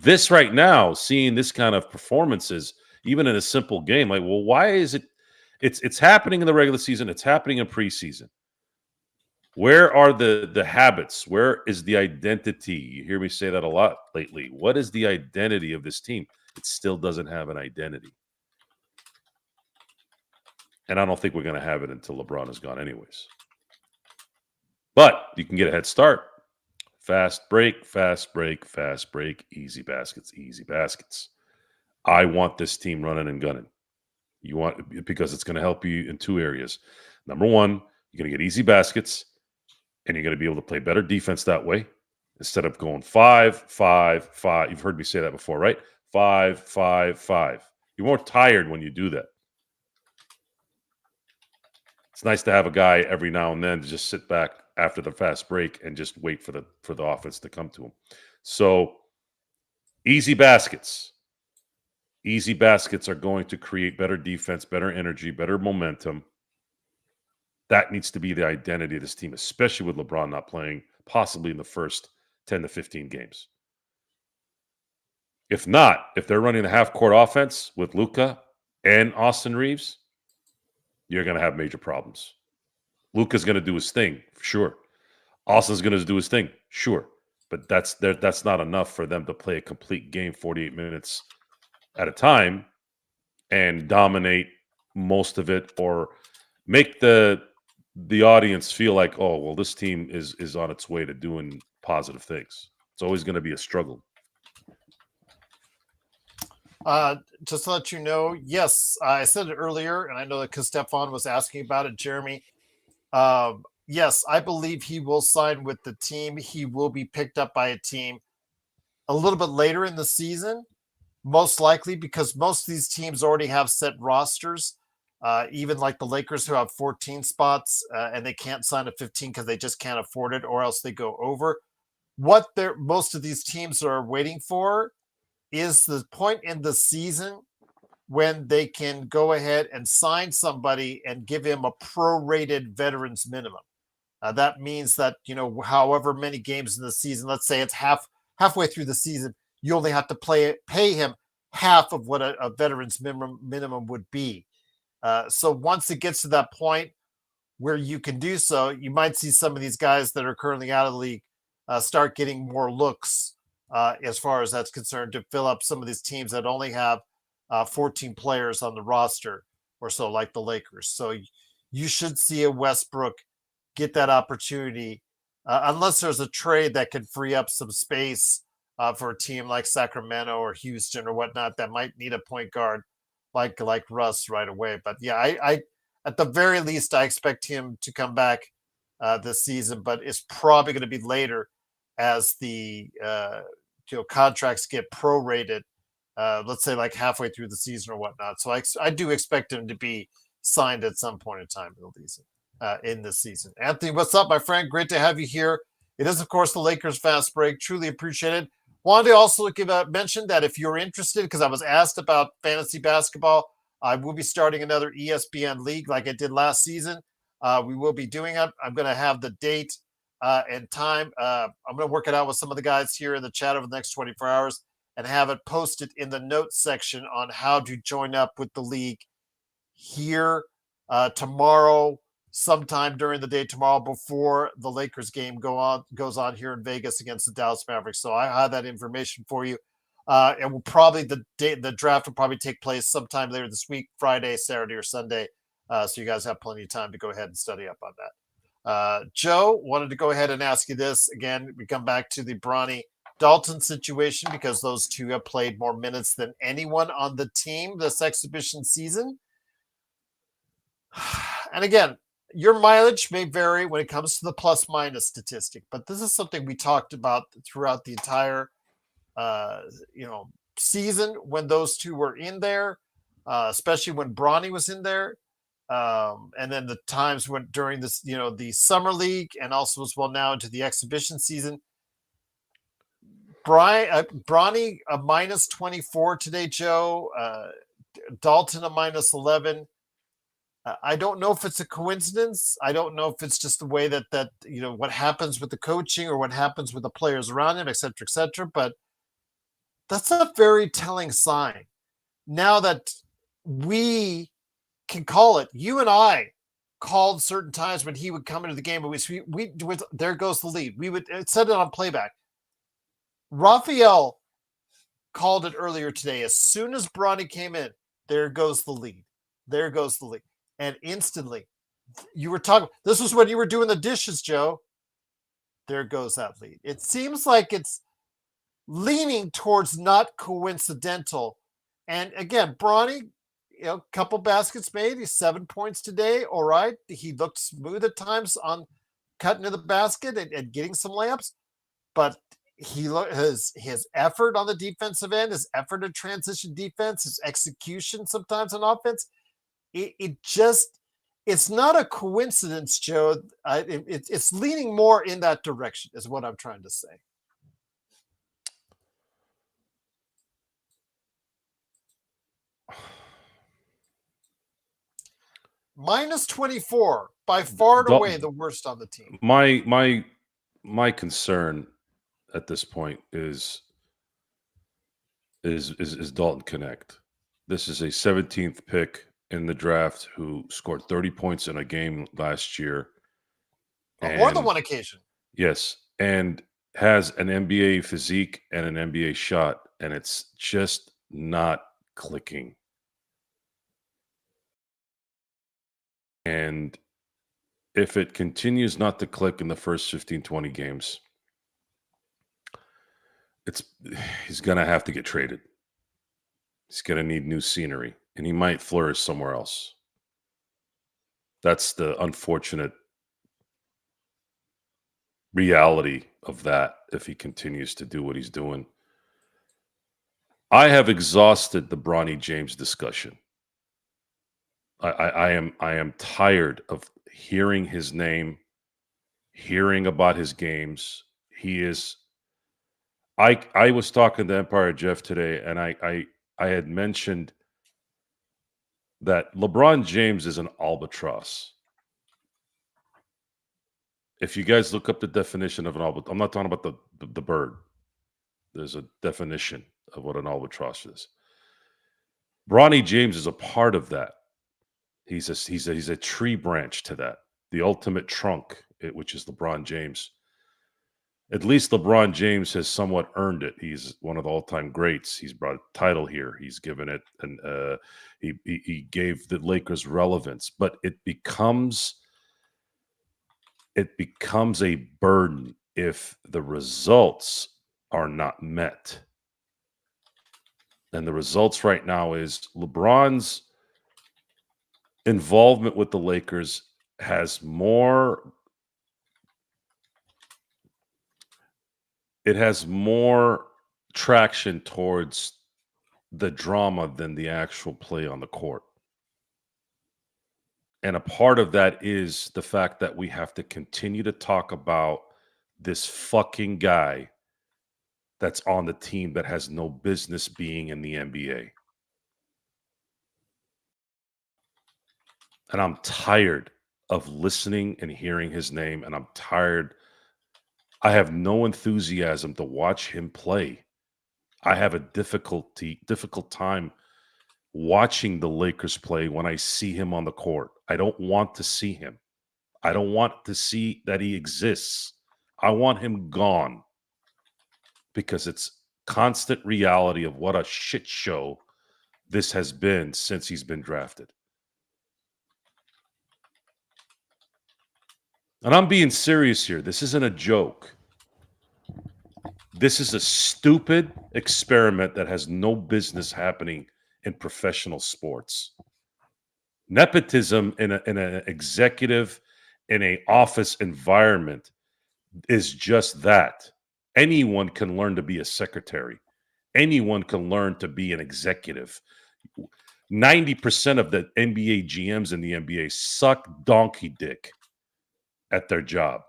This right now, seeing this kind of performances, even in a simple game, like, well, why is it? It's happening in the regular season. It's happening in preseason. Where are the habits? Where is the identity? You hear me say that a lot lately. What is the identity of this team? It still doesn't have an identity. And I don't think we're going to have it until LeBron is gone anyways. But you can get a head start. Fast break, fast break, fast break, easy baskets, easy baskets. I want this team running and gunning. Because it's going to help you in two areas. Number one, you're going to get easy baskets, and you're going to be able to play better defense that way instead of going 5, 5, 5. You've heard me say that before, right? 5, 5, 5. You're more tired when you do that. It's nice to have a guy every now and then to just sit back after the fast break and just wait for the offense to come to him. So easy baskets. Easy baskets are going to create better defense, better energy, better momentum. That needs to be the identity of this team, especially with LeBron not playing possibly in the first 10 to 15 games. If not, if they're running a half-court offense with Luka and Austin Reeves, you're going to have major problems. Luka's going to do his thing, sure. Austin's going to do his thing, sure. But that's not enough for them to play a complete game 48 minutes at a time and dominate most of it, or make the audience feel like, oh, well, this team is on its way to doing positive things. It's always going to be a struggle. Just to let you know, yes, I said it earlier, and I know that because Stefan was asking about it, Jeremy. Yes, I believe he will sign with the team. He will be picked up by a team a little bit later in the season, most likely because most of these teams already have set rosters. Even like the Lakers, who have 14 spots, and they can't sign a 15 because they just can't afford it, or else they go over. What most of these teams are waiting for is the point in the season when they can go ahead and sign somebody and give him a prorated veterans minimum. That means that, however many games in the season, let's say it's halfway through the season, you only have to pay him half of what a veterans minimum would be. So once it gets to that point where you can do so, you might see some of these guys that are currently out of the league start getting more looks as far as that's concerned, to fill up some of these teams that only have 14 players on the roster or so, like the Lakers. So you should see a Westbrook get that opportunity, unless there's a trade that could free up some space for a team like Sacramento or Houston or whatnot that might need a point guard like Russ right away. But yeah, I at the very least, I expect him to come back this season, but it's probably going to be later as the contracts get prorated. Let's say like halfway through the season or whatnot. So I do expect him to be signed at some point in time in this season. Anthony, what's up, my friend? Great to have you here. It is, of course, the Lakers Fast Break. Truly appreciated. Wanted to also mention that if you're interested, because I was asked about fantasy basketball, I will be starting another ESPN league like I did last season. We will be doing it. I'm going to have the date and time. I'm going to work it out with some of the guys here in the chat over the next 24 hours and have it posted in the notes section on how to join up with the league here tomorrow, sometime during the day tomorrow before the Lakers game goes on here in Vegas against the Dallas Mavericks. So I have that information for you. And will probably the draft will probably take place sometime later this week, Friday, Saturday, or Sunday. So you guys have plenty of time to go ahead and study up on that. Joe, wanted to go ahead and ask you this again. We come back to the Bronny Dalton situation because those two have played more minutes than anyone on the team this exhibition season. And again, your mileage may vary when it comes to the plus minus statistic, but this is something we talked about throughout the entire season when those two were in there, especially when Bronny was in there. And then the times when during this, the summer league and also as well now into the exhibition season. Bronny a minus 24 today, Joe. Dalton a minus 11. I don't know if it's a coincidence. I don't know if it's just the way that what happens with the coaching or what happens with the players around him, et cetera, et cetera. But that's a very telling sign. Now that we can call it, you and I called certain times when he would come into the game, we there goes the lead. We would set it on playback. Raphael called it earlier today. As soon as Bronny came in, there goes the lead. There goes the lead. And instantly, you were talking. This was when you were doing the dishes, Joe. There goes that lead. It seems like it's leaning towards not coincidental. And again, Bronny, couple baskets made. He's 7 points today. All right. He looked smooth at times on cutting to the basket and getting some layups. But his effort on the defensive end, his effort in transition defense, his execution sometimes on offense, it's not a coincidence, Joe. It's leaning more in that direction is what I'm trying to say. Minus 24, by far and away the worst on the team. My concern at this point is Dalton Connect. This is a 17th pick in the draft who scored 30 points in a game last year. On more than one occasion. Yes, and has an NBA physique and an NBA shot, and it's just not clicking. And if it continues not to click in the first 15, 20 games, he's going to have to get traded. He's going to need new scenery, and he might flourish somewhere else. That's the unfortunate reality of that if he continues to do what he's doing. I have exhausted the Bronny James discussion. I am tired of hearing his name, hearing about his games. He is. I was talking to Empire Jeff today, and I had mentioned that LeBron James is an albatross. If you guys look up the definition of an albatross, I'm not talking about the bird. There's a definition of what an albatross is. Bronny James is a part of that. He's a tree branch to that, the ultimate trunk, which is LeBron James. At least LeBron James has somewhat earned it. He's one of the all-time greats. He's brought a title here. He's given it, and he gave the Lakers relevance. But it becomes a burden if the results are not met. And the results right now is LeBron's involvement with the Lakers has more traction towards the drama than the actual play on the court. And a part of that is the fact that we have to continue to talk about this fucking guy that's on the team that has no business being in the NBA. And I'm tired of listening and hearing his name, and I'm tired I have no enthusiasm to watch him play. I have a difficult time watching the Lakers play when I see him on the court. I don't want to see him. I don't want to see that he exists. I want him gone because it's constant reality of what a shit show this has been since he's been drafted. And I'm being serious here. This isn't a joke. This is a stupid experiment that has no business happening in professional sports. Nepotism in an executive, in an office environment is just that. Anyone can learn to be a secretary. Anyone can learn to be an executive. 90% of the NBA GMs in the NBA suck donkey dick at their job.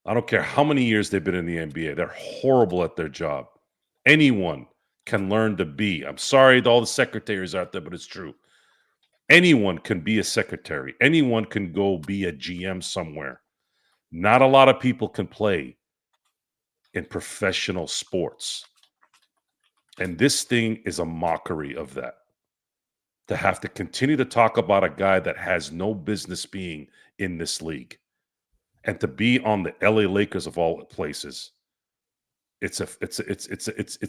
I don't care how many years they've been in the NBA. They're horrible at their job. Anyone can learn to be. I'm sorry to all the secretaries out there, but it's true. Anyone can be a secretary. Anyone can go be a GM somewhere. Not a lot of people can play in professional sports. And this thing is a mockery of that. To have to continue to talk about a guy that has no business being in this league and to be on the LA Lakers of all places. It's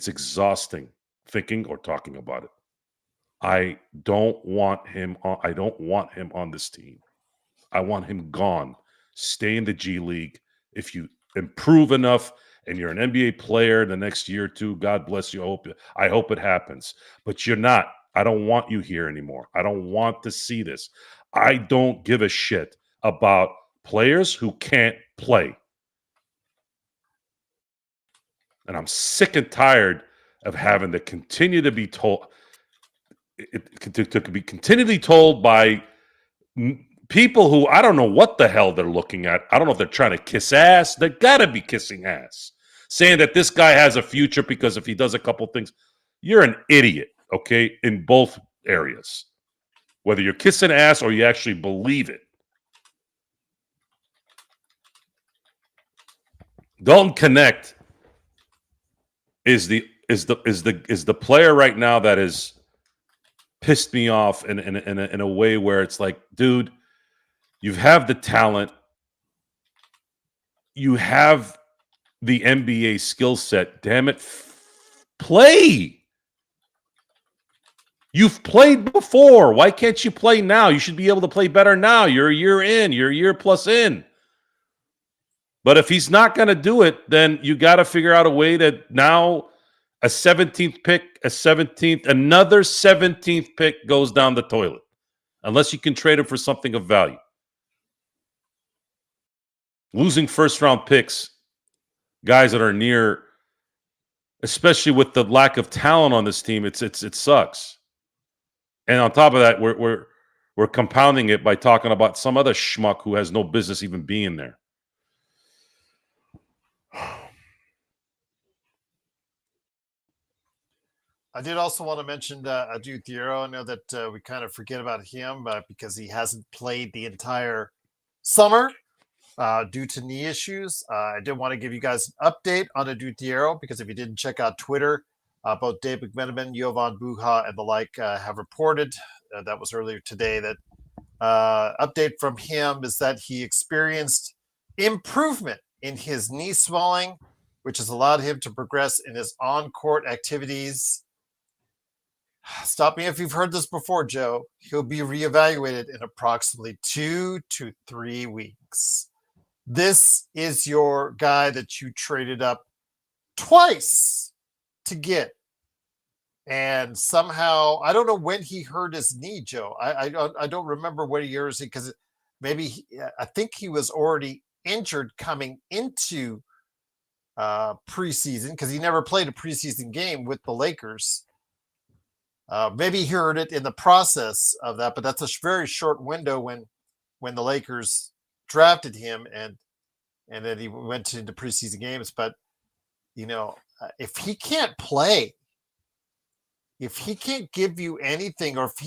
exhausting thinking or talking about it. I don't want him on this team. I want him gone. Stay in the G League. If you improve enough and you're an NBA player the next year or two, God bless you. I hope it happens. But you're not. I don't want you here anymore. I don't want to see this. I don't give a shit about players who can't play. And I'm sick and tired of having to continue to be told, to be continually told by people who I don't know what the hell they're looking at. I don't know if they're trying to kiss ass. They got to be kissing ass. Saying that this guy has a future because if he does a couple things, you're an idiot, okay, in both areas. Whether you're kissing ass or you actually believe it. Dalton Connect is the player right now that is pissed me off in a way where it's like, dude, you have the talent, you have the NBA skill set. Damn it, play. You've played before. Why can't you play now? You should be able to play better now. You're a year in. You're a year plus in. But if he's not going to do it, then you got to figure out a way to now a 17th pick, another 17th pick goes down the toilet. Unless you can trade him for something of value. Losing first-round picks, guys that are near, especially with the lack of talent on this team, it sucks. And on top of that, we're compounding it by talking about some other schmuck who has no business even being there. I did also want to mention Adu Thiero. I know that we kind of forget about him because he hasn't played the entire summer due to knee issues. I did want to give you guys an update on Adu Thiero because if you didn't check out Twitter, both Dave McMenamin, Jovan Buha, and the like have reported, that was earlier today, that update from him is that he experienced improvement in his knee swelling, which has allowed him to progress in his on-court activities. Stop me if you've heard this before, Joe. He'll be reevaluated in approximately 2 to 3 weeks. This is your guy that you traded up twice to get. And somehow, I don't know when he hurt his knee, Joe. I don't remember what years, because maybe I think he was already injured coming into preseason because he never played a preseason game with the Lakers. Maybe he heard it in the process of that, but that's a very short window when the Lakers drafted him and then he went into preseason games. But if he can't play, if he can't give you anything, or if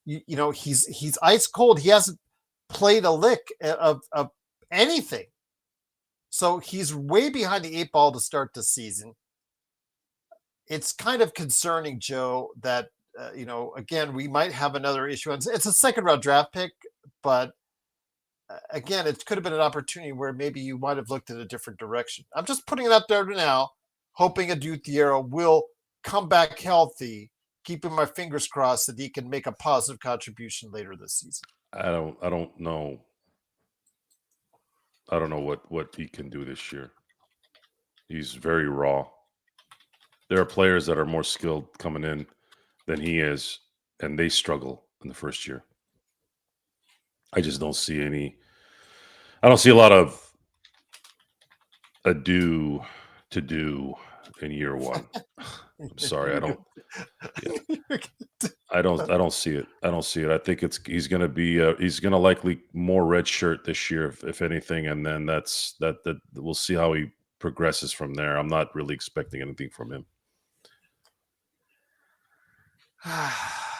he's ice cold, he hasn't played a lick of anything. So he's way behind the 8 ball to start the season. It's kind of concerning, Joe, that, again, we might have another issue. It's a second-round draft pick, but again, it could have been an opportunity where maybe you might have looked at a different direction. I'm just putting it out there now, hoping Aduthiero will come back healthy, keeping my fingers crossed that he can make a positive contribution later this season. I don't know. I don't know what he can do this year. He's very raw. There are players that are more skilled coming in than he is, and they struggle in the first year. I just don't see any. I don't see a lot of ado to do in year one. I'm sorry, I don't. Yeah. I don't see it. I don't see it. I think he's going to be he's going to likely more red shirt this year, if anything, and then that we'll see how he progresses from there. I'm not really expecting anything from him.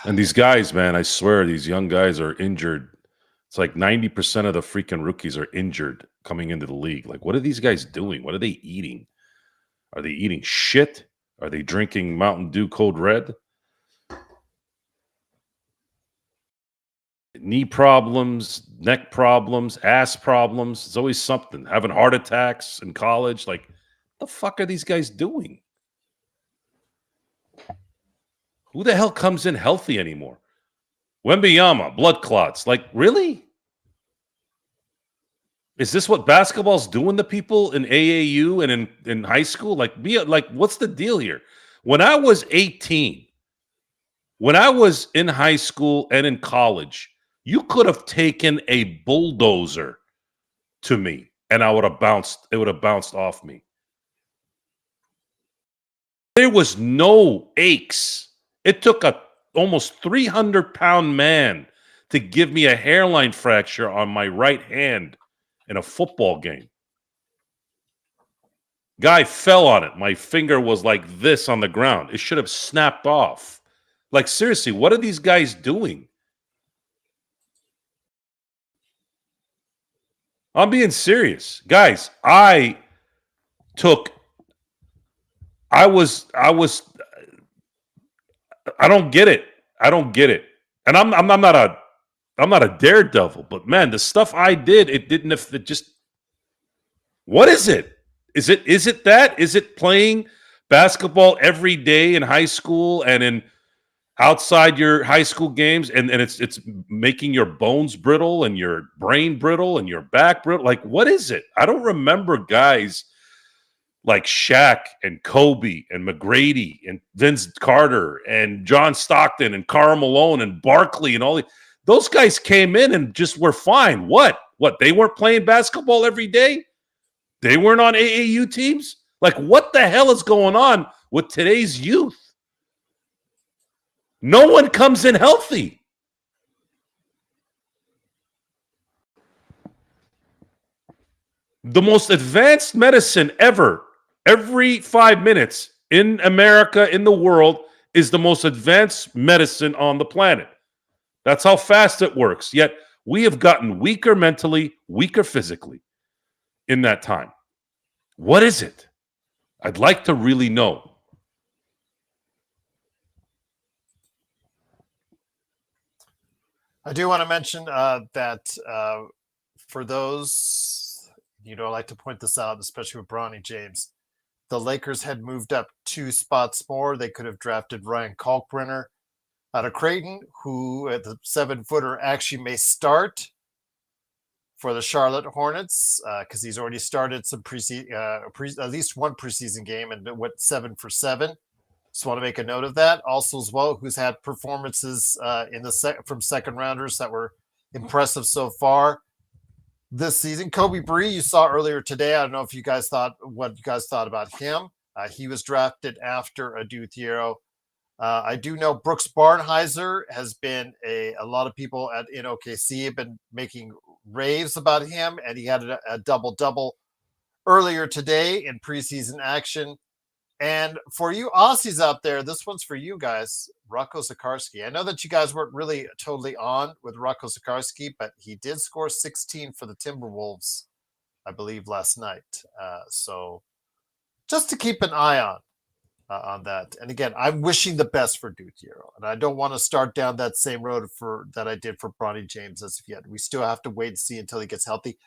And these guys, man, I swear, these young guys are injured. It's like 90% of the freaking rookies are injured coming into the league. Like, what are these guys doing? What are they eating? Are they eating shit? Are they drinking Mountain Dew Code Red? Knee problems, neck problems, ass problems. It's always something. Having heart attacks in college. Like, what the fuck are these guys doing? Who the hell comes in healthy anymore? Wembanyama, blood clots. Like, really? Is this what basketball's doing to people in AAU and in high school? Like, what's the deal here? When I was 18, when I was in high school and in college, you could have taken a bulldozer to me and it would have bounced off me. There was no aches. It took a almost 300-pound man to give me a hairline fracture on my right hand in a football game. Guy fell on it. My finger was like this on the ground. It should have snapped off. Like, seriously, what are these guys doing? I'm being serious. Guys, I don't get it. I don't get it. And I'm not a daredevil, but man, the stuff I did, what is it? Is it that? Is it playing basketball every day in high school and in outside your high school games, and it's making your bones brittle and your brain brittle and your back brittle? Like, what is it? I don't remember guys like Shaq and Kobe and McGrady and Vince Carter and John Stockton and Karl Malone and Barkley and all those guys came in and just were fine. What? They weren't playing basketball every day? They weren't on AAU teams? Like, what the hell is going on with today's youth? No one comes in healthy. The most advanced medicine ever, every 5 minutes in America, in the world, is the most advanced medicine on the planet. That's how fast it works. Yet we have gotten weaker mentally, weaker physically in that time. What is it? I'd like to really know. I do want to mention that for those, like to point this out, especially with Bronny James, the Lakers had moved up 2 spots more. They could have drafted Ryan Kalkbrenner out of Creighton, who at the 7-footer actually may start for the Charlotte Hornets because he's already started some at least one preseason game and went 7 for 7. Just want to make a note of that. Also, as well, who's had performances from second rounders that were impressive so far this season. Kobe Bree, you saw earlier today. I don't know if you guys thought about him. He was drafted after Aduthiero. I do know Brooks Barnhizer has been a lot of people in OKC have been making raves about him, and he had a double-double earlier today in preseason action. And for you Aussies out there, this one's for you guys, Rocco Zakarsky. I know that you guys weren't really totally on with Rocco Zakarsky, but he did score 16 for the Timberwolves I believe, last night. So just to keep an eye on that. And again, I'm wishing the best for Dude Hero, and I don't want to start down that same road that I did for Bronny James as of yet. We still have to wait and see until he gets healthy.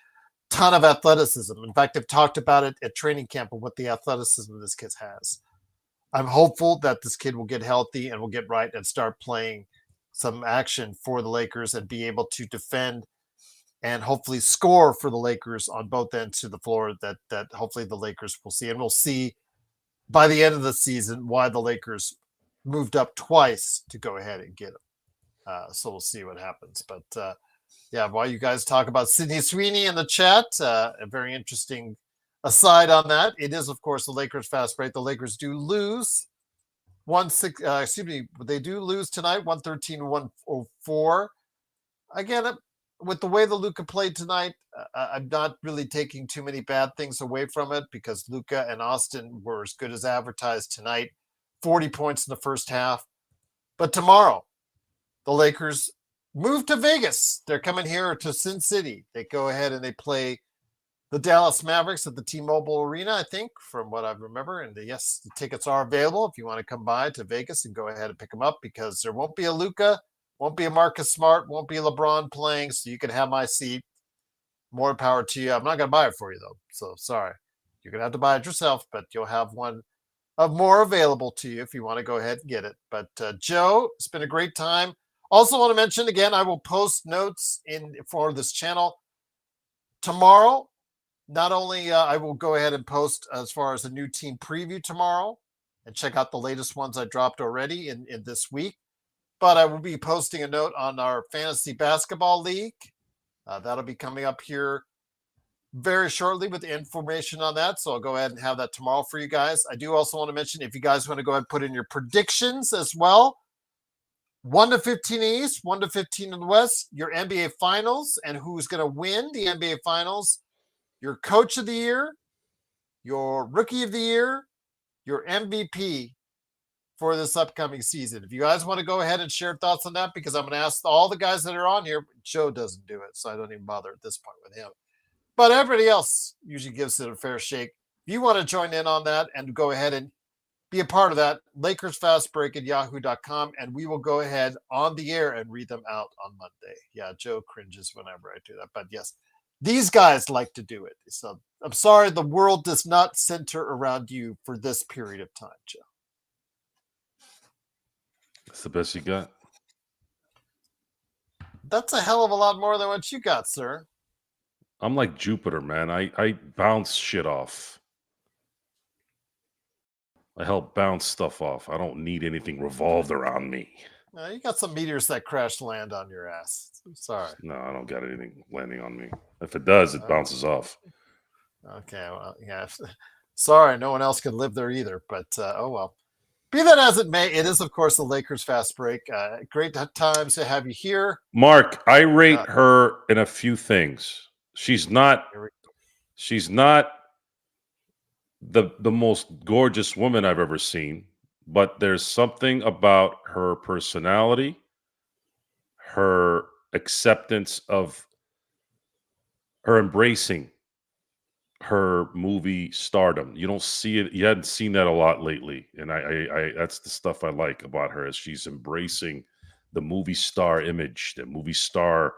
Ton of athleticism. In fact, I've talked about it at training camp of what the athleticism this kid has. I'm hopeful that this kid will get healthy and will get right and start playing some action for the Lakers and be able to defend and hopefully score for the Lakers on both ends of the floor that hopefully the Lakers will see. And we'll see by the end of the season why the Lakers moved up twice to go ahead and get him. So we'll see what happens. But yeah, while you guys talk about Sydney Sweeney in the chat, a very interesting aside on that. It is, of course, the Lakers fast break. The Lakers do lose they do lose tonight, 113-104. Again, with the way the Luka played tonight, I'm not really taking too many bad things away from it because Luka and Austin were as good as advertised tonight. 40 points in the first half. But tomorrow, the Lakers move to Vegas. They're coming here to Sin City. They go ahead and they play the Dallas Mavericks at the T-Mobile Arena, I think, from what I remember. And yes, the tickets are available if you want to come by to Vegas and go ahead and pick them up because there won't be a Luka, won't be a Marcus Smart, won't be LeBron playing, so you can have my seat. More power to you. I'm not going to buy it for you, though, so sorry. You're going to have to buy it yourself, but you'll have one of more available to you if you want to go ahead and get it. But Joe, it's been a great time. Also want to mention, again, I will post notes for this channel tomorrow. Not only I will go ahead and post as far as a new team preview tomorrow and check out the latest ones I dropped already in this week, but I will be posting a note on our fantasy basketball league. That'll be coming up here very shortly with the information on that. So I'll go ahead and have that tomorrow for you guys. I do also want to mention if you guys want to go ahead and put in your predictions as well. 1 to 15 East, 1 to 15 in the West, your NBA Finals and who's going to win the NBA Finals. Your coach of the year, your rookie of the year, your MVP for this upcoming season. If you guys want to go ahead and share thoughts on that, because I'm going to ask all the guys that are on here. Joe doesn't do it, so I don't even bother at this point with him. But everybody else usually gives it a fair shake. If you want to join in on that and go ahead and be a part of that, Lakers Fast Break at yahoo.com, and we will go ahead on the air and read them out on Monday. Yeah, Joe cringes whenever I do that, but yes. These guys like to do it. So I'm sorry the world does not center around you for this period of time, Joe. That's the best you got. That's a hell of a lot more than what you got, sir. I'm like Jupiter, man. I bounce shit off. I help bounce stuff off. I don't need anything revolved around me. You got some meteors that crash land on your ass. I'm sorry. No, I don't got anything landing on me. If it does, it bounces off. Okay, well, yeah. Sorry, no one else can live there either, but oh well. Be that as it may, it is, of course, the Lakers Fast Break. Great times to have you here. Mark, I rate her in a few things. She's not the most gorgeous woman I've ever seen, but there's something about her personality, her acceptance of her embracing her movie stardom. You don't see it. You hadn't seen that a lot lately. And I that's the stuff I like about her is she's embracing the movie star image, the movie star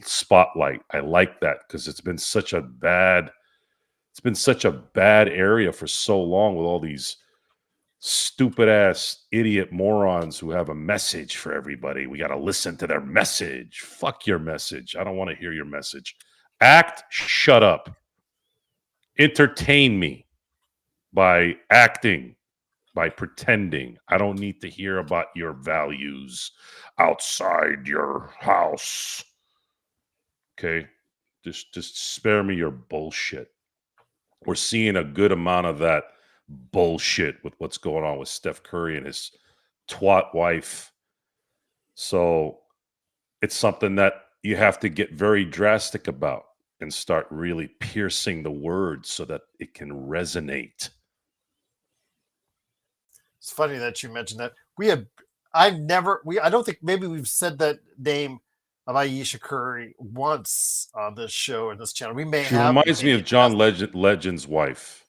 spotlight. I like that because it's been such a bad area for so long with all these stupid ass idiot morons who have a message for everybody. We got to listen to their message. Fuck your message. I don't want to hear your message. Shut up. Entertain me by acting, by pretending. I don't need to hear about your values outside your house. Okay? Just spare me your bullshit. We're seeing a good amount of that bullshit with what's going on with Steph Curry and his twat wife. So it's something that you have to get very drastic about and start really piercing the words so that it can resonate. It's funny that you mentioned that. I don't think maybe we've said that name of Ayesha Curry once on this show and this channel. We may She have. reminds me of John Legend's wife.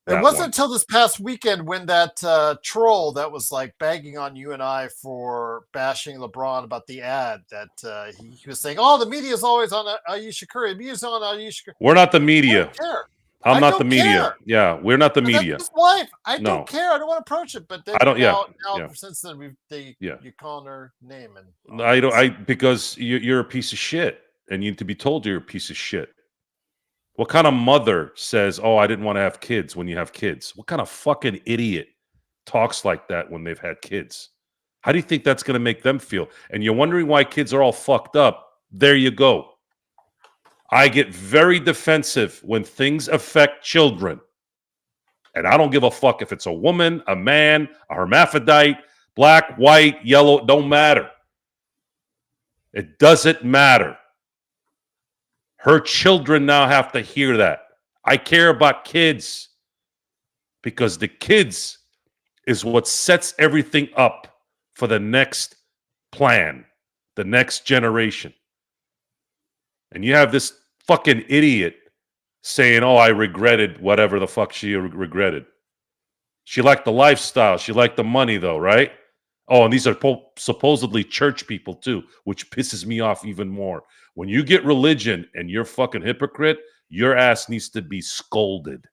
It wasn't until this past weekend when that troll that was like bagging on you and I for bashing LeBron about the ad that he was saying, "Oh, the media is always on Ayesha Curry. The media's on Ayesha Curry." We're not the I media. don't care. I'm not the don't media. care. Yeah, we're not the But media. that's his wife. I No. don't care. I don't want to approach it. But then I don't. now Yeah. since then you're calling her name and I don't. Because you're a piece of shit, and you need to be told you're a piece of shit. What kind of mother says, "Oh, I didn't want to have kids" when you have kids? What kind of fucking idiot talks like that when they've had kids? How do you think that's going to make them feel? And you're wondering why kids are all fucked up. There you go. I get very defensive when things affect children. And I don't give a fuck if it's a woman, a man, a hermaphrodite, black, white, yellow, don't matter. It doesn't matter. Her children now have to hear that. I care about kids because the kids is what sets everything up for the next plan, the next generation. And you have this fucking idiot saying, "Oh, I regretted whatever the fuck she regretted." She liked the lifestyle. She liked the money, though, right? Oh, and these are supposedly church people, too, which pisses me off even more. When you get religion and you're fucking hypocrite, your ass needs to be scolded.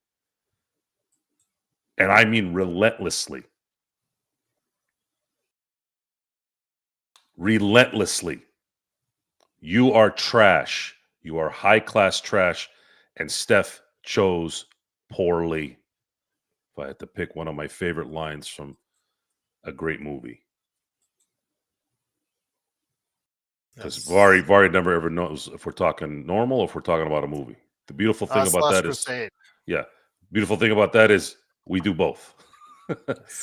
And I mean relentlessly. Relentlessly. You are trash. You are high-class trash. And Steph chose poorly. If I had to pick one of my favorite lines from a great movie. Because Vari never ever knows if we're talking normal or if we're talking about a movie. The beautiful thing about that Crusade. Beautiful thing about that is we do both.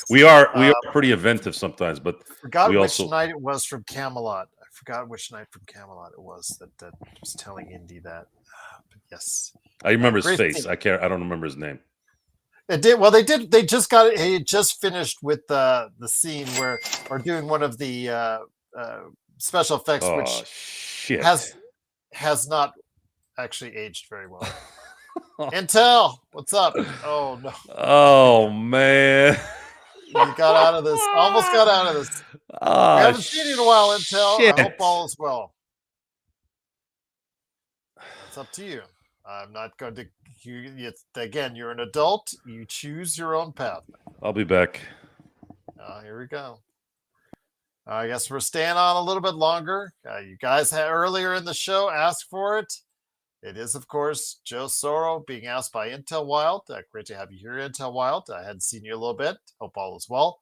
we are pretty inventive sometimes, but I forgot we which also night it was from Camelot. I forgot which night from Camelot it was that was telling Indy that. But yes, I remember his face. Scene. I don't remember his name. It did well. They just got it. He had just finished with the scene where or doing one of the special effects, which shit has not actually aged very well. Intel, what's up? Oh no! Oh man, you got out of this. Almost got out of this. Oh, we haven't seen you in a while, Intel. Shit. I hope all is well. It's up to you. I'm not going to. Again, you're an adult. You choose your own path. I'll be back. Here we go. I guess we're staying on a little bit longer. You guys had earlier in the show asked for it. It is, of course, Joe Soro being asked by Intel Wild. Great to have you here, Intel Wild. I hadn't seen you a little bit. Hope all is well.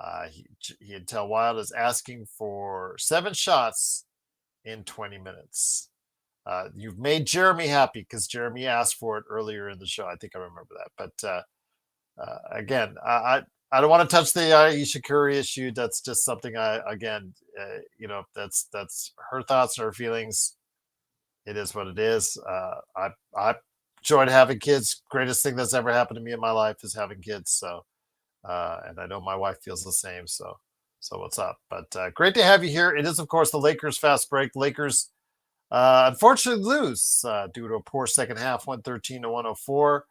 Intel Wild is asking for 7 shots in 20 minutes. You've made Jeremy happy because Jeremy asked for it earlier in the show. I think I remember that. But again, I don't want to touch the Ayesha Curry issue. That's just something that's her thoughts and her feelings. It is what it is. I enjoyed having kids. Greatest thing that's ever happened to me in my life is having kids. So, and I know my wife feels the same. So what's up? But great to have you here. It is, of course, the Lakers fast break. Lakers unfortunately lose due to a poor second half, 113-104.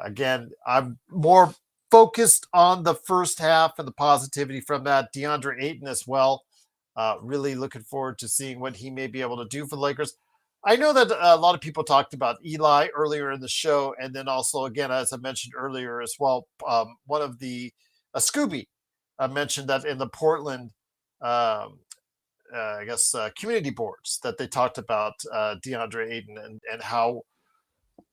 Again, I'm more focused on the first half and the positivity from that. DeAndre Ayton as well. Really looking forward to seeing what he may be able to do for the Lakers. I know that a lot of people talked about Eli earlier in the show, and then also, again, as I mentioned earlier as well, one of the Scooby mentioned that in the Portland, community boards that they talked about DeAndre Ayton and how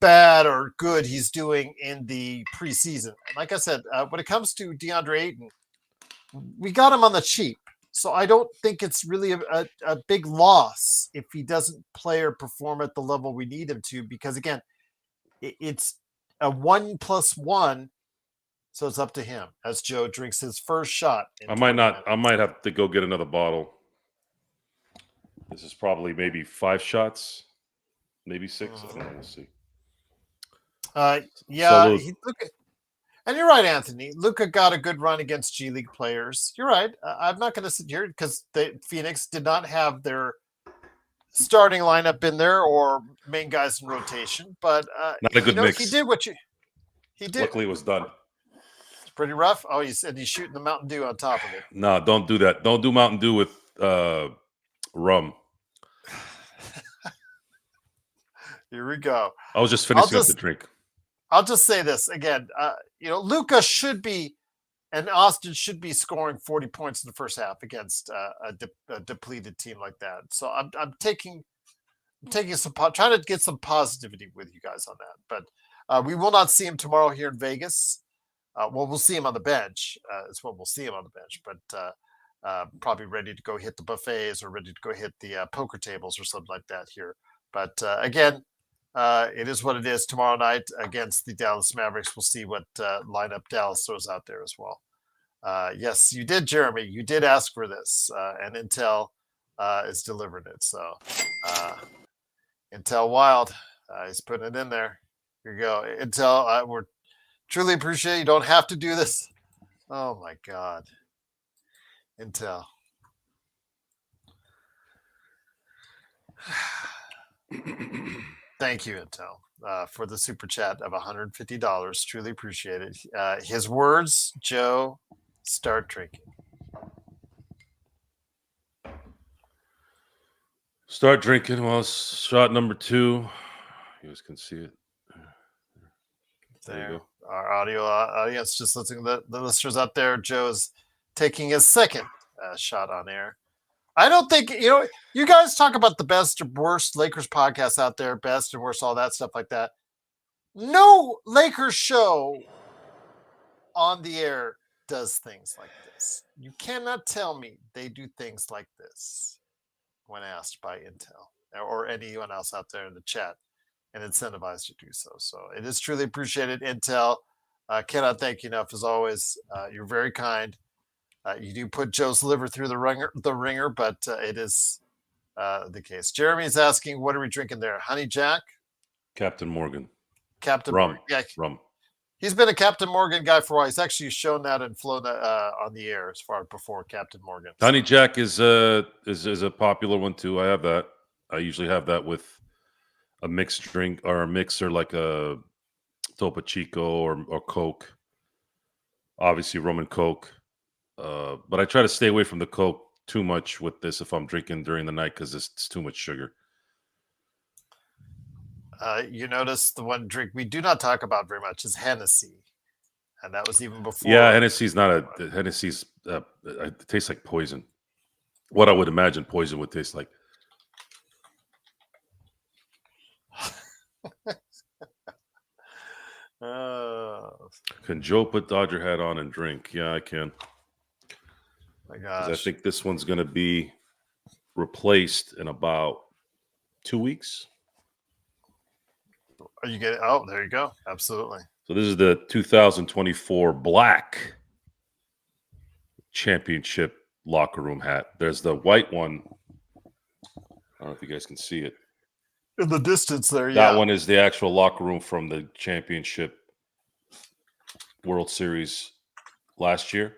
bad or good he's doing in the preseason. And like I said, when it comes to DeAndre Ayton, we got him on the cheap. So I don't think it's really a big loss if he doesn't play or perform at the level we need him to, because again, it's a 1+1. So it's up to him as Joe drinks his first shot. I might have to go get another bottle. This is probably maybe 5 shots, maybe 6. I don't know. We'll see. And you're right, Anthony. Luka got a good run against G League players. You're right. I'm not going to sit here because Phoenix did not have their starting lineup in there or main guys in rotation. But Not a good mix. he did what he did. Luckily, it was done. It's pretty rough. Oh, he's shooting the Mountain Dew on top of it. No, don't do that. Don't do Mountain Dew with rum. Here we go. I was just finishing up the drink. I'll just say this again. Luka should be, and Austin should be scoring 40 points in the first half against a depleted team like that. So I'm taking some trying to get some positivity with you guys on that. But we will not see him tomorrow here in Vegas. We'll see him on the bench. Is when we'll see him on the bench. But probably ready to go hit the buffets or ready to go hit the poker tables or something like that here. But again, it is what it is. Tomorrow night against the Dallas Mavericks, we'll see what lineup Dallas throws out there as well. Yes, you did, Jeremy. You did ask for this, and Intel is delivering it. So Intel Wild, he's putting it in there. Here you go, Intel. We're truly appreciate it. You don't have to do this. Oh my God, Intel. Thank you, Intel, for the super chat of $150. Truly appreciate it. His words, Joe, start drinking. Start drinking. Well, shot number 2. You guys can see it. There you go. Our audio audience just listening to the listeners out there. Joe's taking his second shot on air. I don't think, you guys talk about the best or worst Lakers podcasts out there, best and worst, all that stuff like that. No Lakers show on the air does things like this. You cannot tell me they do things like this when asked by Intel or anyone else out there in the chat and incentivized to do so. So it is truly appreciated, Intel. Cannot thank you enough as always. You're very kind. You do put Joe's liver through the ringer, but it is the case. Jeremy's asking, what are we drinking there? Honey Jack? Captain Morgan. Captain Rum. Morgan. Yeah. Rum. He's been a Captain Morgan guy for a while. He's actually shown that and flown on the air as far before Captain Morgan. Honey Jack is a popular one too. I have that. I usually have that with a mixed drink or a mixer like a Topo Chico or Coke. Obviously rum and Coke. But I try to stay away from the Coke too much with this if I'm drinking during the night because it's too much sugar. You notice the one drink we do not talk about very much is Hennessy. And that was even before. Yeah, Hennessy's it tastes like poison. What I would imagine poison would taste like. Can Joe put Dodger hat on and drink? Yeah, I can. My gosh. I think this one's going to be replaced in about 2 weeks. Are you getting? Oh, there you go. Absolutely. So this is the 2024 black championship locker room hat. There's the white one. I don't know if you guys can see it. In the distance there, yeah. That one is the actual locker room from the championship World Series last year.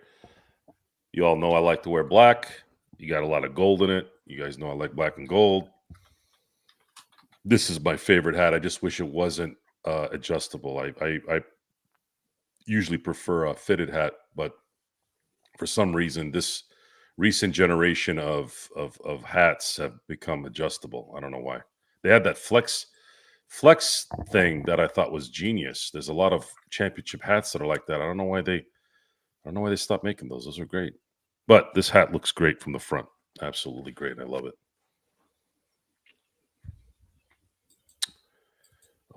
You all know I like to wear black. You got a lot of gold in it. You guys know I like black and gold. This is my favorite hat. I just wish it wasn't adjustable. I usually prefer a fitted hat, but for some reason, this recent generation of hats have become adjustable. I don't know why. They had that flex thing that I thought was genius. There's a lot of championship hats that are like that. I don't know why they stopped making those. Those are great. But this hat looks great from the front. Absolutely great. I love it.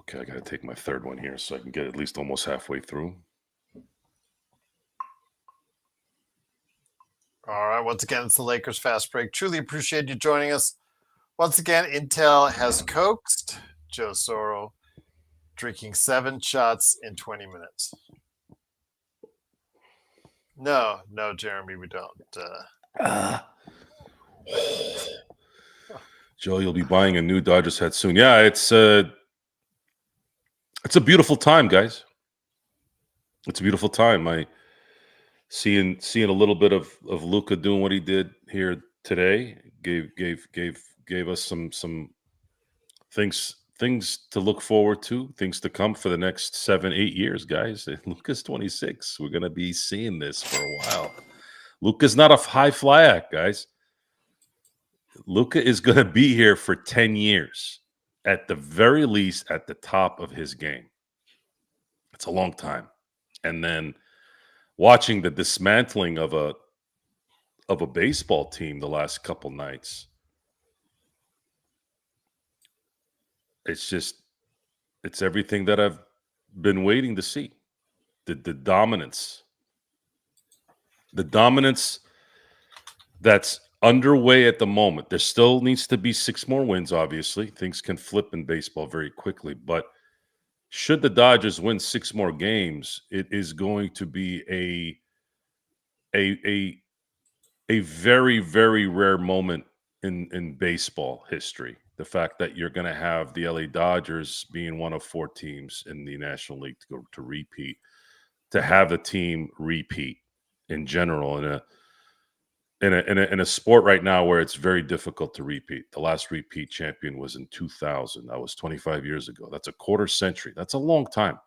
Okay, I got to take my third one here so I can get at least almost halfway through. All right. Once again, it's the Lakers Fast Break. Truly appreciate you joining us. Once again, Intel has coaxed Joe Soro, drinking 7 shots in 20 minutes. No, Jeremy, we don't. Joe, you'll be buying a new Dodgers hat soon. Yeah, it's a beautiful time, guys. It's a beautiful time. I seeing a little bit of Luka doing what he did here today gave gave us some things to look forward to, things to come for the next 7-8 years, guys. Luka's 26. We're gonna be seeing this for a while. Luka's not a high fly act, guys. Luka is gonna be here for 10 years, at the very least, at the top of his game. It's a long time. And then watching the dismantling of a baseball team the last couple nights, it's everything that I've been waiting to see. The dominance that's underway at the moment. There still needs to be 6 more wins, obviously. Things can flip in baseball very quickly, but should the Dodgers win 6 more games, it is going to be a very, very rare moment in baseball history. The fact that you're going to have the LA Dodgers being one of 4 teams in the National League to repeat, to have the team repeat in general in a sport right now where it's very difficult to repeat. The last repeat champion was in 2000. That was 25 years ago. That's a quarter century. That's a long time.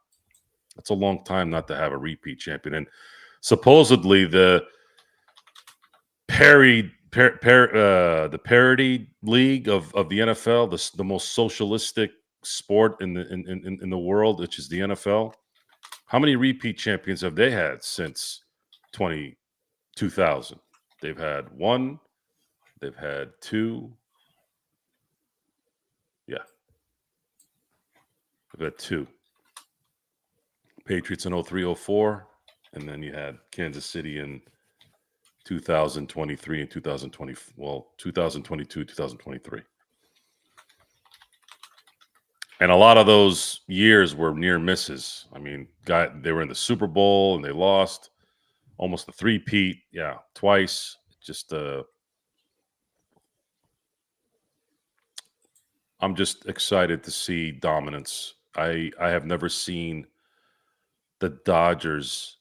That's a long time not to have a repeat champion. And supposedly the parody league of the NFL, the most socialistic sport in the world, which is the NFL. How many repeat champions have they had since 2000? They've had 1. They've had 2. Yeah. They've had 2. Patriots in 03-04. And then you had Kansas City in 2023 and 2022, 2023. And a lot of those years were near misses. I mean, they were in the Super Bowl and they lost. Almost a three-peat, yeah, twice. Just I'm just excited to see dominance. I have never seen the Dodgers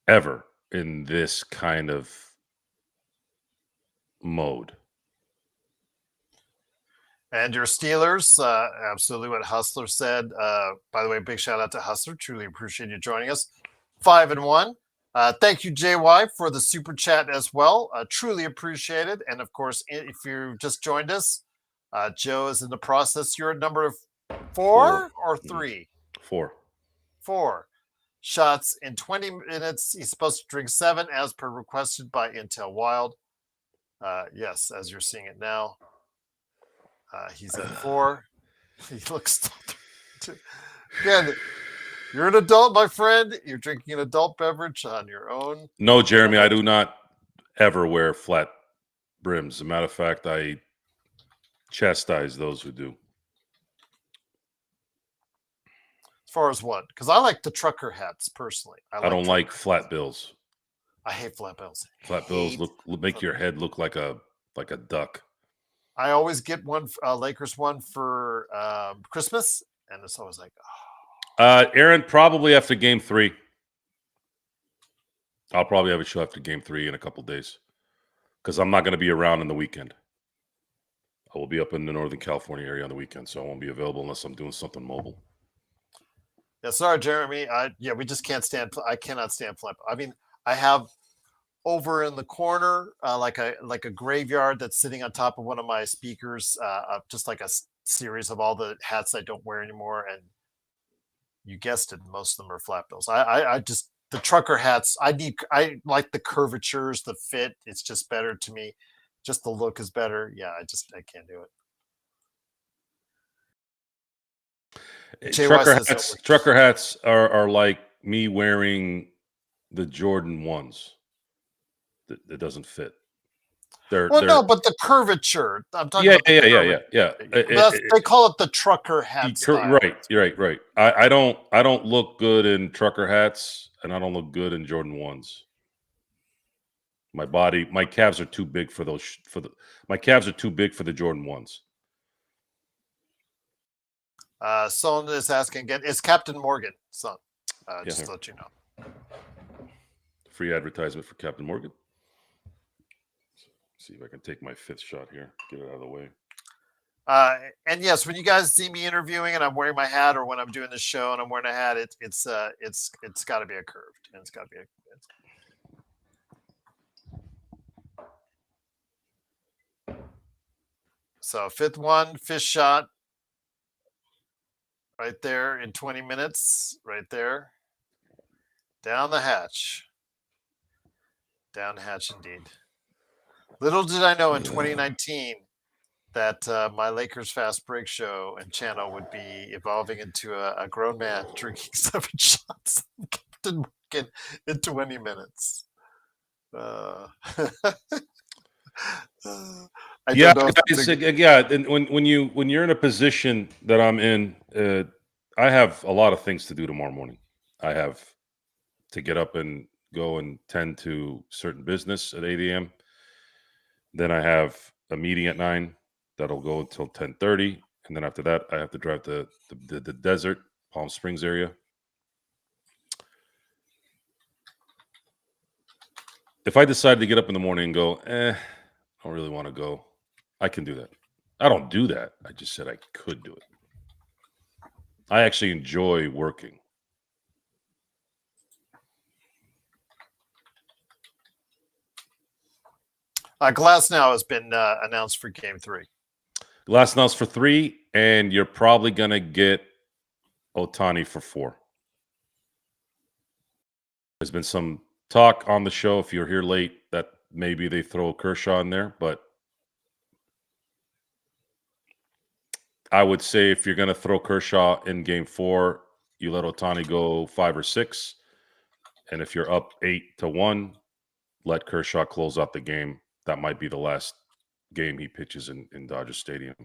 ever in this kind of mode. And your Steelers, absolutely what Hustler said. By the way, big shout out to Hustler. Truly appreciate you joining us. 5-1. Thank you, JY, for the super chat as well. Truly appreciated. And of course, if you just joined us, Joe is in the process. You're at number 4 or 3? 4. 4 shots in 20 minutes. He's supposed to drink 7 as per requested by Intel Wild. Yes, as you're seeing it now. He's at 4. He looks again. You're an adult, my friend. You're drinking an adult beverage on your own. No, Jeremy, I do not ever wear flat brims. As a matter of fact, I chastise those who do. As far as what? Because I like the trucker hats personally. I don't like flat bills. I hate flat bills. Flat bills make your head look like a duck. I always get one, Lakers one for Christmas, and it's always like, Aaron, probably after game 3. I'll probably have a show after game 3 in a couple days because I'm not going to be around on the weekend. I will be up in the Northern California area on the weekend, so I won't be available unless I'm doing something mobile. Yeah, sorry, Jeremy. We just can't stand. I cannot stand flip. I mean, I have over in the corner like a graveyard that's sitting on top of one of my speakers, just like a series of all the hats I don't wear anymore, and you guessed it, most of them are flat bills. I just the trucker hats. I like the curvatures, the fit. It's just better to me. Just the look is better. Yeah, I can't do it. Trucker hats are like me wearing the Jordan 1s. That doesn't fit. No, but the curvature. I'm talking about. Yeah. They call it the trucker hat style. Right. You're right. I don't look good in trucker hats, and I don't look good in Jordan 1s. My calves are too big for those. My calves are too big for the Jordan 1s. Someone is asking again. It's Captain Morgan, son. Just to let you know. Free advertisement for Captain Morgan. See if I can take my 5th shot here. Get it out of the way. And yes, when you guys see me interviewing and I'm wearing my hat, or when I'm doing the show and I'm wearing a hat, it's got to be a curved, and it's got to be a. So 5th shot, right there in 20 minutes, right there, down the hatch, indeed. Little did I know in 2019 that my Lakers Fast Break show and channel would be evolving into a grown man drinking 7 shots of Captain Morgan in 20 minutes. I Yeah, don't know guys, yeah. And when you're in a position that I'm in, I have a lot of things to do tomorrow morning. I have to get up and go and tend to certain business at 8 a.m. Then I have a meeting at 9 that'll go until 10:30, and then after that, I have to drive to the desert, Palm Springs area. If I decide to get up in the morning and go, I don't really want to go, I can do that. I don't do that. I just said I could do it. I actually enjoy working. Glass now has been announced for Game 3. Glass now's for 3, and you're probably going to get Ohtani for 4. There's been some talk on the show, if you're here late, that maybe they throw Kershaw in there, but I would say if you're going to throw Kershaw in Game 4, you let Ohtani go 5 or 6, and if you're up 8-1, let Kershaw close out the game. That might be the last game he pitches in Dodger Stadium.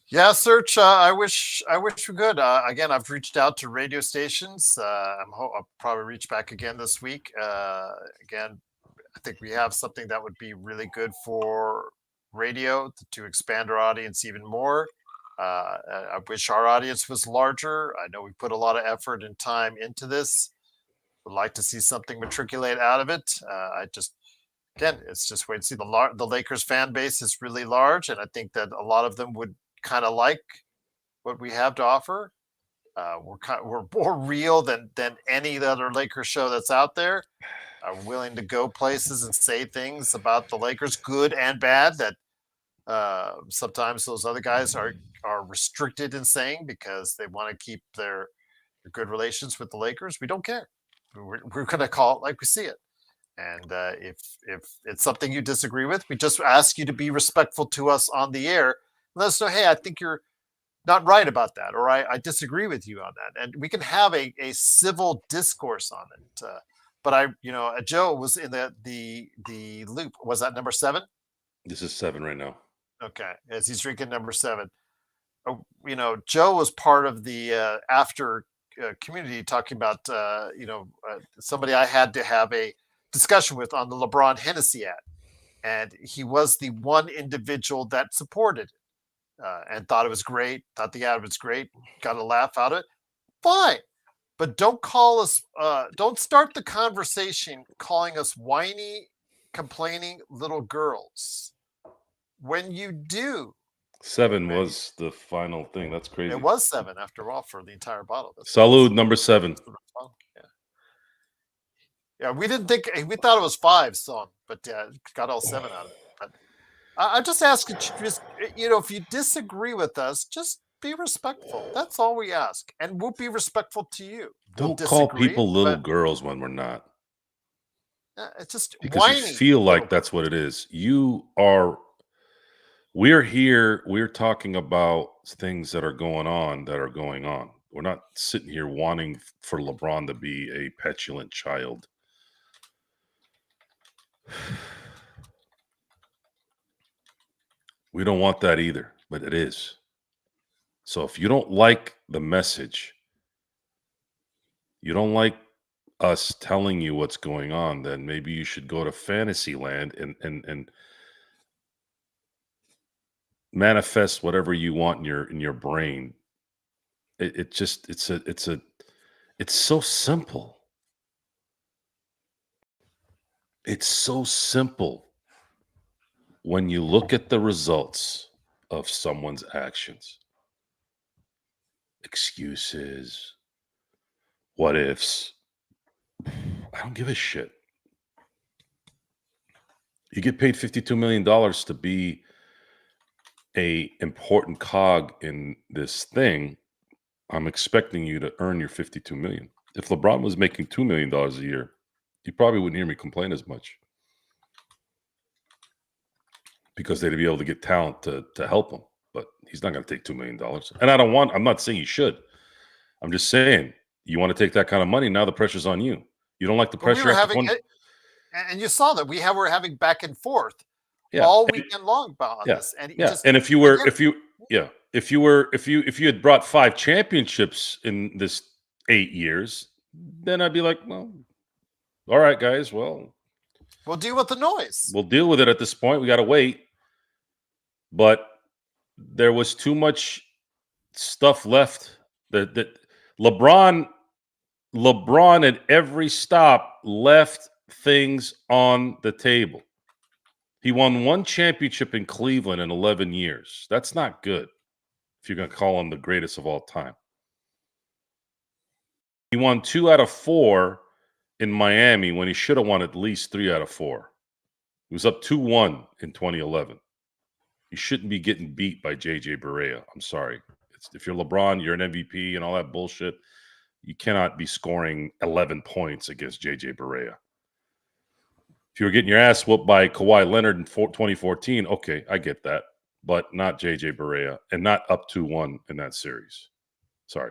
Yeah, Search. I wish we could. Again, I've reached out to radio stations. I'll probably reach back again this week. Again, I think we have something that would be really good for radio to expand our audience even more. I wish our audience was larger. I know we put a lot of effort and time into this. Would like to see something matriculate out of it. It's just wait and see. The Lakers fan base is really large, and I think that a lot of them would kind of like what we have to offer. We're more real than any other Lakers show that's out there. I'm willing to go places and say things about the Lakers, good and bad, that sometimes those other guys are restricted in saying because they want to keep their good relations with the Lakers. We don't care. We're going to call it like we see it. And if it's something you disagree with, we just ask you to be respectful to us on the air. Let us know, hey, I think you're not right about that, or I disagree with you on that. And we can have a civil discourse on it. But Joe was in the loop. Was that number 7? This is 7 right now. Okay, as he's drinking number 7. Joe was part of the after community talking about somebody I had to have a discussion with on the LeBron Hennessy ad, and he was the one individual that supported it and thought it was great, thought the ad was great, got a laugh out of it. Fine, but don't call us. Don't start the conversation calling us whiny, complaining little girls. When you do. 7 was the final thing. That's crazy. It was 7 after all for the entire bottle. Salud, number 7. Yeah, we didn't think, we thought it was 5, but got all 7 out of it. But I just ask you, if you disagree with us, just be respectful. That's all we ask, and we'll be respectful to you. Don't call people little girls when we're not. It's just because whiny. You feel like that's what it is. We're here. We're talking about things that are going on. We're not sitting here wanting for LeBron to be a petulant child. We don't want that either, but it is. So if you don't like the message, you don't like us telling you what's going on, then maybe you should go to Fantasyland and manifest whatever you want in your brain. It's so simple. It's so simple when you look at the results of someone's actions. Excuses, what ifs. I don't give a shit. You get paid $52 million to be a important cog in this thing. I'm expecting you to earn your $52 million. If LeBron was making $2 million a year, you probably wouldn't hear me complain as much, because they'd be able to get talent to help him. But he's not going to take $2 million. And I'm not saying he should. I'm just saying, you want to take that kind of money, now the pressure's on you. You don't like the But we pressure were after having, 20. and you saw that we're having back and forth Yeah. all And- weekend long on yeah. this. And Yeah. just, And if you had brought 5 championships in this 8 years, then I'd be like, well, all right, guys, well, we'll deal with the noise. we'll deal with it at this point. We got to wait. But there was too much stuff left that LeBron at every stop left things on the table. He won 1 championship in Cleveland in 11 years. That's not good if you're going to call him the greatest of all time. He won 2 out of 4 in Miami when he should have won at least 3 out of 4. He was up 2-1 in 2011. You shouldn't be getting beat by J.J. Barea. I'm sorry. If you're LeBron, you're an MVP and all that bullshit. You cannot be scoring 11 points against J.J. Barea. If you were getting your ass whooped by Kawhi Leonard in 2014, okay, I get that. But not J.J. Barea, and not up 2-1 in that series. Sorry.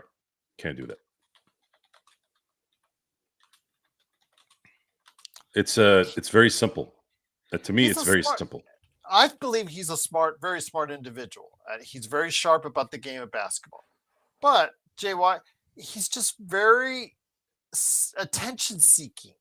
Can't do that. It's very simple. To me, it's very simple. I believe he's a very smart individual. He's very sharp about the game of basketball. But JY, he's just very attention seeking.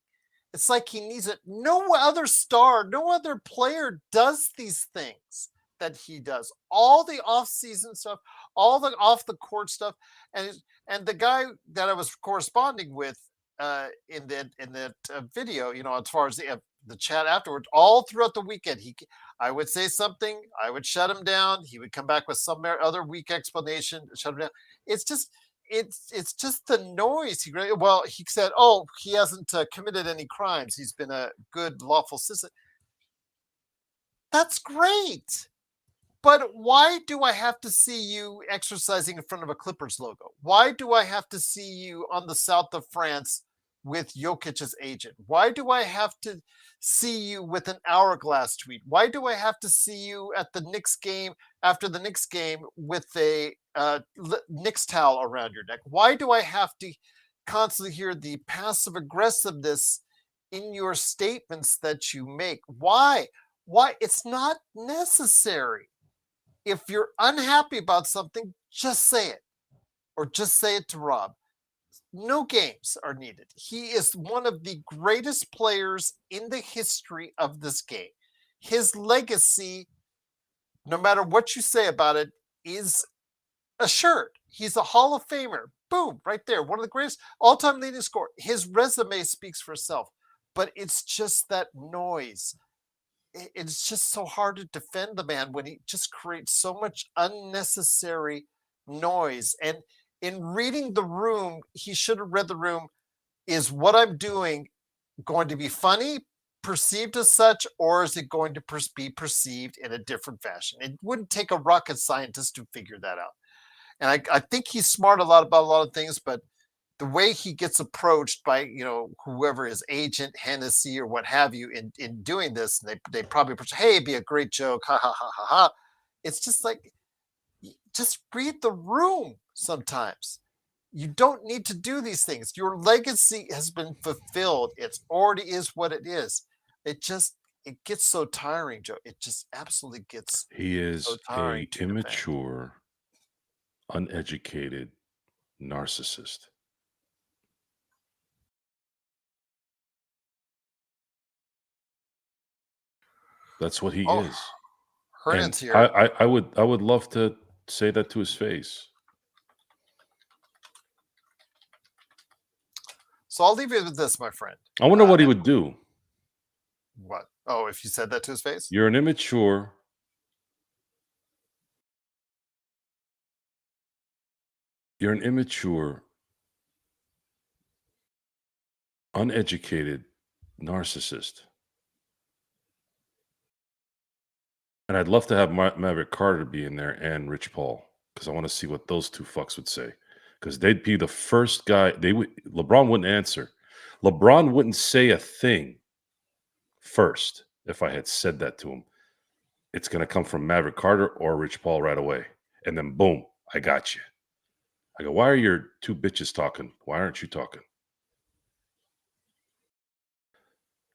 It's like he needs it. No other star, no other player does these things that he does. All the off-season stuff, all the off-the-court stuff, and the guy that I was corresponding with in that video, as far as the chat afterwards, all throughout the weekend, I would say something, I would shut him down. He would come back with some other weak explanation, shut him down. It's just the noise. He said, oh, he hasn't committed any crimes. He's been a good lawful citizen. That's great. But why do I have to see you exercising in front of a Clippers logo? Why do I have to see you on the south of France with Jokic's agent? Why do I have to see you with an hourglass tweet? Why do I have to see you at the Knicks game, after the Knicks game, with a Knicks towel around your neck? Why do I have to constantly hear the passive aggressiveness in your statements that you make? Why? It's not necessary. If you're unhappy about something, just say it, or just say it to Rob. No games are needed. He is one of the greatest players in the history of this game. His legacy, no matter what you say about it, is assured. He's a Hall of Famer. Boom, right there. One of the greatest all-time leading scorer. His resume speaks for itself, but it's just that noise. It's just so hard to defend the man when he just creates so much unnecessary noise. And in reading the room, he should have read the room. Is what I'm doing going to be funny, perceived as such, or is it going to be perceived in a different fashion? It wouldn't take a rocket scientist to figure that out. And I think he's smart about a lot of things, but the way he gets approached by, whoever his agent, Hennessy, or what have you, in doing this, and they probably approach, hey, it'd be a great joke, ha ha ha ha ha. It's just like, just read the room sometimes. You don't need to do these things. Your legacy has been fulfilled. It already is what it is. It gets so tiring, Joe. It just absolutely gets He is so tiring a immature, uneducated narcissist. That's what he is. Hernan's here. I would love to say that to his face. So I'll leave you with this, my friend. I wonder what he would do. What? Oh, if you said that to his face? You're an immature, uneducated narcissist. And I'd love to have Maverick Carter be in there and Rich Paul, because I want to see what those two fucks would say. Because they'd be the first guy. LeBron wouldn't answer. LeBron wouldn't say a thing first if I had said that to him. It's going to come from Maverick Carter or Rich Paul right away. And then boom, I got you. I go, why are your two bitches talking? Why aren't you talking?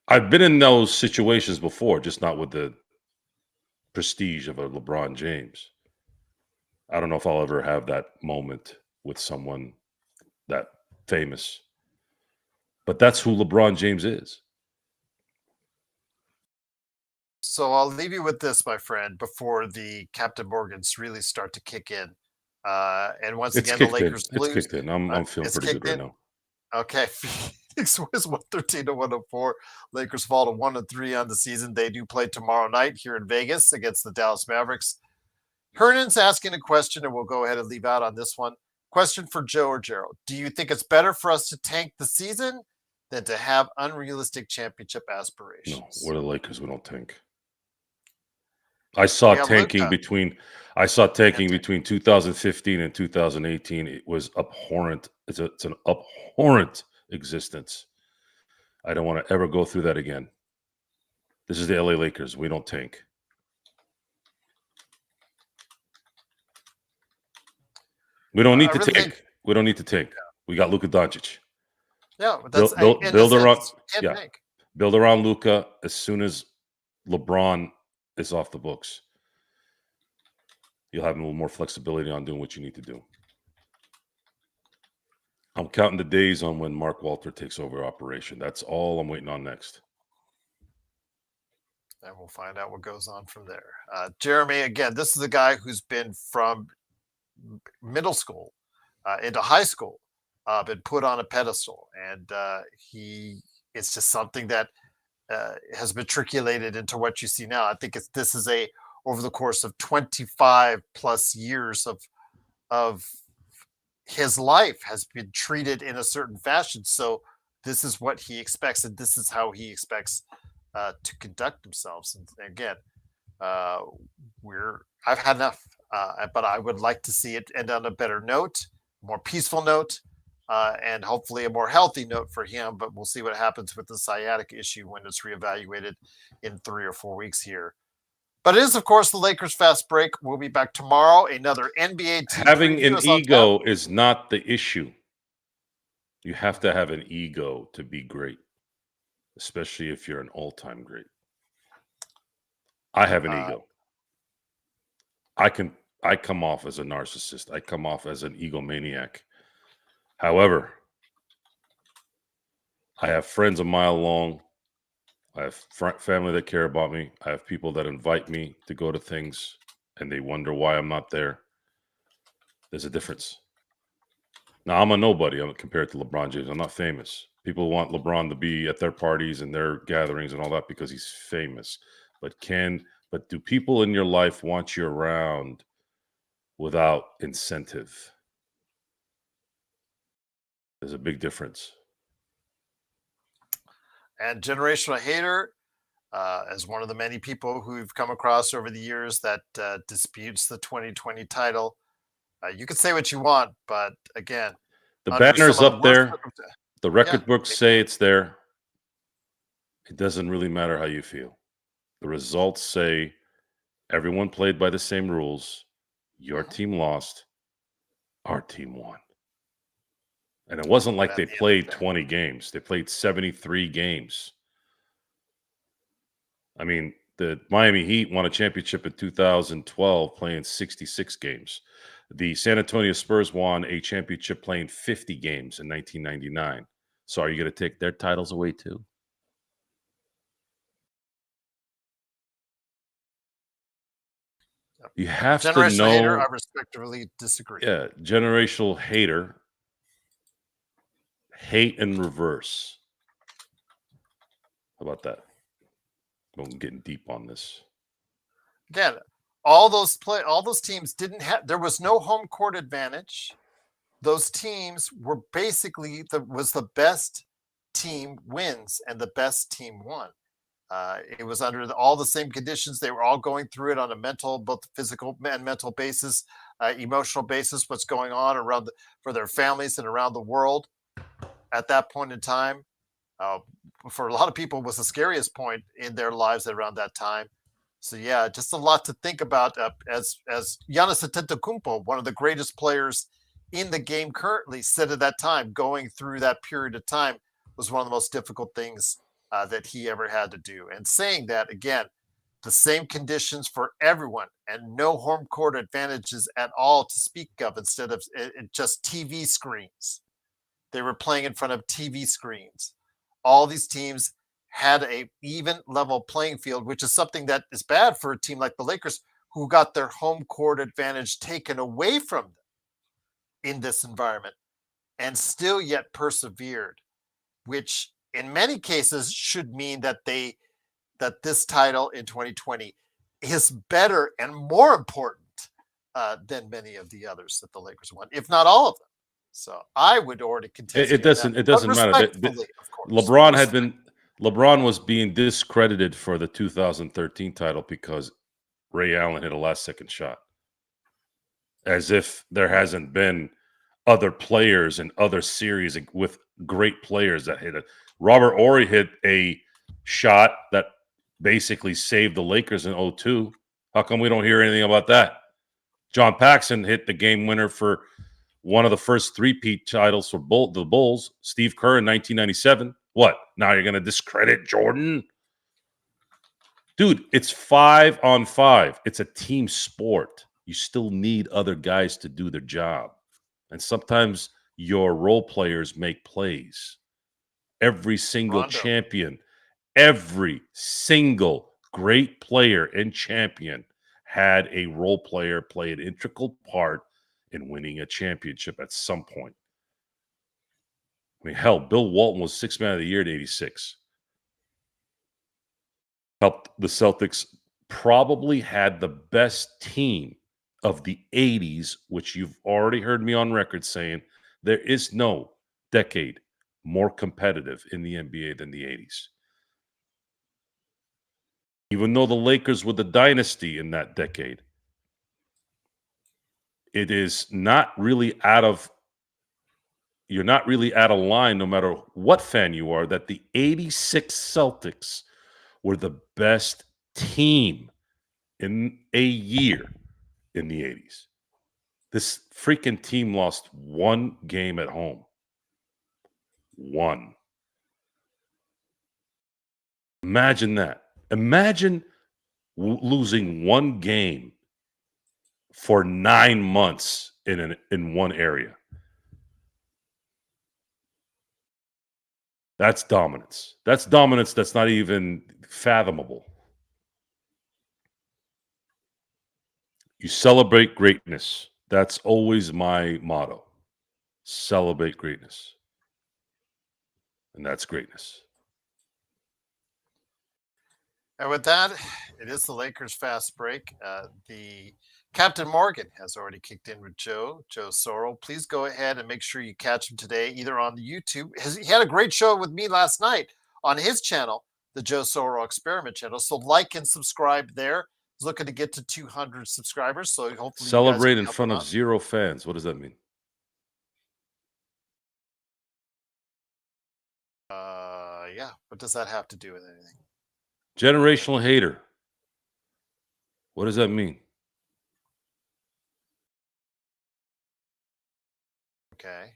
I've been in those situations before, just not with the prestige of a LeBron James. I don't know if I'll ever have that moment with someone that famous. But that's who LeBron James is. So I'll leave you with this, my friend, before the Captain Morgans really start to kick in. And once It's again, the kicked in. Lakers It's lose. kicked in. I'm feeling It's pretty good kicked right in. now. Okay, Phoenix wins 113 to 104. Lakers fall to 1-3 on the season. They do play tomorrow night here in Vegas against the Dallas Mavericks. Hernan's asking a question, and we'll go ahead and leave out on this one. Question for Joe or Gerald. Do you think it's better for us to tank the season than to have unrealistic championship aspirations? No, we're the Lakers. We don't tank. I saw We have tanking Luka. between 2015 and 2018. It was abhorrent. It's an abhorrent existence. I don't want to ever go through that again. This is the LA Lakers. We don't tank. We don't need to tank. We don't need to tank. We got Luka Doncic. Yeah, that's build around. Yeah, build around Luka as soon as LeBron is off the books. You'll have a little more flexibility on doing what you need to do. I'm counting the days on when Mark Walter takes over operation. That's all I'm waiting on next. And we'll find out what goes on from there. Jeremy, again, this is a guy who's been from middle school into high school, been put on a pedestal, and it's just something that has matriculated into what you see now. I think this is over the course of 25 plus years of his life has been treated in a certain fashion. So this is what he expects, and this is how he expects to conduct themselves. And again, I've had enough, but I would like to see it end on a better note, more peaceful note, and hopefully a more healthy note for him. But we'll see what happens with the sciatic issue when it's reevaluated in 3 or 4 weeks here. But it is, of course, the Lakers fast break. We'll be back tomorrow. Another NBA team. Having an ego is not the issue. You have to have an ego to be great, especially if you're an all-time great. I have an ego. I come off as a narcissist. I come off as an egomaniac. However, I have friends a mile long. I have family that care about me. I have people that invite me to go to things, and they wonder why I'm not there. There's a difference. Now, I'm a nobody compared to LeBron James. I'm not famous. People want LeBron to be at their parties and their gatherings and all that because he's famous. But do people in your life want you around without incentive? There's a big difference. And generational hater, as one of the many people who we've come across over the years that disputes the 2020 title. You can say what you want, but again, the banner's up there. The record books say it's there. It doesn't really matter how you feel. The results say everyone played by the same rules. Your team lost. Our team won. And it wasn't like they played 20 games. They played 73 games. I mean, the Miami Heat won a championship in 2012 playing 66 games. The San Antonio Spurs won a championship playing 50 games in 1999. So are you going to take their titles away too? You have to know. Hater, I respectfully disagree. Yeah, generational hater. Hate in reverse. How about that? I'm getting deep on this. Again, all those teams didn't have. There was no home court advantage. Those teams were basically the best team wins, and the best team won. It was under all the same conditions. They were all going through it on a mental, both physical and mental basis, emotional basis. What's going on for their families and around the world at that point in time. For a lot of people, was the scariest point in their lives around that time. So yeah, just a lot to think about. As Giannis Antetokounmpo, one of the greatest players in the game currently, said at that time, going through that period of time was one of the most difficult things that he ever had to do. And saying that again, the same conditions for everyone and no home court advantages at all to speak of. Instead of just TV screens, they were playing in front of TV screens. All these teams had a even level playing field, which is something that is bad for a team like the Lakers, who got their home court advantage taken away from them in this environment and still yet persevered, which in many cases should mean that this title in 2020 is better and more important than many of the others that the Lakers won, if not all of them. So I would already contest It doesn't matter. Of course. LeBron was being discredited for the 2013 title because Ray Allen hit a last-second shot, as if there hasn't been other players and other series with great players that hit it. Robert Horry hit a shot that basically saved the Lakers in 2002. How come we don't hear anything about that? John Paxson hit the game winner for one of the first three-peat titles for the Bulls. Steve Kerr in 1997. What? Now you're going to discredit Jordan? Dude, it's 5-on-5. It's a team sport. You still need other guys to do their job. And sometimes your role players make plays. Every single champion, every single great player and champion had a role player play an integral part in winning a championship at some point. I mean, hell, Bill Walton was Sixth Man of the Year in '86. Helped the Celtics, probably had the best team of the '80s, which you've already heard me on record saying there is no decade more competitive in the NBA than the '80s. Even though the Lakers were the dynasty in that decade, it is not really you're not really out of line, no matter what fan you are, that the '86 Celtics were the best team in a year in the '80s. This freaking team lost one game at home. One. Imagine that. Imagine losing one game for 9 months in one area. That's dominance. That's dominance that's not even fathomable. You celebrate greatness. That's always my motto. Celebrate greatness. And that's greatness. And with that, it is the Lakers fast break. The Captain Morgan has already kicked in with Joe Sorrell. Please go ahead and make sure you catch him today, either on the YouTube. He had a great show with me last night on his channel, the Joe Sorrell Experiment channel. So like and subscribe there. He's looking to get to 200 subscribers. So hopefully celebrate in front of 0 fans. What does that mean? Yeah. What does that have to do with anything? Generational hater. What does that mean? Okay.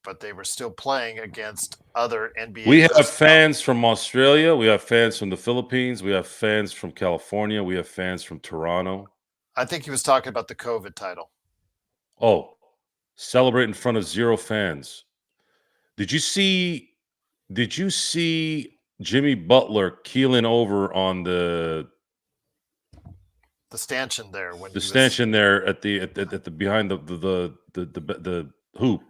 But they were still playing against other NBA. We have fans from Australia. We have fans from the Philippines. We have fans from California. We have fans from Toronto. I think he was talking about the COVID title. Oh, celebrate in front of 0 fans. Did you see Jimmy Butler keeling over on the stanchion there when the stanchion there at the behind the hoop?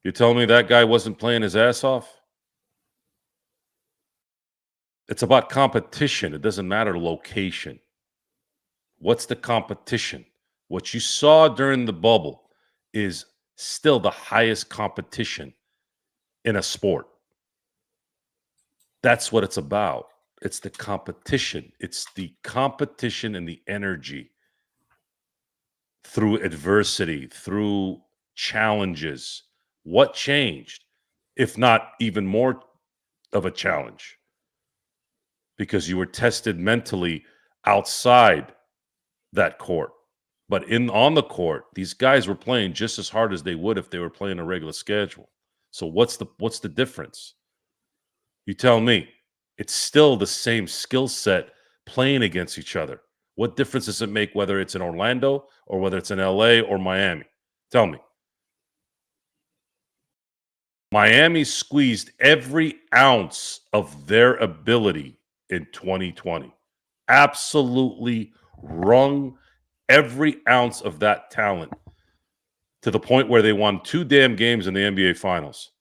You're telling me that guy wasn't playing his ass off? It's about competition. It doesn't matter location. What's the competition? What you saw during the bubble is still the highest competition in a sport. That's what it's about. It's the competition. It's the competition and the energy through adversity, through challenges. What changed, if not even more of a challenge? Because you were tested mentally outside that court. But on the court, these guys were playing just as hard as they would if they were playing a regular schedule. So what's the difference? You tell me. It's still the same skill set playing against each other. What difference does it make whether it's in Orlando or whether it's in LA or Miami? Tell me. Miami squeezed every ounce of their ability in 2020. Absolutely wrung every ounce of that talent to the point where they won 2 damn games in the NBA Finals.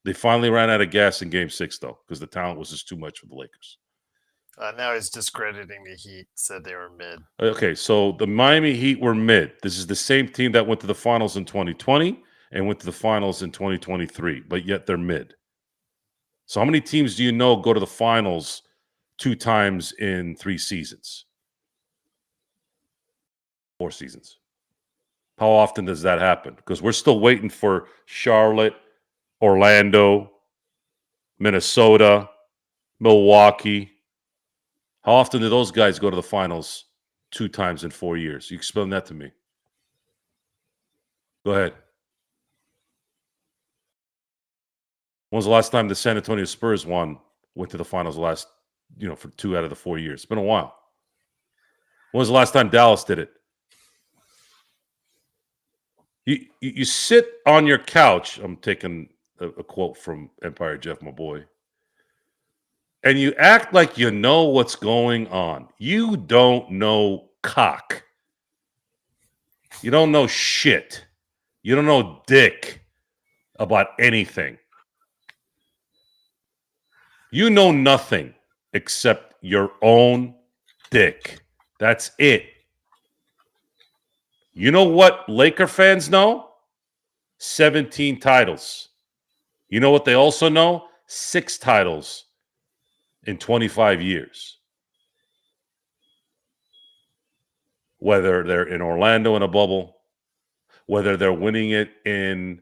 They finally ran out of gas in Game 6, though, because the talent was just too much for the Lakers. Now he's discrediting the Heat, said they were mid. Okay, so the Miami Heat were mid. This is the same team that went to the finals in 2020 and went to the finals in 2023, but yet they're mid. So how many teams do you know go to the finals 2 times in 3 seasons? 4 seasons. How often does that happen? Because we're still waiting for Charlotte, Orlando, Minnesota, Milwaukee. How often do those guys go to the finals 2 times in 4 years? You explain that to me. Go ahead. When was the last time the San Antonio Spurs went to the finals for 2 out of the 4 years? It's been a while. When was the last time Dallas did it? You sit on your couch. I'm taking a quote from Empire Jeff, my boy. And you act like you know what's going on. You don't know cock. You don't know shit. You don't know dick about anything. You know nothing except your own dick. That's it. You know what Laker fans know? 17 titles. You know what they also know? 6 titles in 25 years. Whether they're in Orlando in a bubble, whether they're winning it in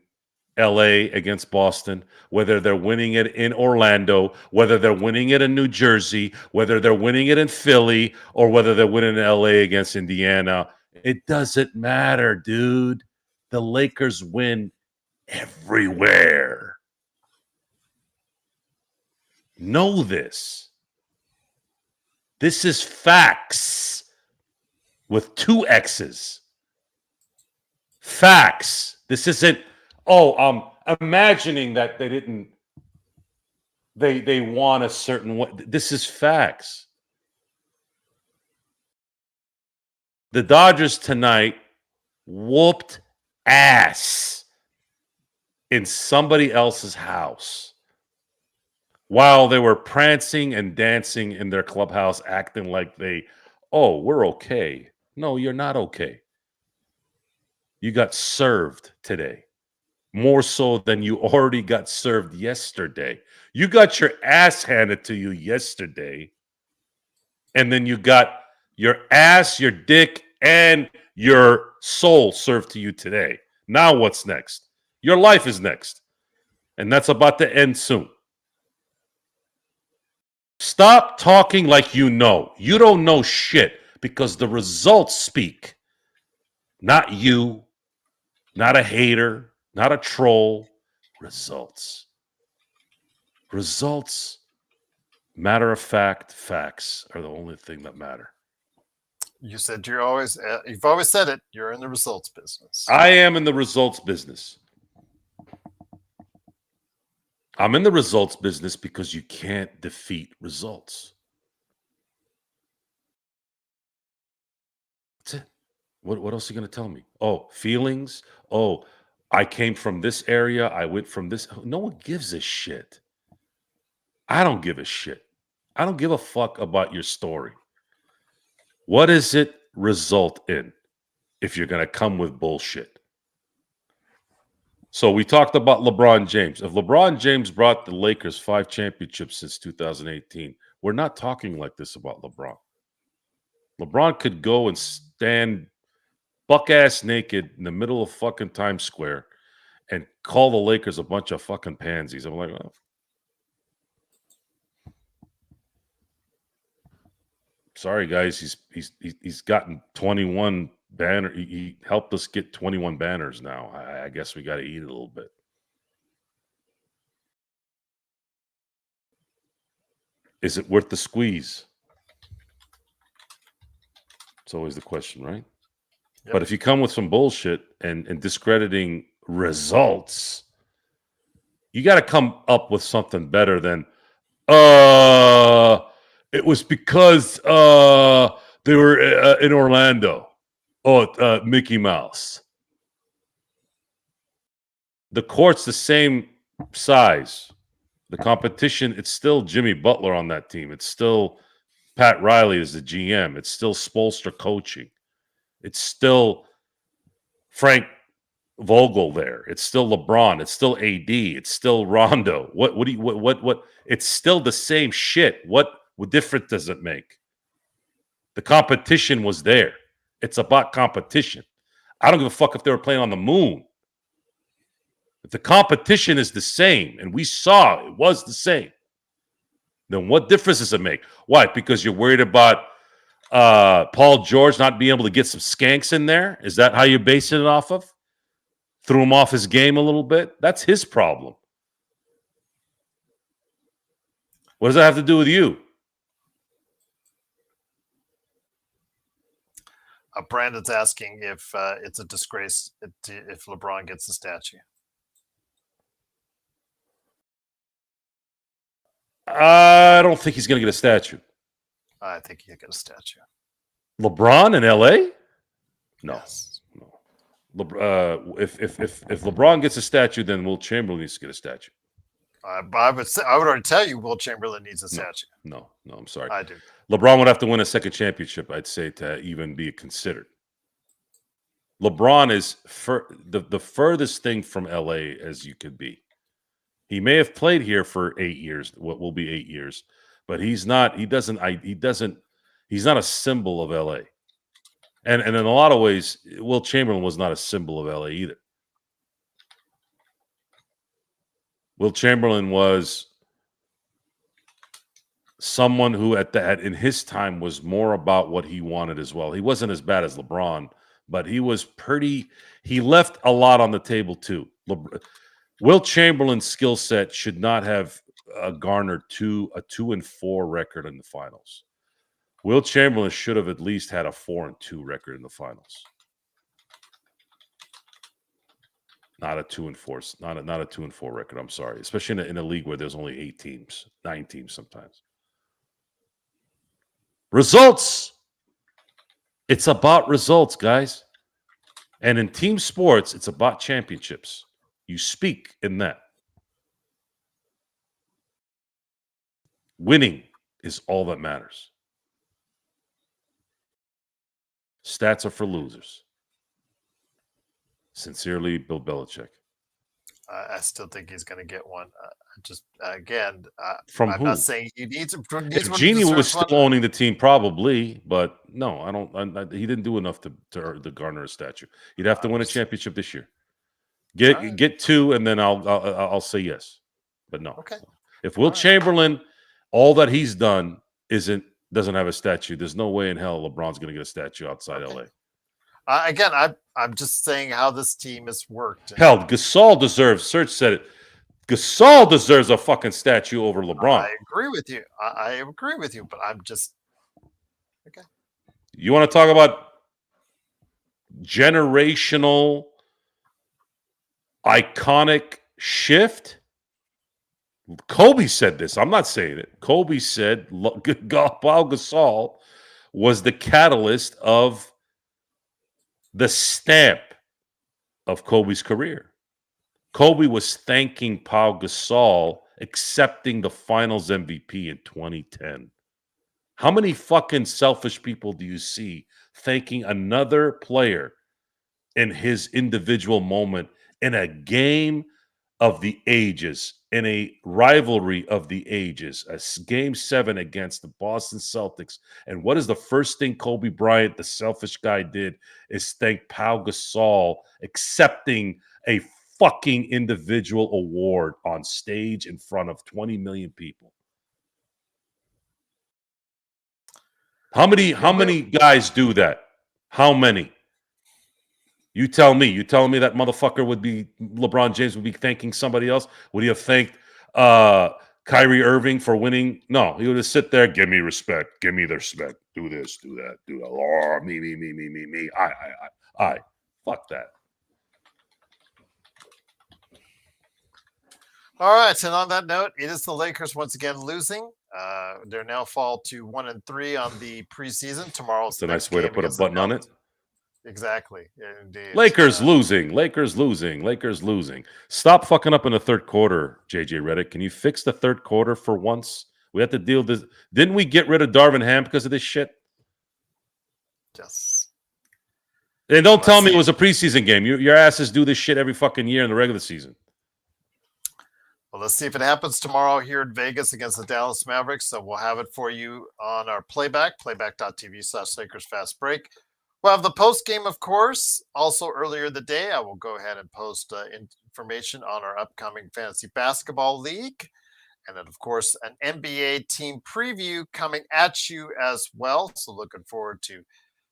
LA against Boston, whether they're winning it in Orlando, whether they're winning it in New Jersey, whether they're winning it in Philly, or whether they're winning in LA against Indiana. It doesn't matter, dude. The Lakers win everywhere. Know this. This is facts with 2 X's. Facts. This isn't, I'm imagining that they didn't, they want a certain way. This is facts. The Dodgers tonight whooped ass in somebody else's house while they were prancing and dancing in their clubhouse, acting like we're okay. No, you're not okay. You got served today, more so than you already got served yesterday. You got your ass handed to you yesterday, and then you got your ass, your dick, and your soul served to you today. Now what's next? Your life is next, and that's about to end soon. Stop talking like you know. You don't know shit because the results speak. Not you, not a hater, not a troll. Results. Results, matter of fact, facts are the only thing that matter. You said you've always said it. You're in the results business. I am in the results business. I'm in the results business because you can't defeat results. That's it. What else are you going to tell me? Oh, feelings? Oh, I came from this area. I went from this. No one gives a shit. I don't give a shit. I don't give a fuck about your story. What does it result in if you're going to come with bullshit? So we talked about LeBron James. If LeBron James brought the Lakers 5 championships since 2018, we're not talking like this about LeBron. LeBron could go and stand buck-ass naked in the middle of fucking Times Square and call the Lakers a bunch of fucking pansies. I'm like, well, sorry guys, he's gotten 21 banner. He helped us get 21 banners now. I guess we got to eat it a little bit. Is it worth the squeeze? It's always the question, right? Yep. But if you come with some bullshit and discrediting results, you got to come up with something better than, it was because they were in Orlando. Oh, Mickey Mouse. The court's the same size. The competition, it's still Jimmy Butler on that team. It's still Pat Riley as the GM. It's still Spoelstra coaching. It's still Frank Vogel there. It's still LeBron. It's still AD. It's still Rondo. What? It's still the same shit. What difference does it make? The competition was there. It's about competition. I don't give a fuck if they were playing on the moon. If the competition is the same, and we saw it was the same, then what difference does it make? Why? Because you're worried about Paul George not being able to get some skanks in there? Is that how you're basing it off of? Threw him off his game a little bit? That's his problem. What does that have to do with you? Brandon's asking if it's a disgrace if LeBron gets the statue. I don't think he's going to get a statue. I think he'll get a statue. LeBron in LA? No. Yes. No. If LeBron gets a statue, then Will Chamberlain needs to get a statue. I would already tell you Will Chamberlain needs a statue. No, I'm sorry. I do. LeBron would have to win a second championship, I'd say, to even be considered. LeBron is the furthest thing from LA as you could be. He may have played here for 8 years, what will be 8 years, but he's not. He's not a symbol of LA. And in a lot of ways, Will Chamberlain was not a symbol of LA either. Will Chamberlain was someone who in his time was more about what he wanted as well. He wasn't as bad as LeBron, but he left a lot on the table too. Will Chamberlain's skill set should not have garnered a 2-4 record in the finals. Will Chamberlain should have at least had a 4-2 record in the finals. Not a 2-4, not a 2-4 record. I'm sorry, especially in a league where there's only 8 teams, 9 teams sometimes. Results. It's about results, guys. And in team sports, it's about championships. You speak in that. Winning is all that matters. Stats are for losers. Sincerely, Bill Belichick. I still think he's going to get one. From I'm who? not saying he needs. If Genie was still owning the team, probably, but no, I don't. He didn't do enough to garner a statue. You'd have to win a championship this year. Get 2, and then I'll say yes, but no. Okay. If Will Chamberlain, all that he's done doesn't have a statue, there's no way in hell LeBron's going to get a statue outside LA. Again, I'm just saying how this team has worked. Hell, Gasol deserves. Serge said it. Gasol deserves a fucking statue over LeBron. I agree with you. I agree with you, but I'm just okay. You want to talk about generational, iconic shift? Kobe said this. I'm not saying it. Kobe said Pau Gasol was the catalyst of the stamp of Kobe's career. Kobe was thanking Pau Gasol accepting the Finals MVP in 2010. How many fucking selfish people do you see thanking another player in his individual moment in a game of the ages, in a rivalry of the ages, game 7 against the Boston Celtics? And what is the first thing Kobe Bryant, the selfish guy, did is thank Pau Gasol accepting a fucking individual award on stage in front of 20 million people. How many guys do that? How many? You tell me. You telling me that motherfucker would be LeBron James would be thanking somebody else? Would he have thanked Kyrie Irving for winning? No, he would just sit there, give me respect, give me the respect, do this, do that, do that. Oh, me. I. Fuck that. All right, and on that note, it is the Lakers once again losing. They're now fall to 1-3 on the preseason. Tomorrow's It's a nice way to put a button on it. Exactly. Indeed. Lakers losing. Stop fucking up in the third quarter, JJ Redick. Can you fix the third quarter for once? We had to deal with this. Didn't we get rid of Darvin Ham because of this shit? Yes. And don't tell me it was a preseason game. Your asses do this shit every fucking year in the regular season. Well, let's see if it happens tomorrow here in Vegas against the Dallas Mavericks. So we'll have it for you on our playback.tv/LakersFastBreak. We'll have the post game, of course. Also, earlier in the day, I will go ahead and post information on our upcoming fantasy basketball league. And then, of course, an NBA team preview coming at you as well. So looking forward to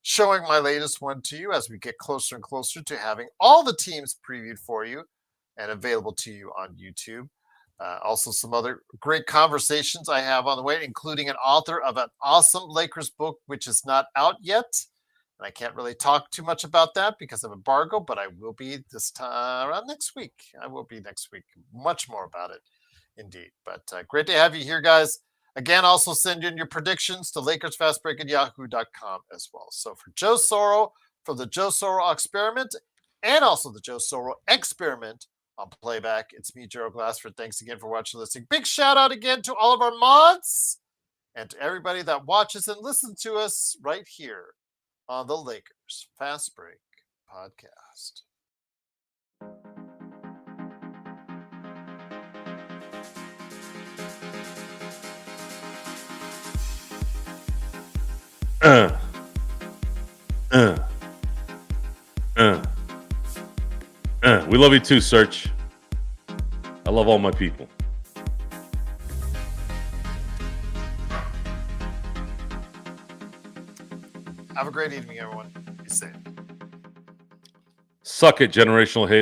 showing my latest one to you as we get closer and closer to having all the teams previewed for you and available to you on YouTube. Also, some other great conversations I have on the way, including an author of an awesome Lakers book, which is not out yet. And I can't really talk too much about that because of embargo, but I will be this time around next week. I will be next week. Much more about it, indeed. But great to have you here, guys. Again, also send in your predictions to LakersFastBreak@yahoo.com as well. So for Joe Soro, for the Joe Soro Experiment, and also the Joe Soro Experiment on Playback, it's me, Gerald Glassford. Thanks again for watching and listening. Big shout out again to all of our mods and to everybody that watches and listens to us right here on the Lakers Fast Break podcast. We love you too, Search. I love all my people. Have a great evening, everyone. Be safe. Suck it, generational hate.